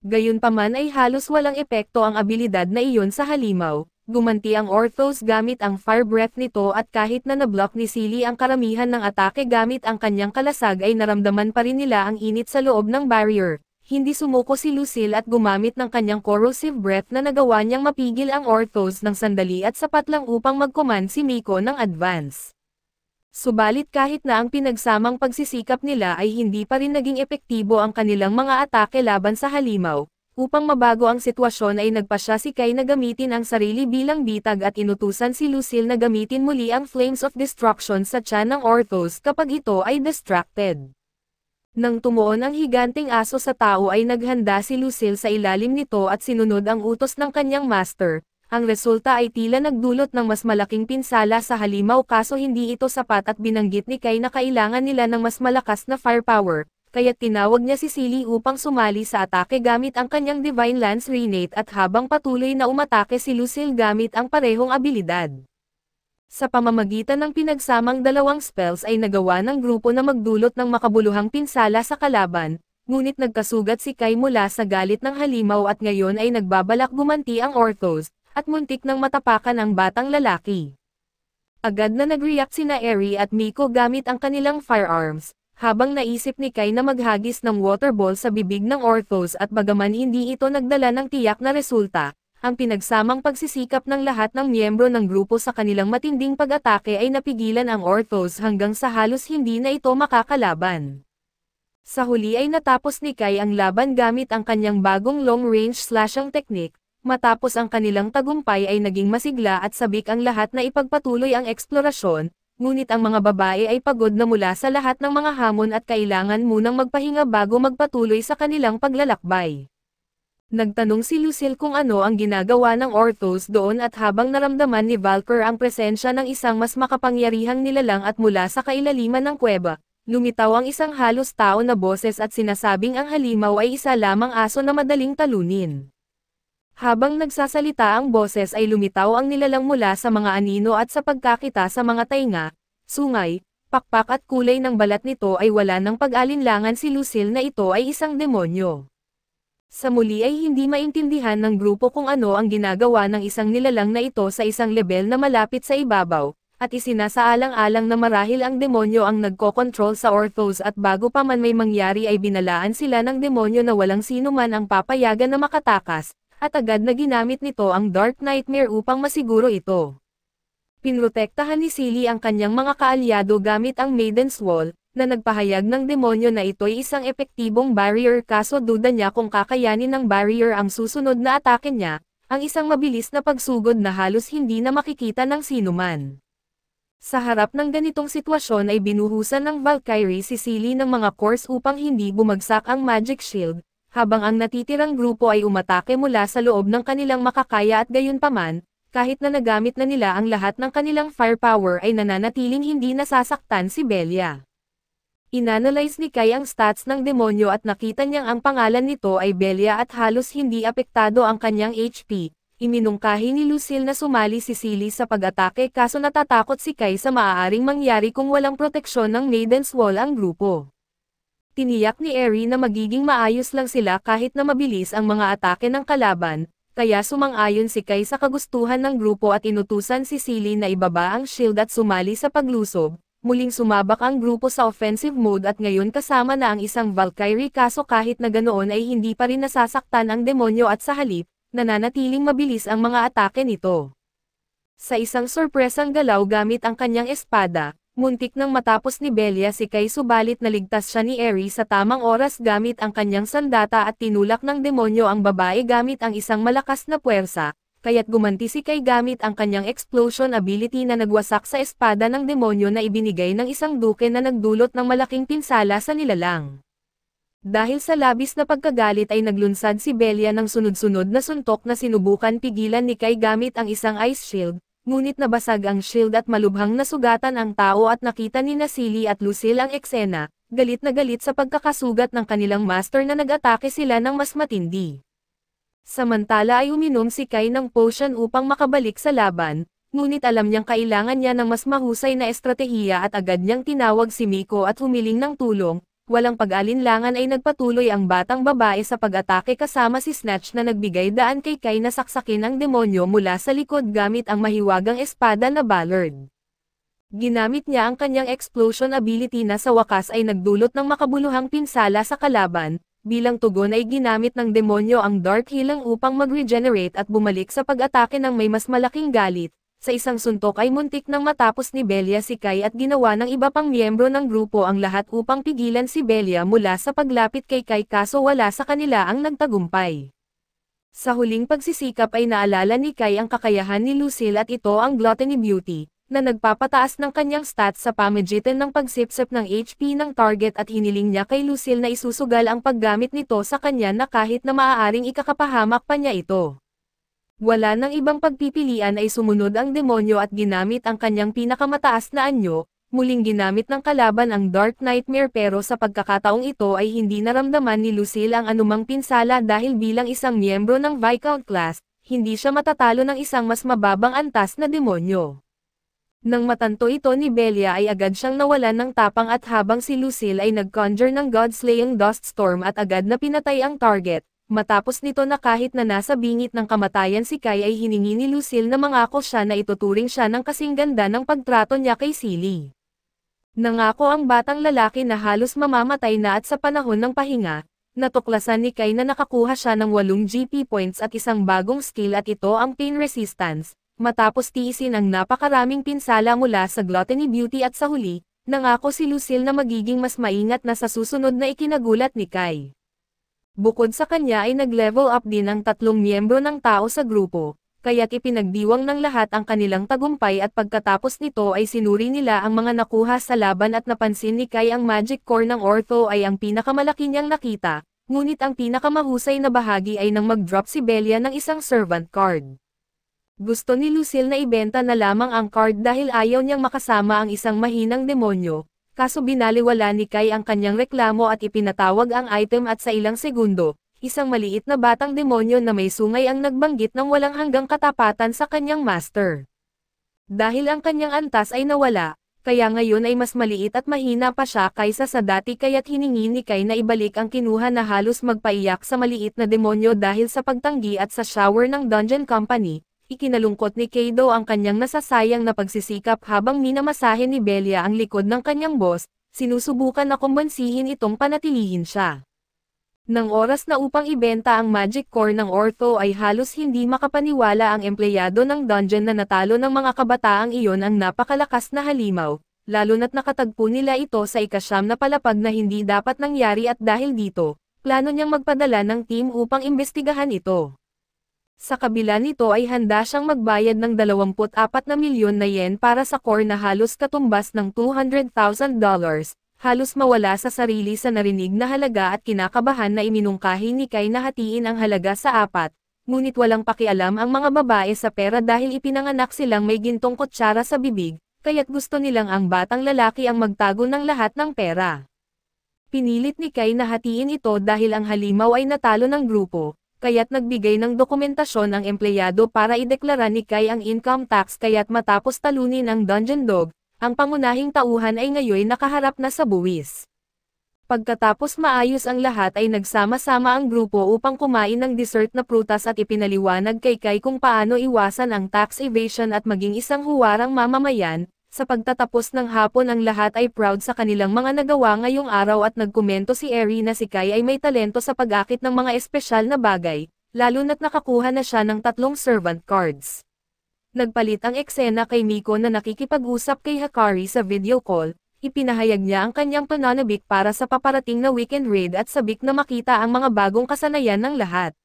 Gayunpaman ay halos walang epekto ang abilidad na iyon sa halimaw. Gumanti ang Orthos gamit ang fire breath nito at kahit na nablock ni Silly ang karamihan ng atake gamit ang kanyang kalasag ay naramdaman pa rin nila ang init sa loob ng barrier. Hindi sumuko si Lucille at gumamit ng kanyang corrosive breath na nagawa niyang mapigil ang Orthos ng sandali at sapat lang upang mag-command si Miko ng advance. Subalit kahit na ang pinagsamang pagsisikap nila ay hindi pa rin naging epektibo ang kanilang mga atake laban sa halimaw. Upang mabago ang sitwasyon ay nagpasya si Kai na gamitin ang sarili bilang bitag at inutusan si Lucille na gamitin muli ang Flames of Destruction sa tiyan ng Orthos kapag ito ay distracted. Nang tumuon ang higanting aso sa tao ay naghanda si Lucille sa ilalim nito at sinunod ang utos ng kanyang master. Ang resulta ay tila nagdulot ng mas malaking pinsala sa halimaw kaso hindi ito sapat at binanggit ni Kai na kailangan nila ng mas malakas na firepower. Kaya't tinawag niya si Silly upang sumali sa atake gamit ang kanyang Divine Lance Renate at habang patuloy na umatake si Lucille gamit ang parehong abilidad. Sa pamamagitan ng pinagsamang dalawang spells ay nagawa ng grupo na magdulot ng makabuluhang pinsala sa kalaban, ngunit nagkasugat si Kai mula sa galit ng halimaw at ngayon ay nagbabalak gumanti ang Orthos, at muntik nang matapakan ang batang lalaki. Agad na nag-react sina Eri at Miko gamit ang kanilang firearms. Habang naisip ni Kai na maghagis ng water ball sa bibig ng Orthos at bagaman hindi ito nagdala ng tiyak na resulta, ang pinagsamang pagsisikap ng lahat ng miyembro ng grupo sa kanilang matinding pag-atake ay napigilan ang Orthos hanggang sa halos hindi na ito makakalaban. Sa huli ay natapos ni Kai ang laban gamit ang kanyang bagong long-range slashing technique. Matapos ang kanilang tagumpay ay naging masigla at sabik ang lahat na ipagpatuloy ang eksplorasyon. Ngunit ang mga babae ay pagod na mula sa lahat ng mga hamon at kailangan munang magpahinga bago magpatuloy sa kanilang paglalakbay. Nagtanong si Lucille kung ano ang ginagawa ng Orthos doon at habang naramdaman ni Valkyr ang presensya ng isang mas makapangyarihang nilalang at mula sa kailaliman ng kuweba, lumitaw ang isang halos tao na boses at sinasabing ang halimaw ay isa lamang aso na madaling talunin. Habang nagsasalita ang boses ay lumitaw ang nilalang mula sa mga anino at sa pagkakita sa mga tainga, sungay, pakpak at kulay ng balat nito ay wala ng pag-alinlangan si Lucille na ito ay isang demonyo. Sa muli ay hindi maintindihan ng grupo kung ano ang ginagawa ng isang nilalang na ito sa isang lebel na malapit sa ibabaw, at isinasaalang-alang na marahil ang demonyo ang nagkokontrol sa Orthos at bago pa man may mangyari ay binalaan sila ng demonyo na walang sino man ang papayagan na makatakas. At agad na ginamit nito ang Dark Nightmare upang masiguro ito. Pinrotektahan ni Silly ang kanyang mga kaalyado gamit ang Maiden's Wall, na nagpahayag ng demonyo na ito'y isang epektibong barrier kaso duda niya kung kakayanin ng barrier ang susunod na atake niya, ang isang mabilis na pagsugod na halos hindi na makikita ng sinuman. Sa harap ng ganitong sitwasyon ay binuhusan ng Valkyrie si Silly ng mga course upang hindi bumagsak ang Magic Shield, habang ang natitirang grupo ay umatake mula sa loob ng kanilang makakaya at gayunpaman, kahit na nagamit na nila ang lahat ng kanilang firepower ay nananatiling hindi nasasaktan si Belia. Inanalyze ni Kai ang stats ng demonyo at nakita niyang ang pangalan nito ay Belia at halos hindi apektado ang kanyang HP. Iminungkahi ni Lucille na sumali si Silly sa pag-atake kaso natatakot si Kai sa maaaring mangyari kung walang proteksyon ng Maiden's Wall ang grupo. Tiniyak ni Eri na magiging maayos lang sila kahit na mabilis ang mga atake ng kalaban, kaya sumang-ayon si Kai sa kagustuhan ng grupo at inutusan si Silly na ibaba ang shield at sumali sa paglusob. Muling sumabak ang grupo sa offensive mode at ngayon kasama na ang isang Valkyrie kaso kahit na ganoon ay hindi pa rin nasasaktan ang demonyo at sa halip, nananatiling mabilis ang mga atake nito. Sa isang sorpresang galaw gamit ang kanyang espada, muntik nang matapos ni Belia si Kai subalit naligtas siya ni Eri sa tamang oras gamit ang kanyang sandata at tinulak ng demonyo ang babae gamit ang isang malakas na puwersa, kaya't gumanti si Kai gamit ang kanyang explosion ability na nagwasak sa espada ng demonyo na ibinigay ng isang duke na nagdulot ng malaking pinsala sa nilalang. Dahil sa labis na pagkagalit ay naglunsad si Belia ng sunod-sunod na suntok na sinubukan pigilan ni Kai gamit ang isang ice shield, ngunit nabasag ang shield at malubhang nasugatan ang tao at nakita ni Silly at Lucille ang eksena, galit na galit sa pagkakasugat ng kanilang master na nag-atake sila ng mas matindi. Samantala ay uminom si Kai ng potion upang makabalik sa laban, ngunit alam niyang kailangan niya ng mas mahusay na estratehiya at agad niyang tinawag si Miko at humiling ng tulong. Walang pag-alinlangan ay nagpatuloy ang batang babae sa pag-atake kasama si Snatch na nagbigay daan kay Kai na saksakin ang demonyo mula sa likod gamit ang mahiwagang espada na Ballard. Ginamit niya ang kanyang explosion ability na sa wakas ay nagdulot ng makabuluhang pinsala sa kalaban, bilang tugon ay ginamit ng demonyo ang Dark Healing upang mag-regenerate at bumalik sa pag-atake ng may mas malaking galit. Sa isang suntok ay muntik nang matapos ni Belia si Kai at ginawa ng iba pang miyembro ng grupo ang lahat upang pigilan si Belia mula sa paglapit kay Kai kaso wala sa kanila ang nagtagumpay. Sa huling pagsisikap ay naalala ni Kai ang kakayahan ni Lucille at ito ang Gluttony Beauty, na nagpapataas ng kanyang stats sa pamagitan ng pagsipsip ng HP ng target at hiniling niya kay Lucille na isusugal ang paggamit nito sa kanya na kahit na maaaring ikakapahamak pa niya ito. Wala nang ibang pagpipilian ay sumunod ang demonyo at ginamit ang kanyang pinakamataas na anyo, muling ginamit ng kalaban ang Dark Nightmare pero sa pagkakataong ito ay hindi naramdaman ni Lucille ang anumang pinsala dahil bilang isang miyembro ng Viscount class, hindi siya matatalo ng isang mas mababang antas na demonyo. Nang matanto ito ni Belia ay agad siyang nawalan ng tapang at habang si Lucille ay nag-conjure ng God-slaying Dust Storm at agad na pinatay ang target. Matapos nito na kahit na nasa bingit ng kamatayan si Kai ay hiningi ni Lucille na mangako siya na ituturing siya ng kasing ganda ng pagtrato niya kay Silly. Nangako ang batang lalaki na halos mamamatay na at sa panahon ng pahinga, natuklasan ni Kai na nakakuha siya ng 8 GP points at isang bagong skill at ito ang Pain Resistance, matapos tiisin ang napakaraming pinsala mula sa Gluttony Beauty at sa huli, nangako si Lucille na magiging mas maingat na sa susunod na ikinagulat ni Kai. Bukod sa kanya ay nag-level up din ang 3 miyembro ng tao sa grupo, kaya't ipinagdiwang ng lahat ang kanilang tagumpay at pagkatapos nito ay sinuri nila ang mga nakuha sa laban at napansin ni Kai ang magic core ng Ortho ay ang pinakamalaki niyang nakita, ngunit ang pinakamahusay na bahagi ay nang mag-drop si Belia ng isang servant card. Gusto ni Lucille na ibenta na lamang ang card dahil ayaw niyang makasama ang isang mahinang demonyo. Kaso binaliwala ni Kai ang kanyang reklamo at ipinatawag ang item at sa ilang segundo, isang maliit na batang demonyo na may sungay ang nagbanggit ng walang hanggang katapatan sa kanyang master. Dahil ang kanyang antas ay nawala, kaya ngayon ay mas maliit at mahina pa siya kaysa sa dati kaya't hiningi ni Kai na ibalik ang kinuha na halos magpaiyak sa maliit na demonyo dahil sa pagtanggi at sa shower ng Dungeon Company. Ikinalungkot ni Kaido ang kanyang nasasayang na pagsisikap habang minamasahe ni Belia ang likod ng kanyang boss, sinusubukan na kumbansihin itong panatilihin siya. Nang oras na upang ibenta ang magic core ng Ortho ay halos hindi makapaniwala ang empleyado ng dungeon na natalo ng mga kabataang iyon ang napakalakas na halimaw, lalo na't nakatagpo nila ito sa ika-9 na palapag na hindi dapat nangyari at dahil dito, plano niyang magpadala ng team upang imbestigahan ito. Sa kabila nito ay handa siyang magbayad ng 24 na milyon na yen para sa core na halos katumbas ng $200,000, halos mawala sa sarili sa narinig na halaga at kinakabahan na iminungkahi ni Kai na hatiin ang halaga sa 4, ngunit walang pakialam ang mga babae sa pera dahil ipinanganak silang may gintong kutsara sa bibig, kaya't gusto nilang ang batang lalaki ang magtago ng lahat ng pera. Pinilit ni Kai na hatiin ito dahil ang halimaw ay natalo ng grupo. Kaya't nagbigay ng dokumentasyon ang empleyado para ideklara ni Kai ang income tax kaya't matapos talunin ang Dungeon Dog, ang pangunahing tauhan ay ngayon nakaharap na sa buwis. Pagkatapos maayos ang lahat ay nagsama-sama ang grupo upang kumain ng dessert na prutas at ipinaliwanag kay Kai kung paano iwasan ang tax evasion at maging isang huwarang mamamayan. Sa pagtatapos ng hapon ang lahat ay proud sa kanilang mga nagawa ngayong araw at nagkomento si Eri na si Kai ay may talento sa pag-akit ng mga espesyal na bagay, lalo na't nakakuha na siya ng 3 servant cards. Nagpalit ang eksena kay Miko na nakikipag-usap kay Hakari sa video call, ipinahayag niya ang kanyang pananabik para sa paparating na weekend raid at sabik na makita ang mga bagong kasanayan ng lahat.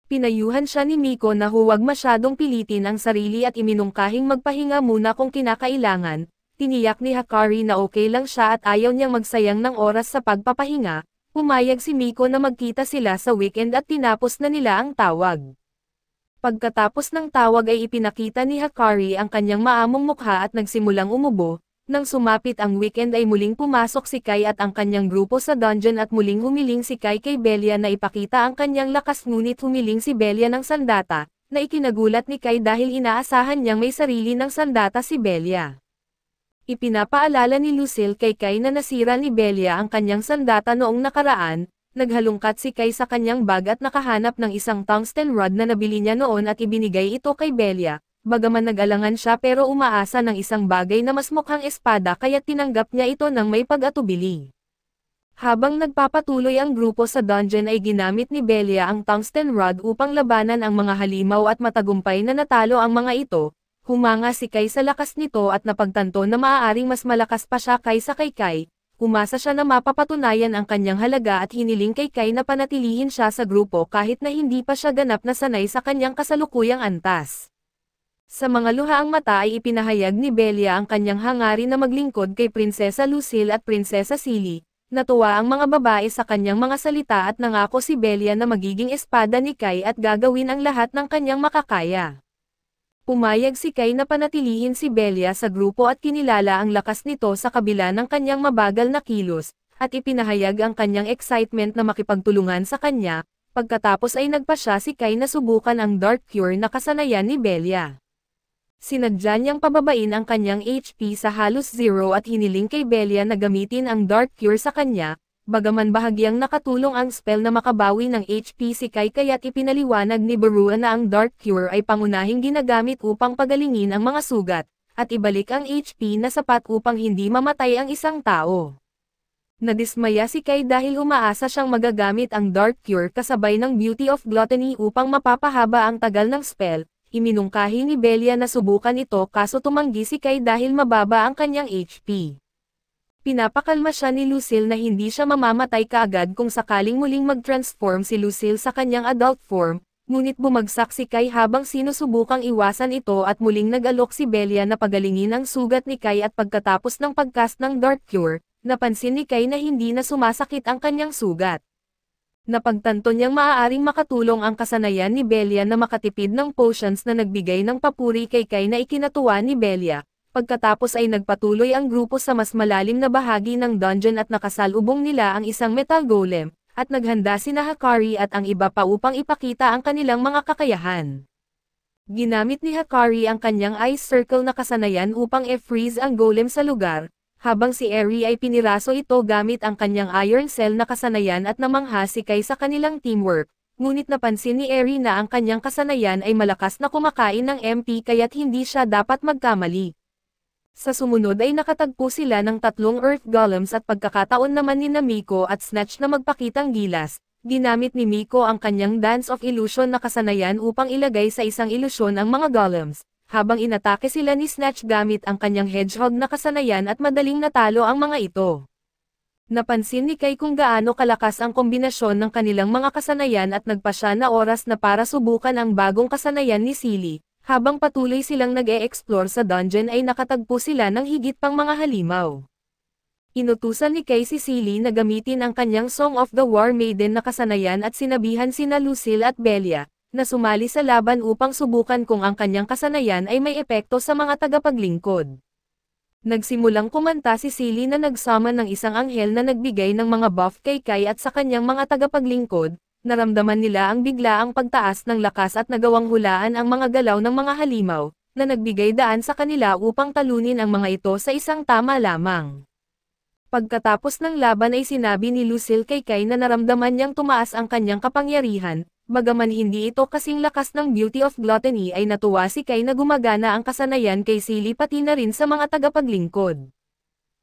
Pinayuhan siya ni Miko na huwag masyadong pilitin ang sarili at iminungkahing magpahinga muna kung kinakailangan. Tiniyak ni Hakari na okay lang siya at ayaw niyang magsayang ng oras sa pagpapahinga. Pumayag si Miko na magkita sila sa weekend at tinapos na nila ang tawag. Pagkatapos ng tawag ay ipinakita ni Hakari ang kanyang maamong mukha at nagsimulang umubo. Nang sumapit ang weekend ay muling pumasok si Kai at ang kanyang grupo sa dungeon at muling humiling si Kai kay Belia na ipakita ang kanyang lakas, ngunit humiling si Belia ng sandata, na ikinagulat ni Kai dahil inaasahan niyang may sarili ng sandata si Belia. Ipinapaalala ni Lucille kay Kai na nasira ni Belia ang kanyang sandata noong nakaraan. Naghalungkat si Kai sa kanyang bag at nakahanap ng isang tungsten rod na nabili niya noon at ibinigay ito kay Belia. Bagaman nag-alangan siya pero umaasa ng isang bagay na mas mukhang espada kaya tinanggap niya ito ng may pag-atubili. Habang nagpapatuloy ang grupo sa dungeon ay ginamit ni Belia ang tungsten rod upang labanan ang mga halimaw at matagumpay na natalo ang mga ito. Humanga si Kai sa lakas nito at napagtanto na maaaring mas malakas pa siya kaysa kay Kai. Umasa siya na mapapatunayan ang kanyang halaga at hiniling kay Kai na panatilihin siya sa grupo kahit na hindi pa siya ganap na sanay sa kanyang kasalukuyang antas. Sa mga luhaang mata ay ipinahayag ni Belia ang kanyang hangarin na maglingkod kay Prinsesa Lucille at Prinsesa Silly. Natuwa ang mga babae sa kanyang mga salita at nangako si Belia na magiging espada ni Kai at gagawin ang lahat ng kanyang makakaya. Pumayag si Kai na panatilihin si Belia sa grupo at kinilala ang lakas nito sa kabila ng kanyang mabagal na kilos, at ipinahayag ang kanyang excitement na makipagtulungan sa kanya. Pagkatapos ay nagpasya si Kai na subukan ang Dark Cure na kasanayan ni Belia. Sinadya niyang pababain ang kanyang HP sa halos zero at hiniling kay Belia na gamitin ang Dark Cure sa kanya, bagaman bahagyang nakatulong ang spell na makabawi ng HP si Kai kaya't ipinaliwanag ni Barua na ang Dark Cure ay pangunahing ginagamit upang pagalingin ang mga sugat, at ibalik ang HP na sapat upang hindi mamatay ang isang tao. Nadismaya si Kai dahil umaasa siyang magagamit ang Dark Cure kasabay ng Beauty of Gluttony upang mapapahaba ang tagal ng spell. Iminungkahi ni Belia na subukan ito kaso tumanggi si Kai dahil mababa ang kanyang HP. Pinapakalma siya ni Lucille na hindi siya mamamatay kaagad kung sakaling muling mag-transform si Lucille sa kanyang adult form, ngunit bumagsak si Kai habang sinusubukang iwasan ito at muling nag-alok si Belia na pagalingin ang sugat ni Kai at pagkatapos ng pagcast ng Dark Cure, napansin ni Kai na hindi na sumasakit ang kanyang sugat. Napagtanto niyang maaaring makatulong ang kasanayan ni Belia na makatipid ng potions na nagbigay ng papuri kay Kai na ikinatuwa ni Belia. Pagkatapos ay nagpatuloy ang grupo sa mas malalim na bahagi ng dungeon at nakasalubong nila ang isang metal golem, at naghanda sina Hakari at ang iba pa upang ipakita ang kanilang mga kakayahan. Ginamit ni Hakari ang kanyang ice circle na kasanayan upang i-freeze ang golem sa lugar, habang si Eri ay piniraso ito gamit ang kanyang iron cell na kasanayan at namangha si Kai sa kanilang teamwork, ngunit napansin ni Eri na ang kanyang kasanayan ay malakas na kumakain ng MP kaya't hindi siya dapat magkamali. Sa sumunod ay nakatagpo sila ng 3 Earth Golems at pagkakataon naman ni Miko at Snatch na magpakitang gilas. Ginamit ni Miko ang kanyang Dance of Illusion na kasanayan upang ilagay sa isang ilusyon ang mga golems, habang inatake sila ni Snatch gamit ang kanyang Hedgehog na kasanayan at madaling natalo ang mga ito. Napansin ni Kai kung gaano kalakas ang kombinasyon ng kanilang mga kasanayan at nagpasya na oras na para subukan ang bagong kasanayan ni Silly. Habang patuloy silang nag-e-explore sa dungeon ay nakatagpo sila ng higit pang mga halimaw. Inutusan ni Kai si Silly na gamitin ang kanyang Song of the War Maiden na kasanayan at sinabihan sina Lucille at Belia, na sumali sa laban upang subukan kung ang kanyang kasanayan ay may epekto sa mga tagapaglingkod. Nagsimulang kumanta si Silly na nagsummon ng isang anghel na nagbigay ng mga buff kay Kai at sa kanyang mga tagapaglingkod. Naramdaman nila ang biglaang pagtaas ng lakas at nagawang hulaan ang mga galaw ng mga halimaw, na nagbigay daan sa kanila upang talunin ang mga ito sa isang tama lamang. Pagkatapos ng laban ay sinabi ni Lucille kay Kai na naramdaman niyang tumaas ang kanyang kapangyarihan, bagaman hindi ito kasing lakas ng Beauty of Gluttony ay natuwa si Kai na gumagana ang kasanayan kay Silly pati na rin sa mga tagapaglingkod.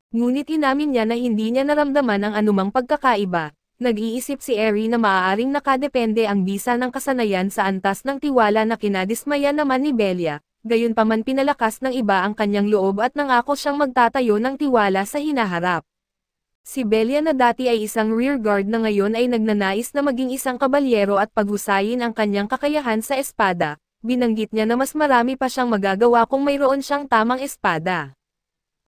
Ngunit inamin niya na hindi niya naramdaman ang anumang pagkakaiba. Nag-iisip si Eri na maaaring nakadepende ang bisa ng kasanayan sa antas ng tiwala na kinadismaya naman ni Belia, gayunpaman pinalakas ng iba ang kanyang loob at nangako siyang magtatayo ng tiwala sa hinaharap. Si Belia na dati ay isang rearguard na ngayon ay nagnanais na maging isang kabalyero at paghusayin ang kanyang kakayahan sa espada, binanggit niya na mas marami pa siyang magagawa kung mayroon siyang tamang espada.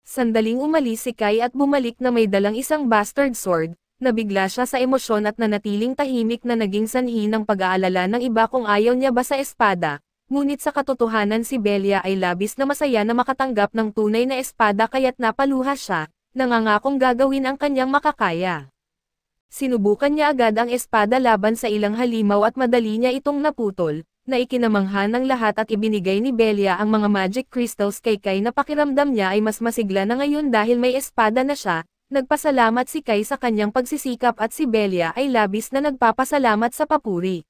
Sandaling umalis si Kai at bumalik na may dalang isang bastard sword. nabigla siya sa emosyon at nanatiling tahimik na naging sanhi ng pag-aalala ng iba kung ayaw niya ba sa espada. Ngunit sa katotohanan si Belia ay labis na masaya na makatanggap ng tunay na espada kaya't napaluha siya, nangangakong gagawin ang kanyang makakaya. Sinubukan niya agad ang espada laban sa ilang halimaw at madali niya itong naputol, na ikinamangha ng lahat at ibinigay ni Belia ang mga magic crystals kay Kai na pakiramdam niya ay mas masigla na ngayon dahil may espada na siya. Nagpasalamat si Kai sa kanyang pagsisikap at si Belia ay labis na nagpapasalamat sa papuri.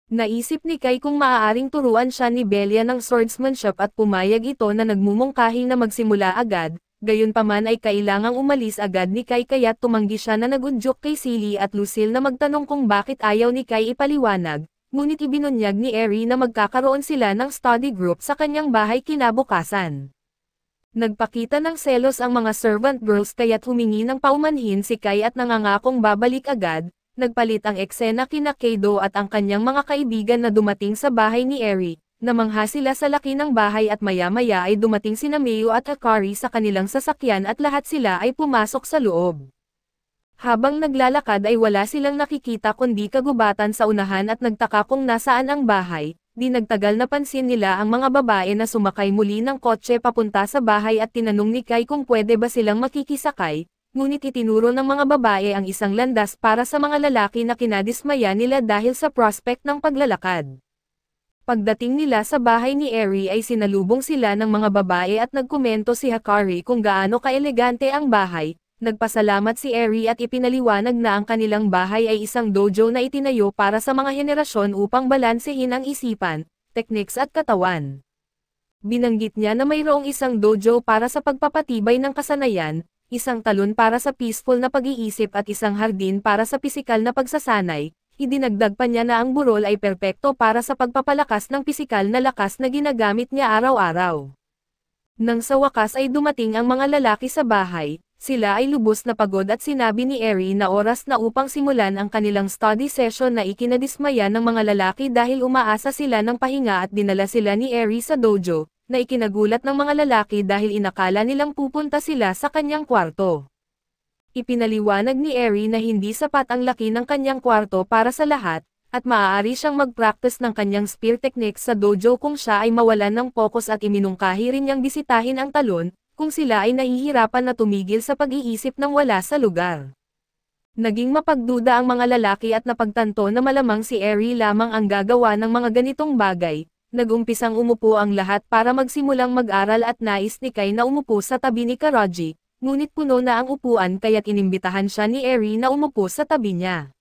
Naisip ni Kai kung maaaring turuan siya ni Belia ng swordsmanship at pumayag ito na nagmumungkahi na magsimula agad, gayunpaman ay kailangang umalis agad ni Kai kaya't tumanggi siya na nagudyok kay Silly at Lucille na magtanong kung bakit ayaw ni Kai ipaliwanag, ngunit ibinunyag ni Eri na magkakaroon sila ng study group sa kanyang bahay kinabukasan. Nagpakita ng selos ang mga servant girls kaya't humingi ng paumanhin si Kai at nangangakong babalik agad, nagpalit ang eksena kina Kaido at ang kanyang mga kaibigan na dumating sa bahay ni Eri, namangha sila sa laki ng bahay at maya-maya ay dumating sina Mayo at Hakari sa kanilang sasakyan at lahat sila ay pumasok sa loob. Habang naglalakad ay wala silang nakikita kundi kagubatan sa unahan at nagtaka kung nasaan ang bahay. Di nagtagal napansin nila ang mga babae na sumakay muli ng kotse papunta sa bahay at tinanong ni Kai kung pwede ba silang makikisakay, ngunit itinuro ng mga babae ang isang landas para sa mga lalaki na kinadismaya nila dahil sa prospect ng paglalakad. Pagdating nila sa bahay ni Eri ay sinalubong sila ng mga babae at nagkomento si Hakari kung gaano kaelegante ang bahay. Nagpasalamat si Eri at ipinaliwanag na ang kanilang bahay ay isang dojo na itinayo para sa mga henerasyon upang balansehin ang isipan, techniques at katawan. Binanggit niya na mayroong isang dojo para sa pagpapatibay ng kasanayan, isang talon para sa peaceful na pag-iisip at isang hardin para sa pisikal na pagsasanay. Idinagdag pa niya na ang burol ay perpekto para sa pagpapalakas ng pisikal na lakas na ginagamit niya araw-araw. Nang sa wakas ay dumating ang mga lalaki sa bahay, sila ay lubos na pagod at sinabi ni Eri na oras na upang simulan ang kanilang study session na ikinadismaya ng mga lalaki dahil umaasa sila ng pahinga at dinala sila ni Eri sa dojo, na ikinagulat ng mga lalaki dahil inakala nilang pupunta sila sa kanyang kwarto. Ipinaliwanag ni Eri na hindi sapat ang laki ng kanyang kwarto para sa lahat, at maaari siyang mag-practice ng kanyang spear technique sa dojo kung siya ay mawalan ng focus at iminungkahi rin niyang bisitahin ang talon, kung sila ay nahihirapan na tumigil sa pag-iisip ng wala sa lugar. Naging mapagduda ang mga lalaki at napagtanto na malamang si Eri lamang ang gagawa ng mga ganitong bagay. Nagumpisang umupo ang lahat para magsimulang mag-aral at nais ni Kai na umupo sa tabi ni Karaji, ngunit puno na ang upuan kaya't inimbitahan siya ni Eri na umupo sa tabi niya.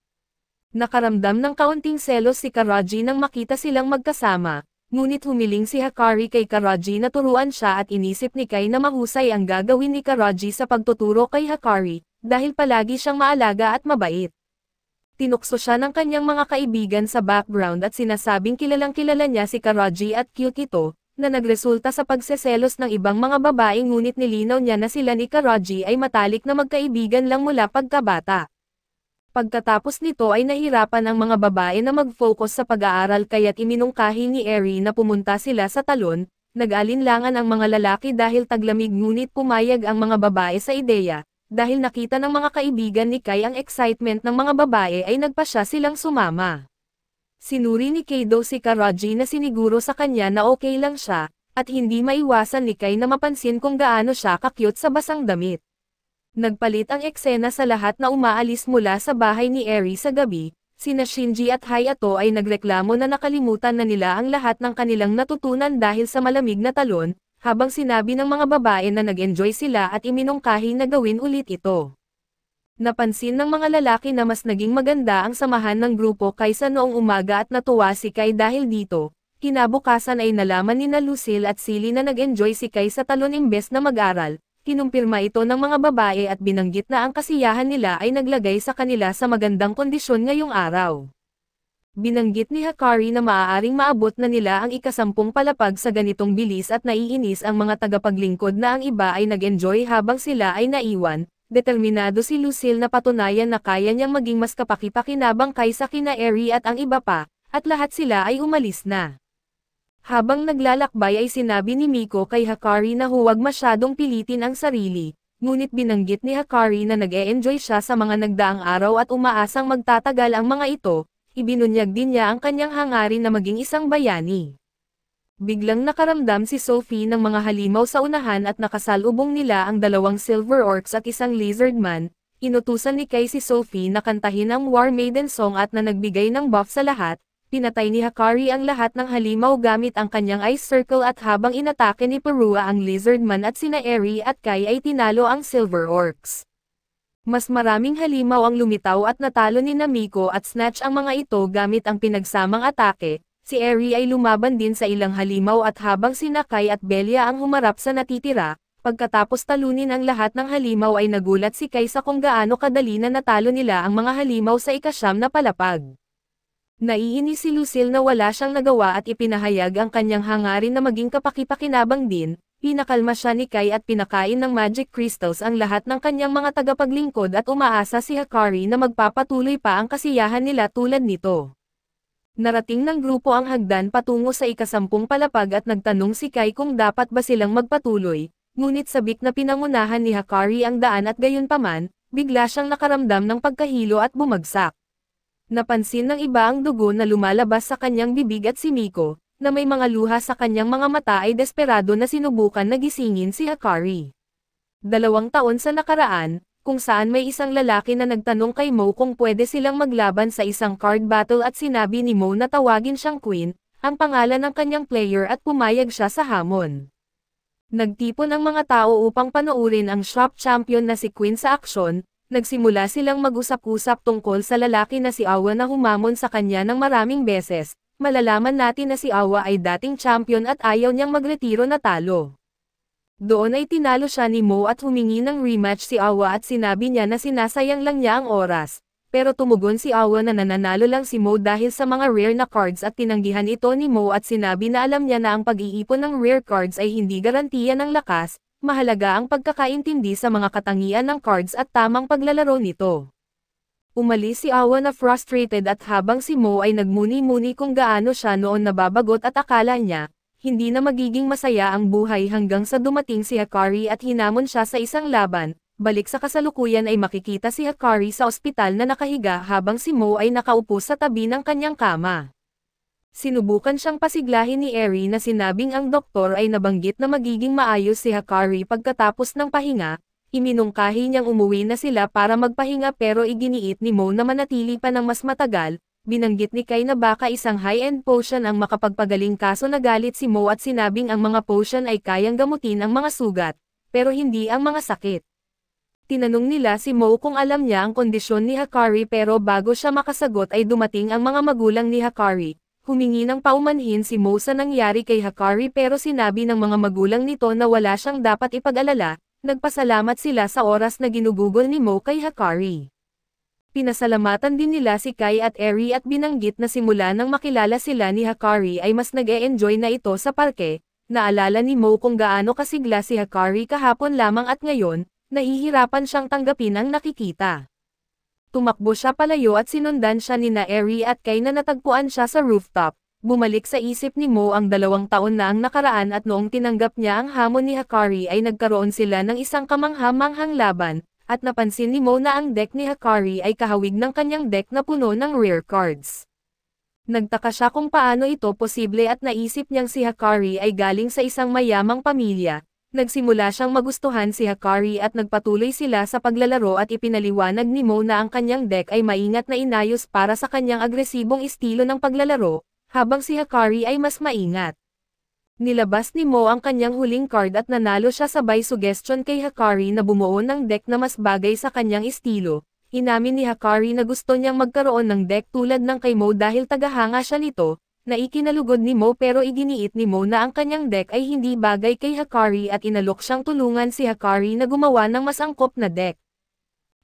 Nakaramdam ng kaunting selos si Karaji nang makita silang magkasama. Ngunit humiling si Hakari kay Karaji na turuan siya at inisip ni Kai na mahusay ang gagawin ni Karaji sa pagtuturo kay Hakari, dahil palagi siyang maalaga at mabait. Tinukso siya ng kanyang mga kaibigan sa background at sinasabing kilalang-kilala niya si Karaji at cute ito, na nagresulta sa pagseselos ng ibang mga babae ngunit nilinaw niya na sila ni Karaji ay matalik na magkaibigan lang mula pagkabata. Pagkatapos nito ay nahirapan ang mga babae na mag-focus sa pag-aaral kaya't iminungkahi ni Eri na pumunta sila sa talon, nag-alinlangan ang mga lalaki dahil taglamig ngunit pumayag ang mga babae sa ideya, dahil nakita ng mga kaibigan ni Kai ang excitement ng mga babae ay nagpasya silang sumama. Sinuri ni Kaido si Karaji na siniguro sa kanya na okay lang siya, at hindi maiwasan ni Kai na mapansin kung gaano siya ka-cute sa basang damit. Nagpalit ang eksena sa lahat na umaalis mula sa bahay ni Eri sa gabi, sina Shinji at Hayato ay nagreklamo na nakalimutan na nila ang lahat ng kanilang natutunan dahil sa malamig na talon, habang sinabi ng mga babae na nag-enjoy sila at iminungkahi na gawin ulit ito. Napansin ng mga lalaki na mas naging maganda ang samahan ng grupo kaysa noong umaga at natuwa si Kai dahil dito. Kinabukasan ay nalaman ni Lucille at Silly na nag-enjoy si Kai sa talon imbes na mag-aral. Kinumpirma ito ng mga babae at binanggit na ang kasiyahan nila ay naglagay sa kanila sa magandang kondisyon ngayong araw. Binanggit ni Hakari na maaaring maabot na nila ang ikasampung palapag sa ganitong bilis at naiinis ang mga tagapaglingkod na ang iba ay nag-enjoy habang sila ay naiwan. Determinado si Lucille na patunayan na kaya niyang maging mas kapaki-pakinabang kaysa kina Eri at ang iba pa, at lahat sila ay umalis na. Habang naglalakbay ay sinabi ni Miko kay Hakari na huwag masyadong pilitin ang sarili, ngunit binanggit ni Hikari na nag-e-enjoy siya sa mga nagdaang araw at umaasang magtatagal ang mga ito. Ibinunyag din niya ang kanyang hangarin na maging isang bayani. Biglang nakaramdam si Sophie ng mga halimaw sa unahan at nakasalubong nila ang dalawang Silver Orcs at isang Lizard Man. Inutusan ni Kai si Sophie na kantahin ang War Maiden song at na nagbigay ng buff sa lahat. Pinatay ni Hikari ang lahat ng halimaw gamit ang kanyang Ice Circle at habang inatake ni Perua ang Lizard Man at sina Eri at Kai ay tinalo ang Silver Orcs. Mas maraming halimaw ang lumitaw at natalo ni Namiko at Snatch ang mga ito gamit ang pinagsamang atake. Si Eri ay lumaban din sa ilang halimaw at habang si Kai at Belia ang humarap sa natitira, pagkatapos talunin ang lahat ng halimaw ay nagulat si Kai sa kung gaano kadali na natalo nila ang mga halimaw sa ikasyam na palapag. Naiinis si Lucille na wala siyang nagawa at ipinahayag ang kanyang hangarin na maging kapakipakinabang din. Pinakalma siya ni Kai at pinakain ng magic crystals ang lahat ng kanyang mga tagapaglingkod at umaasa si Hikari na magpapatuloy pa ang kasiyahan nila tulad nito. Narating ng grupo ang hagdan patungo sa ikasampung palapag at nagtanong si Kai kung dapat ba silang magpatuloy, ngunit sabik na pinangunahan ni Hikari ang daan at gayunpaman, bigla siyang nakaramdam ng pagkahilo at bumagsak. Napansin ng iba ang dugo na lumalabas sa kanyang bibig at si Miko, na may mga luha sa kanyang mga mata ay desperado na sinubukan na gisingin si Hikari. 2 taon sa nakaraan, kung saan may isang lalaki na nagtanong kay Mo kung pwede silang maglaban sa isang card battle at sinabi ni Mo na tawagin siyang Queen, ang pangalan ng kanyang player at pumayag siya sa hamon. Nagtipon ang mga tao upang panoorin ang shop champion na si Queen sa aksyon. Nagsimula silang mag-usap-usap tungkol sa lalaki na si Awa na humamon sa kanya ng maraming beses. Malalaman natin na si Awa ay dating champion at ayaw niyang magretiro na talo. Doon ay tinalo siya ni Mo at humingi ng rematch si Awa at sinabi niya na sinasayang lang niya ang oras. Pero tumugon si Awa na nananalo lang si Mo dahil sa mga rare na cards at tinanggihan ito ni Mo at sinabi na alam niya na ang pag-iipon ng rare cards ay hindi garantiya ng lakas. Mahalaga ang pagkakaintindi sa mga katangian ng cards at tamang paglalaro nito. Umalis si Awa na frustrated at habang si Mo ay nagmuni-muni kung gaano siya noon nababagot at akala niya, hindi na magiging masaya ang buhay hanggang sa dumating si Hikari at hinamon siya sa isang laban. Balik sa kasalukuyan ay makikita si Hikari sa ospital na nakahiga habang si Mo ay nakaupo sa tabi ng kanyang kama. Sinubukan siyang pasiglahin ni Eri na sinabing ang doktor ay nabanggit na magiging maayos si Hikari pagkatapos ng pahinga. Iminungkahi niyang umuwi na sila para magpahinga pero iginiit ni Mo na manatili pa ng mas matagal. Binanggit ni Kai na baka isang high-end potion ang makapagpagaling kaso nagalit si Mo at sinabing ang mga potion ay kayang gamutin ang mga sugat, pero hindi ang mga sakit. Tinanong nila si Mo kung alam niya ang kondisyon ni Hikari pero bago siya makasagot ay dumating ang mga magulang ni Hikari. Humingi ng paumanhin si Mo sa nangyari kay Hikari pero sinabi ng mga magulang nito na wala siyang dapat ipag-alala. Nagpasalamat sila sa oras na ginugugol ni Mo kay Hikari. Pinasalamatan din nila si Kai at Eri at binanggit na simula nang makilala sila ni Hikari ay mas nag-e-enjoy na ito sa parke. Naalala ni Mo kung gaano kasigla si Hikari kahapon lamang at ngayon, nahihirapan siyang tanggapin ang nakikita. Tumakbo siya palayo at sinundan siya ni na Eri at Kai na natagpuan siya sa rooftop. Bumalik sa isip ni Mo ang 2 taon na ang nakaraan at noong tinanggap niya ang hamon ni Hikari ay nagkaroon sila ng isang kamangha-manghang laban, at napansin ni Mo na ang deck ni Hikari ay kahawig ng kanyang deck na puno ng rare cards. Nagtaka siya kung paano ito posible at naisip niyang si Hikari ay galing sa isang mayamang pamilya. Nagsimula siyang magustuhan si Hikari at nagpatuloy sila sa paglalaro at ipinaliwanag ni Mo na ang kanyang deck ay maingat na inayos para sa kanyang agresibong estilo ng paglalaro, habang si Hikari ay mas maingat. Nilabas ni Mo ang kanyang huling card at nanalo siya sabay suggestion kay Hikari na bumuo ng deck na mas bagay sa kanyang estilo. Inamin ni Hikari na gusto niyang magkaroon ng deck tulad ng kay Mo dahil tagahanga siya nito, na ikinalugod ni Mo pero iginiit ni Mo na ang kanyang deck ay hindi bagay kay Hikari at inalok siyang tulungan si Hikari na gumawa ng mas angkop na deck.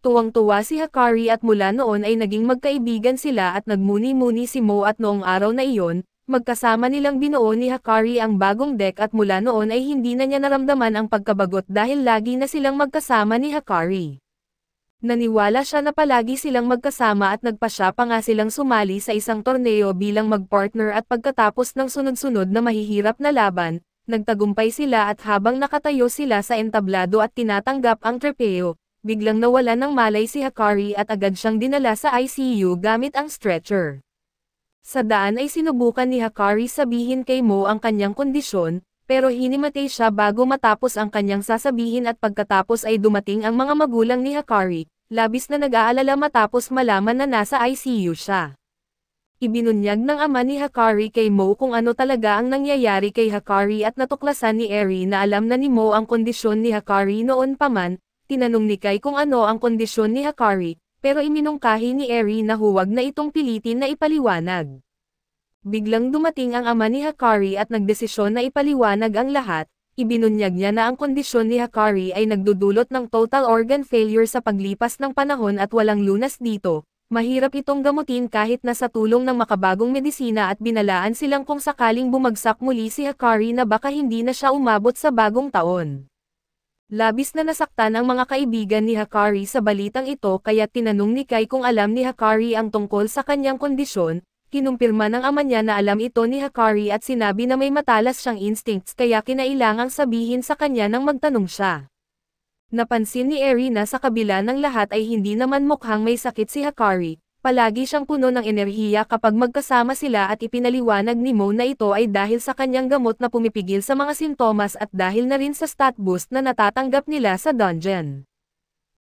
Tuwang-tuwa si Hikari at mula noon ay naging magkaibigan sila at nagmuni-muni si Mo at noong araw na iyon, magkasama nilang binuo ni Hikari ang bagong deck at mula noon ay hindi na niya naramdaman ang pagkabagot dahil lagi na silang magkasama ni Hikari. Naniwala siya na palagi silang magkasama at nagpasya pa nga silang sumali sa isang torneo bilang magpartner at pagkatapos ng sunod-sunod na mahihirap na laban, Nagtagumpay sila at habang nakatayo sila sa entablado at tinatanggap ang trapeo, biglang nawala ng malay si Hakari at agad siyang dinala sa ICU gamit ang stretcher. Sa daan ay sinubukan ni Hakari sabihin kay Mo ang kanyang kondisyon, pero hinimatay siya bago matapos ang kanyang sasabihin at pagkatapos ay dumating ang mga magulang ni Hakari, labis na nag-aalala matapos malaman na nasa ICU siya. Ibinunyag ng ama ni Hakari kay Mo kung ano talaga ang nangyayari kay Hakari at natuklasan ni Eri na alam na ni Mo ang kondisyon ni Hakari noon pa man. Tinanong ni Kai kung ano ang kondisyon ni Hakari, pero iminungkahi ni Eri na huwag na itong pilitin na ipaliwanag. Biglang dumating ang ama ni Hakari at nagdesisyon na ipaliwanag ang lahat. Ibinunyag niya na ang kondisyon ni Hakari ay nagdudulot ng total organ failure sa paglipas ng panahon at walang lunas dito. Mahirap itong gamutin kahit na sa tulong ng makabagong medisina at binalaan silang kung sakaling bumagsak muli si Hakari na baka hindi na siya umabot sa bagong taon. Labis na nasaktan ang mga kaibigan ni Hakari sa balitang ito kaya tinanong ni Kai kung alam ni Hakari ang tungkol sa kanyang kondisyon. Kinumpirma ng ama niya na alam ito ni Hakari at sinabi na may matalas siyang instincts kaya kinailangang sabihin sa kanya nang magtanong siya. Napansin ni Eri na sa kabila ng lahat ay hindi naman mukhang may sakit si Hakari, palagi siyang puno ng enerhiya kapag magkasama sila at ipinaliwanag ni Mo na ito ay dahil sa kanyang gamot na pumipigil sa mga sintomas at dahil na rin sa stat boost na natatanggap nila sa dungeon.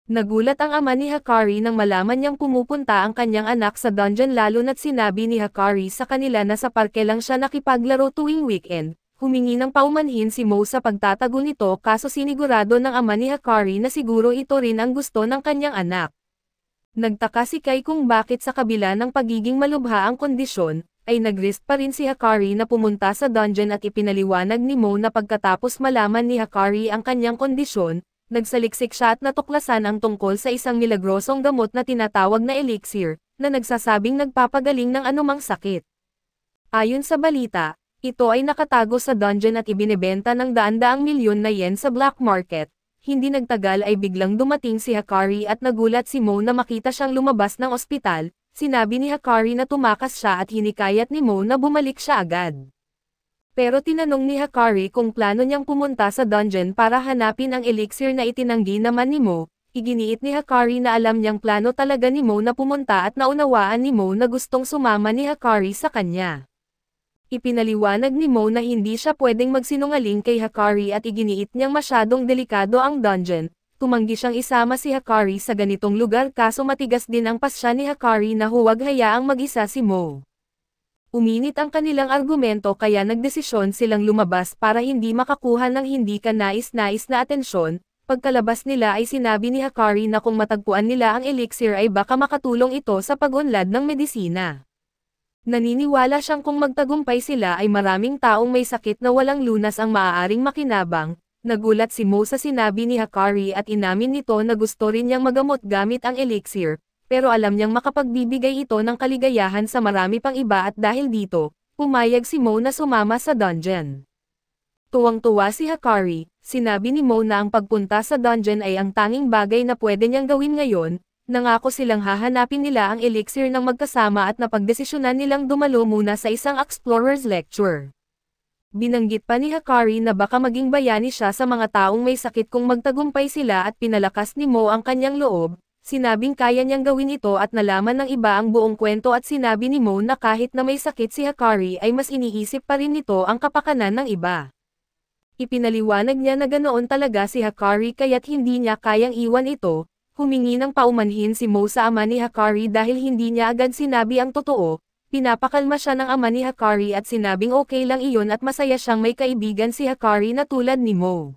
Nagulat ang ama ni Hakari nang malaman niyang pumupunta ang kanyang anak sa dungeon lalo na't sinabi ni Hakari sa kanila na sa parke lang siya nakipaglaro tuwing weekend. Humingi ng paumanhin si Mo sa pagtatago nito kaso sinigurado ng ama ni Hakari na siguro ito rin ang gusto ng kanyang anak. Nagtaka si Kai kung bakit sa kabila ng pagiging malubha ang kondisyon, ay nag-risk pa rin si Hakari na pumunta sa dungeon at ipinaliwanag ni Mo na pagkatapos malaman ni Hakari ang kanyang kondisyon, nagsaliksik siya at natuklasan ang tungkol sa isang milagrosong gamot na tinatawag na elixir, na nagsasabing nagpapagaling ng anumang sakit. Ayon sa balita, ito ay nakatago sa dungeon at ibinebenta ng daan-daang milyon na yen sa black market. Hindi nagtagal ay biglang dumating si Hakari at nagulat si Mo na makita siyang lumabas ng ospital. Sinabi ni Hakari na tumakas siya at hinikayat ni Mo na bumalik siya agad. Pero tinanong ni Hakari kung plano niyang pumunta sa dungeon para hanapin ang elixir na itinanggi naman ni Mo. Iginiit ni Hakari na alam niyang plano talaga ni Mo na pumunta at naunawaan ni Mo na gustong sumama ni Hakari sa kanya. Ipinaliwanag ni Mo na hindi siya pwedeng magsinungaling kay Hakari at iginiit niyang masyadong delikado ang dungeon. Tumanggi siyang isama si Hakari sa ganitong lugar kaso matigas din ang pasya ni Hakari na huwag hayaang mag-isa si Mo. Uminit ang kanilang argumento kaya nagdesisyon silang lumabas para hindi makakuha ng hindi kanais-nais na atensyon. Pagkalabas nila ay sinabi ni Hakari na kung matagpuan nila ang elixir ay baka makatulong ito sa pag-unlad ng medisina. Naniniwala siyang kung magtagumpay sila ay maraming taong may sakit na walang lunas ang maaaring makinabang. Nagulat si Mo sa sinabi ni Hakari at inamin nito na gusto rin niyang magamot gamit ang elixir, pero alam niyang makapagbibigay ito ng kaligayahan sa marami pang iba at dahil dito, pumayag si Mo na sumama sa dungeon. Tuwang-tuwa si Hakari, sinabi ni Mo na ang pagpunta sa dungeon ay ang tanging bagay na pwede niyang gawin ngayon. Nangako silang hahanapin nila ang elixir ng magkasama at napagdesisyonan nilang dumalo muna sa isang explorer's lecture. Binanggit pa ni Hakari na baka maging bayani siya sa mga taong may sakit kung magtagumpay sila at pinalakas ni Mo ang kanyang loob. Sinabing kaya niyang gawin ito at nalaman ng iba ang buong kwento at sinabi ni Mo na kahit na may sakit si Hakari ay mas iniisip pa rin nito ang kapakanan ng iba. Ipinaliwanag niya na ganoon talaga si Hakari kaya't hindi niya kayang iwan ito. Humingi ng paumanhin si Mo sa ama ni Hakari dahil hindi niya agad sinabi ang totoo. Pinapakalma siya ng ama ni Hakari at sinabing okay lang iyon at masaya siyang may kaibigan si Hakari na tulad ni Mo.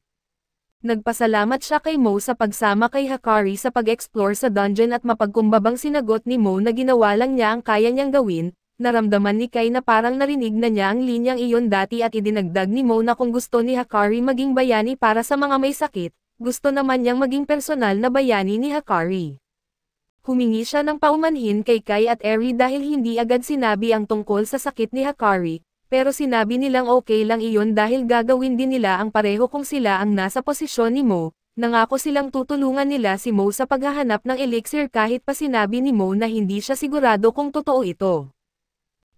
Nagpasalamat siya kay Mo sa pagsama kay Hakari sa pag-explore sa dungeon at mapagkumbabang sinagot ni Mo na ginawa lang niya ang kaya niyang gawin. Naramdaman ni Kai na parang narinig na niya ang linyang iyon dati at idinagdag ni Mo na kung gusto ni Hakari maging bayani para sa mga may sakit, gusto naman niyang maging personal na bayani ni Hakari. Humingi siya ng paumanhin kay Kai at Eri dahil hindi agad sinabi ang tungkol sa sakit ni Hakari, pero sinabi nilang okay lang iyon dahil gagawin din nila ang pareho kung sila ang nasa posisyon ni Mo. Nangako silang tutulungan nila si Mo sa paghahanap ng elixir kahit pa sinabi ni Mo na hindi siya sigurado kung totoo ito.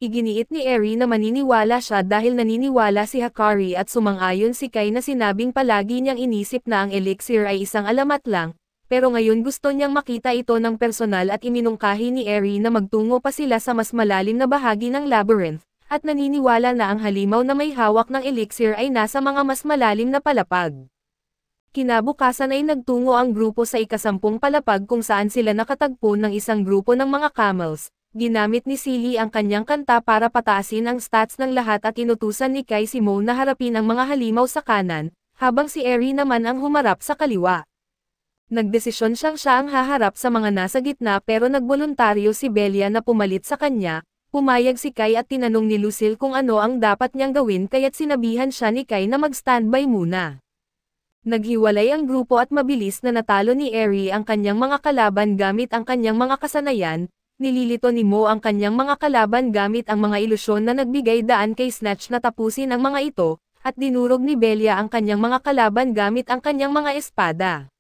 Iginiit ni Eri na maniniwala siya dahil naniniwala si Hakari at sumang-ayon si Kai na sinabing palagi niyang inisip na ang elixir ay isang alamat lang, pero ngayon gusto niyang makita ito ng personal at iminungkahi ni Eri na magtungo pa sila sa mas malalim na bahagi ng labyrinth, at naniniwala na ang halimaw na may hawak ng elixir ay nasa mga mas malalim na palapag. Kinabukasan ay nagtungo ang grupo sa ika-10 palapag kung saan sila nakatagpo ng isang grupo ng mga camels. Ginamit ni Silly ang kanyang kanta para pataasin ang stats ng lahat at inutusan ni Kai si Mo na harapin ang mga halimaw sa kanan, habang si Eri naman ang humarap sa kaliwa. Nagdesisyon siyang siya ang haharap sa mga nasa gitna pero nagboluntaryo si Belia na pumalit sa kanya. Pumayag si Kai at tinanong ni Lucille kung ano ang dapat niyang gawin kaya't sinabihan siya ni Kai na mag-standby muna. Naghiwalay ang grupo at mabilis na natalo ni Eri ang kanyang mga kalaban gamit ang kanyang mga kasanayan. Nililito ni Mo ang kanyang mga kalaban gamit ang mga ilusyon na nagbigay daan kay Snatch na tapusin ang mga ito, at dinurog ni Belia ang kanyang mga kalaban gamit ang kanyang mga espada.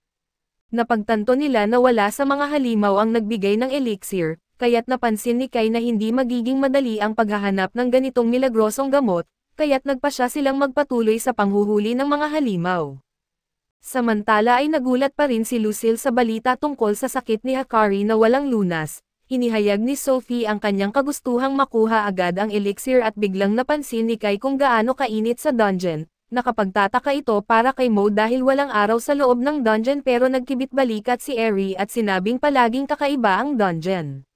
Napagtanto nila na wala sa mga halimaw ang nagbigay ng elixir, kaya't napansin ni Kai na hindi magiging madali ang paghahanap ng ganitong milagrosong gamot, kaya't nagpasya silang magpatuloy sa panghuhuli ng mga halimaw. Samantala ay nagulat pa rin si Lucille sa balita tungkol sa sakit ni Hakari na walang lunas. Inihayag ni Sophie ang kanyang kagustuhang makuha agad ang elixir at biglang napansin ni Kai kung gaano kainit sa dungeon. Nakapagtataka ito para kay Mo dahil walang araw sa loob ng dungeon pero nagkibit-balikat si Eri at sinabing palaging kakaiba ang dungeon.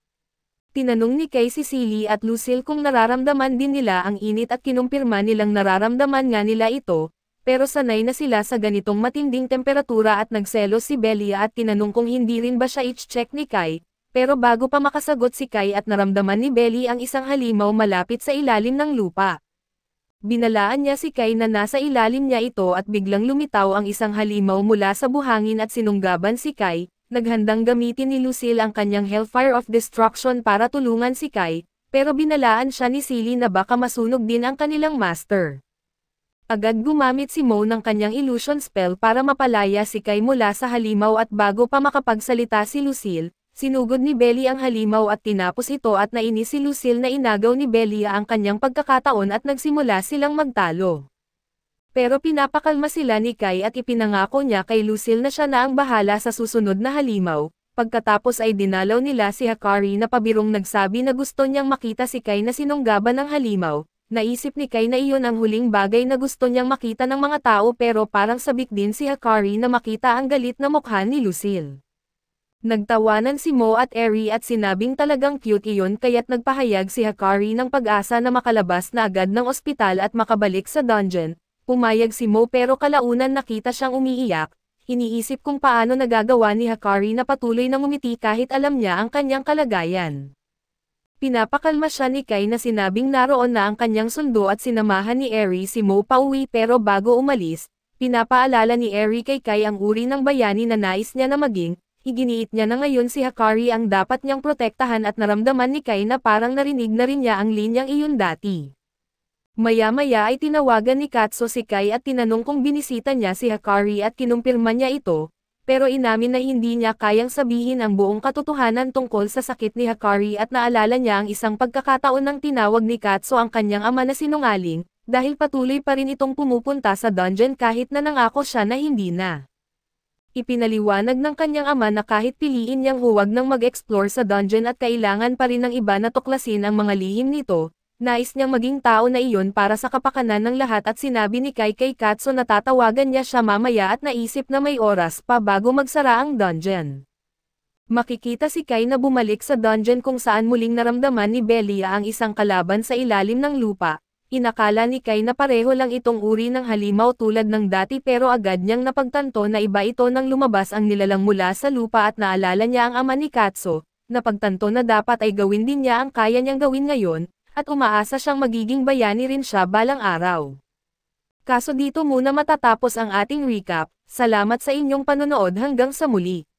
Tinanong ni Kai si Silly at Lucille kung nararamdaman din nila ang init at kinumpirma nilang nararamdaman nga nila ito, pero sanay na sila sa ganitong matinding temperatura at nagselos si Belia at tinanong kung hindi rin ba siya i-check ni Kai. Pero bago pa makasagot si Kai at naramdaman ni Belly ang isang halimaw malapit sa ilalim ng lupa. Binalaan niya si Kai na nasa ilalim niya ito at biglang lumitaw ang isang halimaw mula sa buhangin at sinunggaban si Kai. Naghandang gamitin ni Lucille ang kanyang Hellfire of Destruction para tulungan si Kai, pero binalaan siya ni Silly na baka masunog din ang kanilang master. Agad gumamit si Mo ng kanyang illusion spell para mapalaya si Kai mula sa halimaw at bago pa makapagsalita si Lucille, sinugod ni Belly ang halimaw at tinapos ito at nainis si Lucille na inagaw ni Belia ang kanyang pagkakataon at nagsimula silang magtalo. Pero pinapakalma sila ni Kai at ipinangako niya kay Lucille na siya na ang bahala sa susunod na halimaw. Pagkatapos ay dinalaw nila si Hakari na pabirong nagsabi na gusto niyang makita si Kai na sinunggaban ng halimaw. Naisip ni Kai na iyon ang huling bagay na gusto niyang makita ng mga tao pero parang sabik din si Hakari na makita ang galit na mukha ni Lucille. Nagtawanan si Mo at Eri at sinabing talagang cute iyon kaya't nagpahayag si Hakari ng pag-asa na makalabas na agad ng ospital at makabalik sa dungeon. Pumayag si Mo pero kalaunan nakita siyang umiiyak. Iniisip kung paano nagagawa ni Hakari na patuloy na ngumiti kahit alam niya ang kanyang kalagayan. Pinapakalma siya ni Kai na sinabing naroon na ang kanyang sundo at sinamahan ni Eri si Mo pauwi pero bago umalis, pinapaalala ni Eri kay Kai ang uri ng bayani na nais niya na maging. Iginiit niya na ngayon si Hakari ang dapat niyang protektahan at naramdaman ni Kai na parang narinig na rin niya ang linyang iyon dati. Maya-maya ay tinawagan ni Katso si Kai at tinanong kung binisita niya si Hakari at kinumpirma niya ito, pero inamin na hindi niya kayang sabihin ang buong katotohanan tungkol sa sakit ni Hakari at naalala niya ang isang pagkakataon nang tinawag ni Katso ang kanyang ama na sinungaling, dahil patuloy pa rin itong pumupunta sa dungeon kahit na nangako siya na hindi na. Ipinaliwanag ng kanyang ama na kahit piliin niyang huwag nang mag-explore sa dungeon at kailangan pa rin ng iba na tuklasin ang mga lihim nito, nais niyang maging tao na iyon para sa kapakanan ng lahat at sinabi ni Kai kay Katso na tatawagan niya siya mamaya at naisip na may oras pa bago magsara ang dungeon. Makikita si Kai na bumalik sa dungeon kung saan muling naramdaman ni Belia ang isang kalaban sa ilalim ng lupa. Inakala ni Kai na pareho lang itong uri ng halimaw tulad ng dati pero agad niyang napagtanto na iba ito nang lumabas ang nilalang mula sa lupa at naalala niya ang ama ni Katso, napagtanto na dapat ay gawin din niya ang kaya niyang gawin ngayon, at umaasa siyang magiging bayani rin siya balang araw. Kaso dito muna matatapos ang ating recap, salamat sa inyong panonood hanggang sa muli.